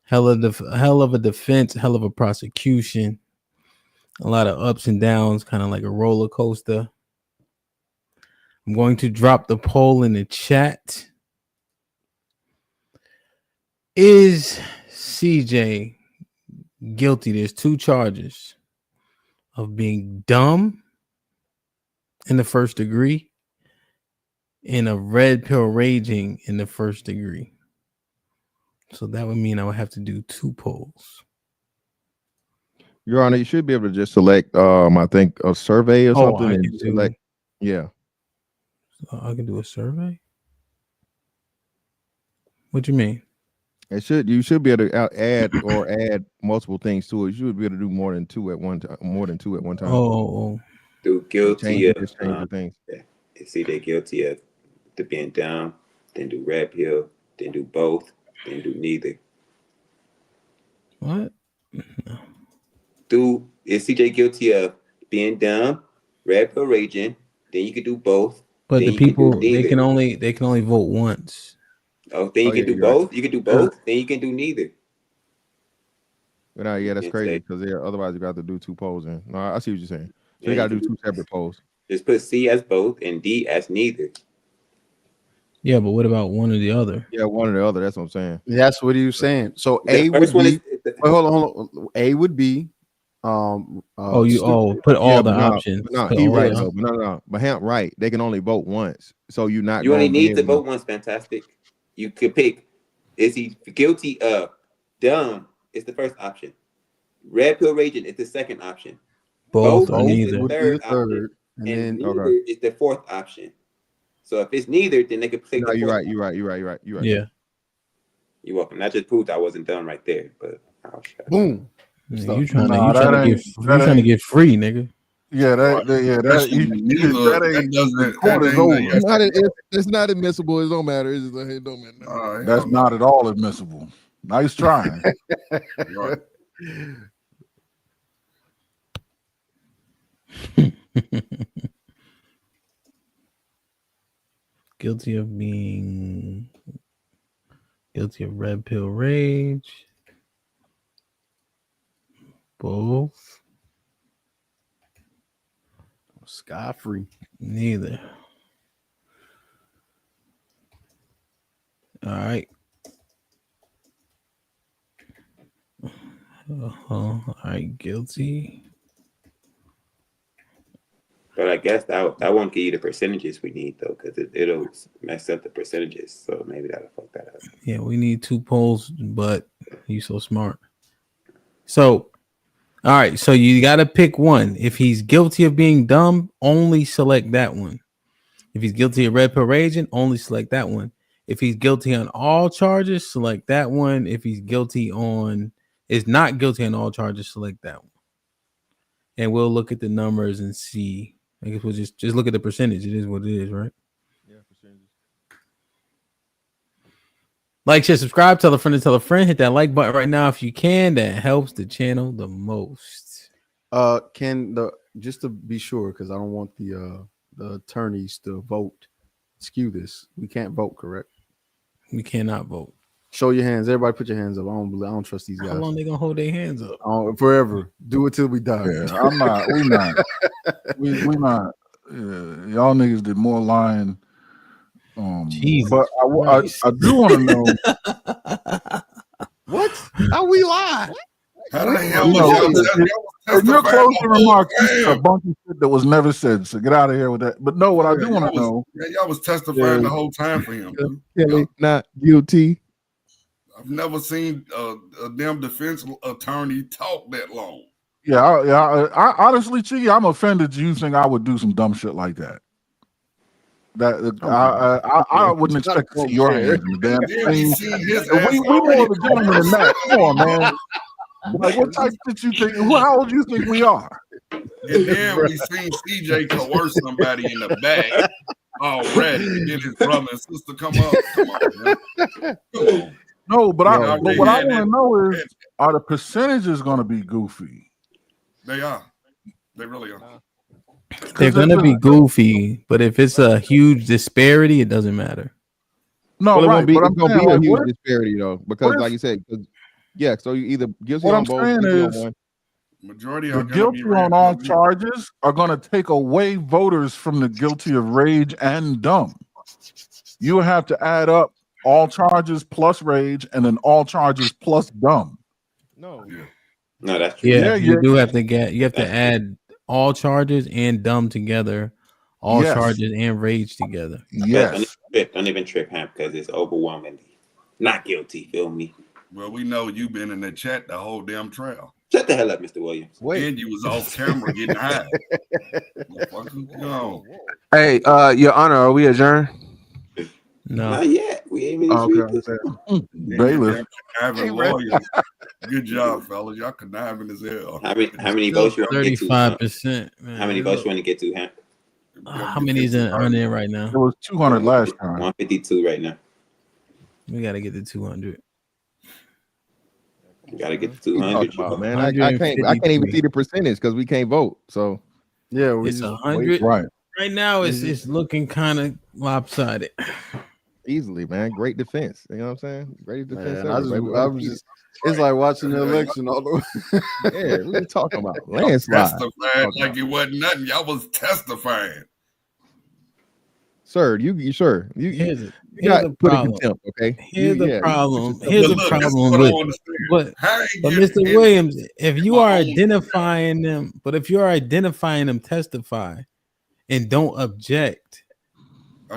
hell of a defense, hell of a prosecution, a lot of ups and downs, kind of like a roller coaster. I'm going to drop the poll in the chat. Is CJ guilty? There's 2 charges of being dumb in the first degree and a red pill raging in the first degree. So that would mean I would have to do 2 polls. Your Honor, you should be able to just select I think a survey or something and select. Yeah. So I can do a survey? What do you mean? You should be able to add multiple things to it. You should be able to do more than 2 at one time. Oh. Do guilty of things. See, they're guilty of being dumb, then do red pill, then do both, then do neither. What? Is CJ guilty of being dumb, red pill raging? Then you could do both. But the people they can only vote once. Oh, then you can do both. Right. You can do both. Then you can do neither. But yeah, that's crazy because otherwise you got to do 2 polls. No, I see what you're saying. So you got to do 2 separate polls. Just put C as both and D as neither. Yeah, but what about one or the other? Yeah, one or the other. That's what I'm saying. That's what he was saying. So A would be. Hold on. A would be. Put all the options. No, he right. No. But him right. They can only vote once. So you're not. You only need to vote once. Fantastic. You could pick. Is he guilty of dumb? It's the first option. Red pill raging is the second option. Both or is neither. the third option. And neither is the fourth option. So if it's neither, then they could pick. No, you're right. You're right. Yeah. You're welcome. That just proved I wasn't done right there. But boom. You trying to get free, nigga. Yeah, that it's not admissible. It don't matter. It's just like, it don't matter. That's not at all admissible. Nice trying. Right. Guilty of red pill rage. Both. Sky free. Neither. All right. All right, guilty. But I guess that won't give you the percentages we need though, because it'll mess up the percentages. So maybe that'll fuck that up. Yeah, we need 2 polls, but you so smart. So, all right, so you got to pick one. If he's guilty of being dumb, only select that one. If he's guilty of red pill raging, only select that one. If he's guilty on all charges, select that one. If he's not guilty on all charges, select that one. And we'll look at the numbers and see. I guess we'll just look at the percentage. It is what it is, right? Yeah, percentages. Like, share, subscribe, tell a friend to tell a friend. Hit that like button right now if you can. That helps the channel the most. Just to be sure, because I don't want the attorneys to vote skew this. We can't vote, correct? We cannot vote. Show your hands. Everybody put your hands up. I don't trust these guys. How long they gonna hold their hands up? Forever. Do it till we die. Yeah, I'm not. We not. We not. Y'all niggas did more lying. Jesus but I do want to know what? How we lie? How the hell in your closing remarks, you said a bunch of shit that was never said. So get out of here with that. But no, what I do want to know. Y'all was testifying the whole time for him. Kelly, not guilty. I've never seen a damn defense attorney talk that long. Yeah, I honestly, Chi, I'm offended you think I would do some dumb shit like that. I wouldn't expect to see your hands in the damn thing. We more of a gentleman than that. Come on, man. Like, what type of shit you think? How old do you think we are? And then we seen CJ coerce somebody in the back already. And then his brother and sister come up. Come on, man. Come on. No, but what I want to know is, are the percentages going to be goofy? They are. They really are. They're gonna be goofy, but if it's a huge disparity, it doesn't matter. No, well, right, it's gonna be a huge disparity though, because like you said, yeah. So you either guilty on both. What I'm saying is, majority the guilty on all charges are going to take away voters from the guilty of rage and dumb. You have to add up all charges plus rage, and then all charges plus dumb. No, that's true. Yeah, you do have to get. You have to add all charges and dumb together, all charges and rage together. Yes. Don't even trip him because it's overwhelmingly not guilty. Feel me? Well, we know you've been in the chat the whole damn trial. Shut the hell up, Mr. Williams. And you was off camera getting high. Hey, Your Honor, are we adjourned? No, not yet. We ain't even bailiff. Lawyers. Good job, fellas. Y'all conniving as hell. How many votes you want to get to? 35%. How many votes you want to get to, Hank? How many is on there right now? It was 200 last time. 152 right now. We gotta get to 200. You gotta get to 200. Man, I can't even see the percentage because we can't vote. So yeah, it's 100. Right. Right now, it's looking kind of lopsided. Easily, man. Great defense. You know what I'm saying? Great defense. It's like watching the election all the way. Yeah, we were talking about landslide. Testifying like it wasn't nothing. Y'all was testifying. Sir, you got put in contempt, okay? Here's the problem. Here's the problem with but Mr. Williams, if you are identifying them, testify and don't object.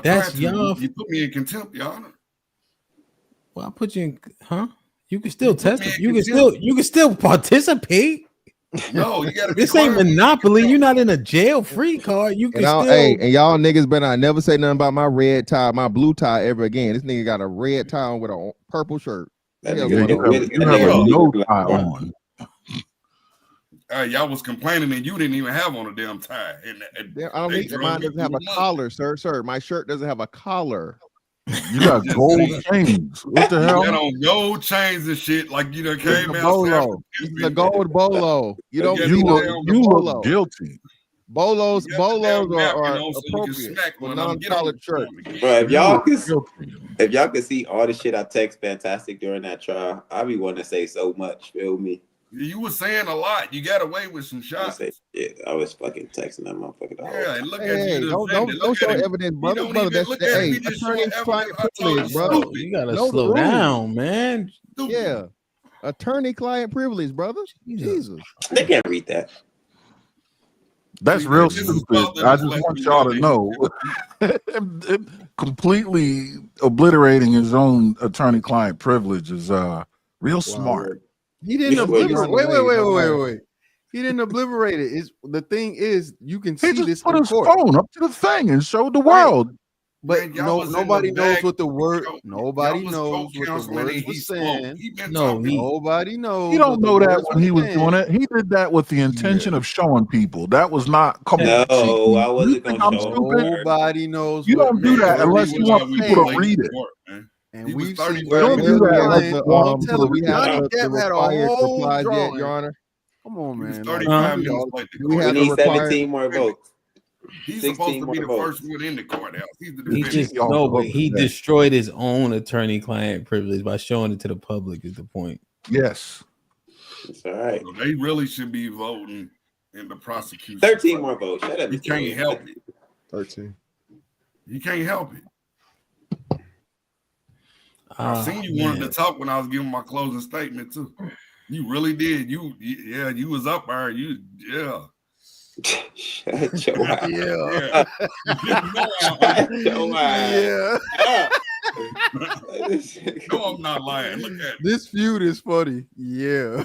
That's y'all. You put me in contempt, Your Honor. Well, I put you in, huh? You can still testify. You can still participate. No, you gotta. This ain't Monopoly. You're not in a jail-free card. You can still. Hey, and y'all niggas better not never say nothing about my red tie, my blue tie ever again. This nigga got a red tie on with a purple shirt. You have a no tie on. Y'all was complaining and you didn't even have on a damn tie. I don't think mine doesn't have a collar, sir. Sir, my shirt doesn't have a collar. You got gold chains. What the hell? You got on gold chains and shit like you done came out. The gold bolo. You don't. You look guilty. Bolos are appropriate for non-collared shirt. Bro, if y'all could see all the shit I text Fantastic during that trial, I be wanting to say so much. Feel me? You were saying a lot. You got away with some shots. I was fucking texting that motherfucker. Yeah, and look at you. Don't show evidence, brother. That's attorney-client privilege, brother. You gotta slow down, man. Yeah, attorney-client privilege, brother. Jesus, they can't read that. That's real stupid. I just want y'all to know. Completely obliterating his own attorney-client privilege is real smart. He didn't obliterate. Wait. He didn't obliterate it. The thing is, you can see this. Put his phone up to the thing and show the world. But nobody knows what the word. Nobody knows what the word was saying. Nobody knows. You don't know that when he was doing it. He did that with the intention of showing people. That was not. Come on. No, I wasn't going to show. Nobody knows. You don't do that unless you want people to read it. And He was we've 35 seen Don't do that. do we have Johnny the Depp had a required whole replies yet, drawing. Your Honor? Come on, He was man. 35 minutes late. Do we We have the need required? 17 more votes. He's supposed 16 to be more the votes. first one in the courthouse. He's the He defendant. just but he destroyed his own attorney-client privilege by showing it to the public. Is the point? Yes. It's all right. So they really should be voting in the prosecution. 13 more votes. Shut up. You can't help it. 13. You can't help it. I seen you wanted to talk when I was giving my closing statement too. You really did. You was up there. Shut your mouth. Yeah. No, I'm not lying. Look at this feud is funny. Yeah.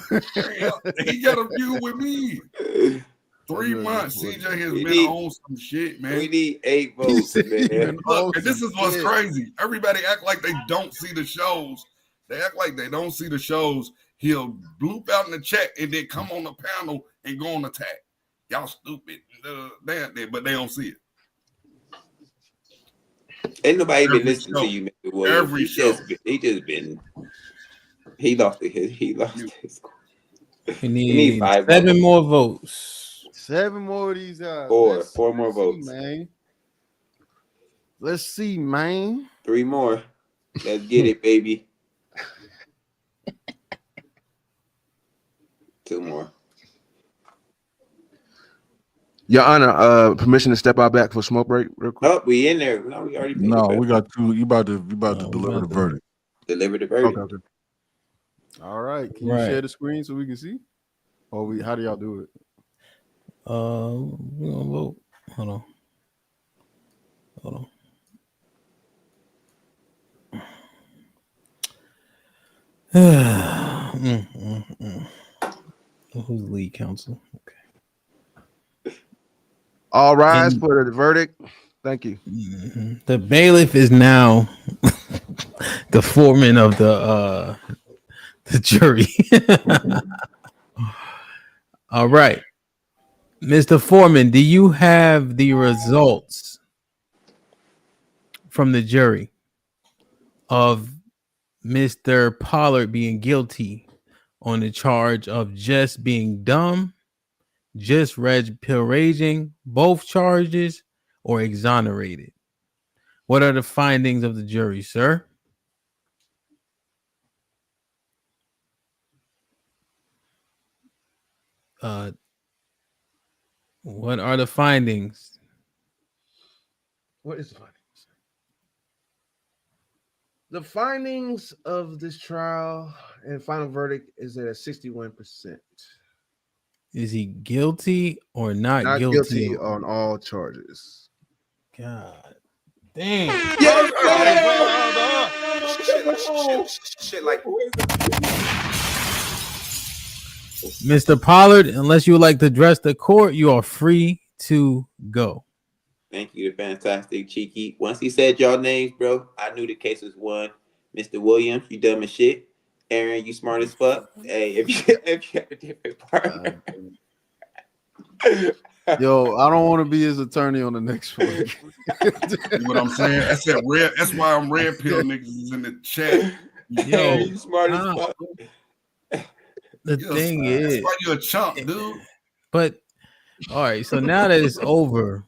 He got a feud with me. 3 months. CJ has been on some shit, man. We need 8 votes, man. Look, and this is what's crazy. Everybody act like they don't see the shows. They act like they don't see the shows. He'll bloop out in the chat and then come on the panel and go on attack. Y'all stupid. But they don't see it. Ain't nobody been listening to you, Mr. Williams. Every show. He lost his. We need 7 more votes. 7 more of these. 4 more votes, man. Let's see, man. 3 more. Let's get it, baby. 2 more. Your Honor, permission to step out back for smoke break real quick. Oh, we in there. No, we already. No, we got 2. You about to deliver the verdict. Deliver the verdict. Okay. All right. Can you share the screen so we can see? Or how do y'all do it? We're gonna vote. Hold on. Who's lead counsel? Okay. All rise for the verdict. Thank you. The bailiff is now the foreman of the jury. All right. Mr. Foreman, do you have the results from the jury of Mr. Pollard being guilty on the charge of just being dumb, just Redpill raging, both charges, or exonerated? What are the findings of the jury, sir? What are the findings? What is the findings? The findings of this trial and final verdict is at 61%. Is he guilty or not guilty on all charges? God damn. Shit like Mr. Pollard, unless you would like to address the court, you are free to go. Thank you, the fantastic Cheeky. Once he said y'all names, bro, I knew the case was won. Mr. Williams, you dumb as shit. Aaron, you smart as fuck. Hey, if you have a different partner. Yo, I don't want to be his attorney on the next one. You know what I'm saying? That's why I'm red pill niggas is in the chat. Yo, you smart as fuck. The thing is, that's why you're a chump, dude. But all right, so now that it's over,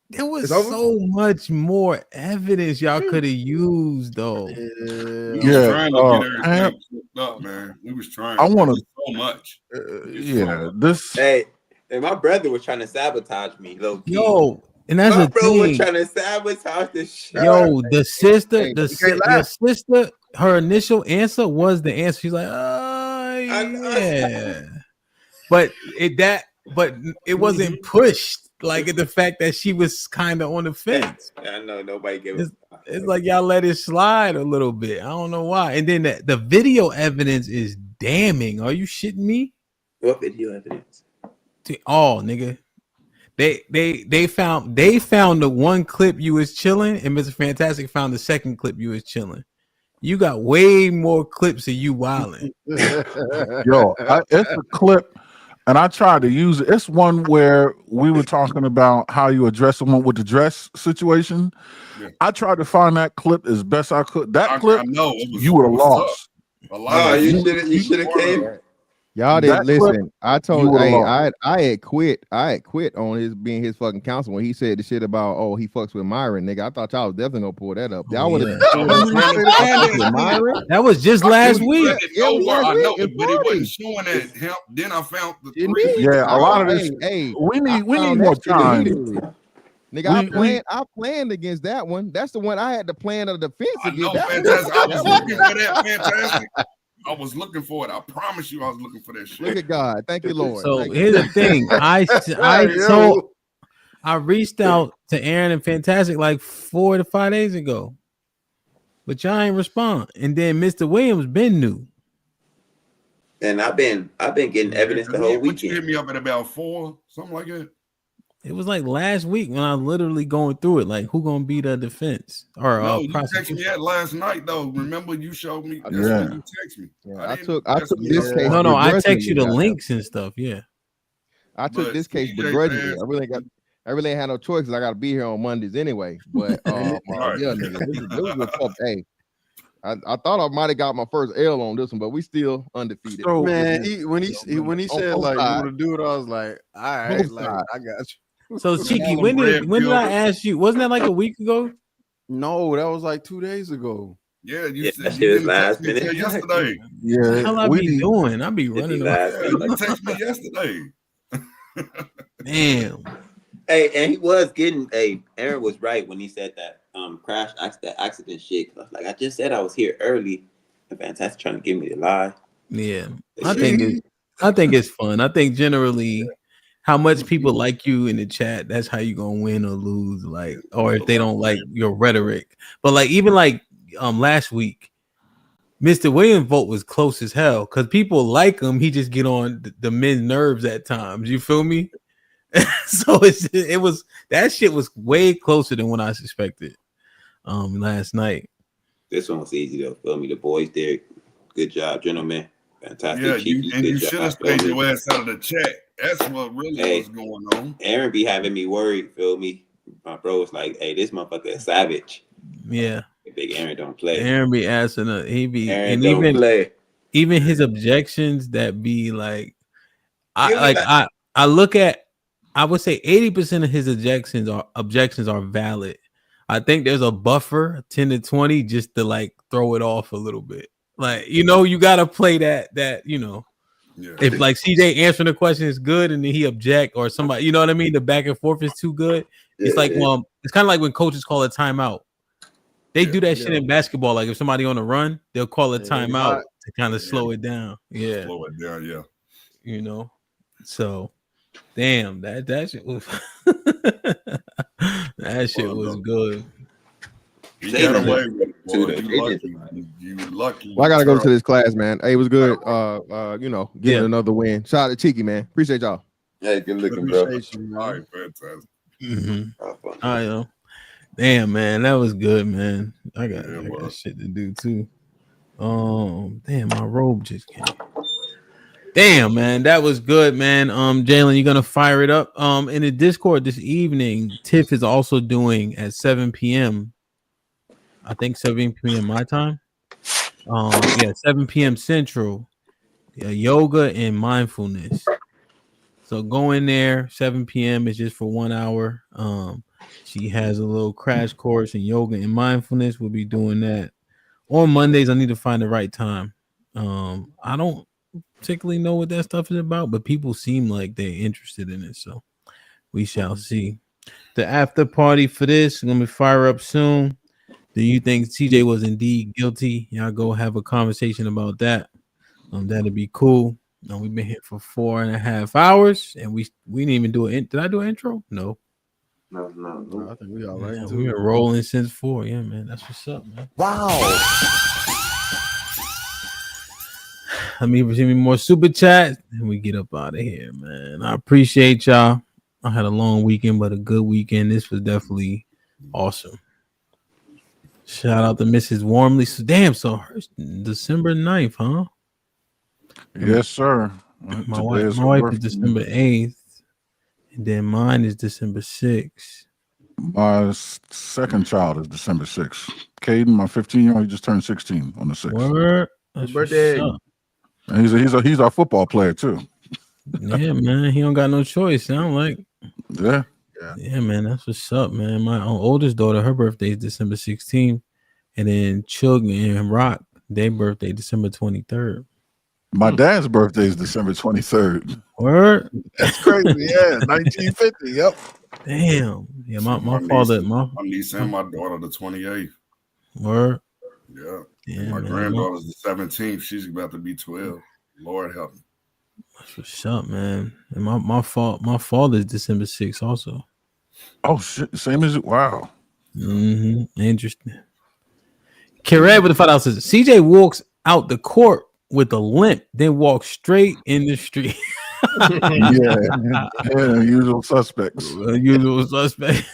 there was so much more evidence y'all could have used, though. We was trying to get everything up, man. We was trying. I want to so much. Hey, and my brother was trying to sabotage me, low key. Yo, and that's my the brother was thing. trying to sabotage the shit. Yo, the sister, your sister, her initial answer was the answer. She's like, yeah, but it wasn't pushed. Like the fact that she was kind of on the fence. I know nobody gave it. It's like y'all let it slide a little bit. I don't know why. And then the video evidence is damning. Are you shitting me? What video evidence? Oh, nigga. They found the one clip you was chilling, and Mr. Fantastic found the second clip you was chilling. You got way more clips of you wilding. Yo, it's a clip and I tried to use it. It's one where we were talking about how you address someone with the dress situation. Yeah. I tried to find that clip as best I could. That I clip, know it was, you would have it was lost. tough. A lot of you should have came. Y'all didn't That clip, listen. I you told would've hey, lost. I had quit. I had quit on his being his fucking counsel when he said the shit about he fucks with Myron, nigga. I thought y'all was definitely gonna pull that up. Y'all would have That was just last week. I know it, but it wasn't showing that him. Then I found the three. Yeah, a lot of this. We need more time. Nigga, I planned against that one. That's the one I had to plan of defense against. Fantastic. I was looking for that. Fantastic. I was looking for it. I promise you, I was looking for that shit. Look at God. Thank you, Lord. So here's the thing. I reached out to Aaron and Fantastic like 4 to 5 days ago, but y'all ain't respond. And then Mr. Williams been new. And I've been getting evidence the whole weekend. You hit me up at about 4, something like that. It was like last week when I was literally going through it, like who gonna be the defense or no, you texted prosecution. me that last night though. Remember you showed me. That's Yeah. when you text me. Yeah, I took this case. No, I text you the links and stuff. Yeah, I took this case begrudgingly. I really ain't had no choice because I got to be here on Mondays anyway. But yeah, nigga, this was a tough day. I thought I might have got my first L on this one, but we still undefeated. So, man, when he said like you want to do it, I was like, all right, like I got you. So Cheeky, when did I ask you? Wasn't that like a week ago? No, that was like 2 days ago. Yeah, you said that you shit was didn't last text me minute. till yesterday. Yeah, What the hell I be doing? I be running around. You text me yesterday. Damn. Hey, and he was getting. Hey, Aaron was right when he said that crash accident shit. I was like, I just said I was here early. And Fantastic trying to get me to lie. Yeah, I think it's fun. I think generally, how much people like you in the chat, that's how you gonna win or lose. Like, or if they don't like your rhetoric. But like even like last week, Mr. Williams' vote was close as hell because people like him. He just get on the men's nerves at times. You feel me? So it was that shit was way closer than what I suspected last night. This one was easy though. Feel me? The boys did good job, gentlemen. Fantastic. Yeah, Cheeky, you good should job. have stayed your ass out of the chat. That's what really was going on. Aaron be having me worried. Feel me? My bro was like, "Hey, this motherfucker is savage." Yeah, big Aaron don't play. Aaron be asking he be Aaron and don't play. Even his objections that be like, I look at. I would say 80% of his objections are valid. I think there's a buffer 10 to 20 just to like throw it off a little bit. Like, you gotta play that if like CJ answering the question is good and then he object or somebody, you know what I mean? The back and forth is too good. It's like it's kind of like when coaches call a timeout. They do that shit in basketball. Like if somebody on a run, they'll call a timeout to kind of slow it down. Yeah. Slow it down, yeah. So damn, that shit was that shit was good. You got away with it, boy. You lucky. Well, I gotta go to this class, man. Hey, it was good. Getting another win. Shout out to Cheeky, man. Appreciate y'all. Hey, good looking, bro. All right, fantastic. All right, damn, man, that was good, man. I got shit to do too. Damn, my robe just came. Damn, man, that was good, man. Jalen, you're gonna fire it up. In the Discord this evening, Tiff is also doing at 7 p.m. I think 7 p.m. my time. 7 p.m. Central. Yoga and mindfulness. So go in there. 7 p.m. is just for 1 hour. She has a little crash course in yoga and mindfulness. We'll be doing that on Mondays. I need to find the right time. I don't particularly know what that stuff is about, but people seem like they're interested in it, so we shall see. The after party for this is gonna be fire up soon. Do you think CJ was indeed guilty? Y'all go have a conversation about that. That'd be cool. We've been here for 4.5 hours, and we didn't even do it. Did I do an intro? No. No, I think we all right. We've been rolling since 4. Yeah, man, that's what's up, man. Wow. Let me receive more super chat and we get up out of here, man. I appreciate y'all. I had a long weekend, but a good weekend. This was definitely awesome. Shout out to Mrs. Warmly. So damn, so December 9th, huh? Yes, sir. My wife is December 8th, and then mine is December 6th. My second child is December 6th. Caden, my 15-year-old, he just turned 16 on the 6th. Word. That's birthday. And he's our football player too. Yeah, man. He don't got no choice. Sound like. Yeah. Yeah, man. That's what's up, man. My oldest daughter, her birthday is December 16th, and then Chug and Rock, their birthday December 23rd. My dad's birthday is December 23rd. Word. That's crazy. Yeah, 1950. Yep. Damn. Yeah, my father, my niece and my daughter the 28th. Word. Yeah. Yeah, My man, granddaughter's the 17th. She's about to be 12. Lord help me. That's what's up, man. And my father is December 6th also. Oh shit. Same as it. Wow. Mm-hmm. Interesting. Kerry with the $5 says CJ walks out the court with a limp, then walks straight in the street. yeah, usual suspects. Usual suspect.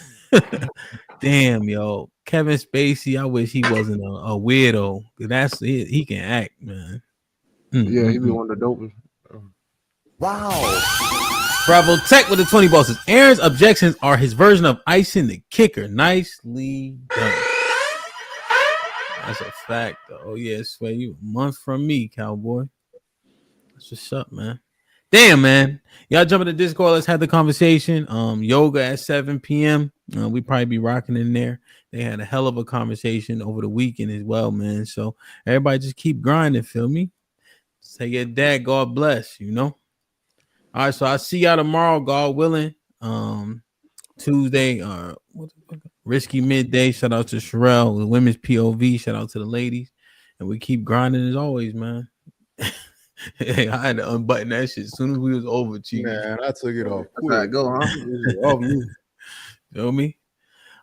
Damn, yo, Kevin Spacey. I wish he wasn't a weirdo. That's it. He can act, man. Yeah, he be one of the dopest. Wow. Bravo Tech with the 20 bosses. Aaron's objections are his version of icing the kicker. Nicely done. That's a fact, though. Oh, yeah, Sway, you a month from me, cowboy. That's what's up, man. Damn, man. Y'all jump in the Discord. Let's have the conversation. Yoga at 7 p.m. We probably be rocking in there. They had a hell of a conversation over the weekend as well, man. So everybody just keep grinding, feel me? Say your dad, God bless, you know? All right, so I'll see y'all tomorrow, God willing. Tuesday, Risky Midday. Shout out to Sherelle, the women's POV. Shout out to the ladies. And we keep grinding as always, man. Hey, I had to unbutton that shit as soon as we was over, Chief. Man, I took it off. That's how it go, huh? Off you. Feel me?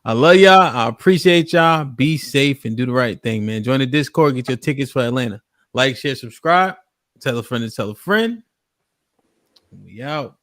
I love y'all. I appreciate y'all. Be safe and do the right thing, man. Join the Discord. Get your tickets for Atlanta. Like, share, subscribe. Tell a friend to tell a friend. We out.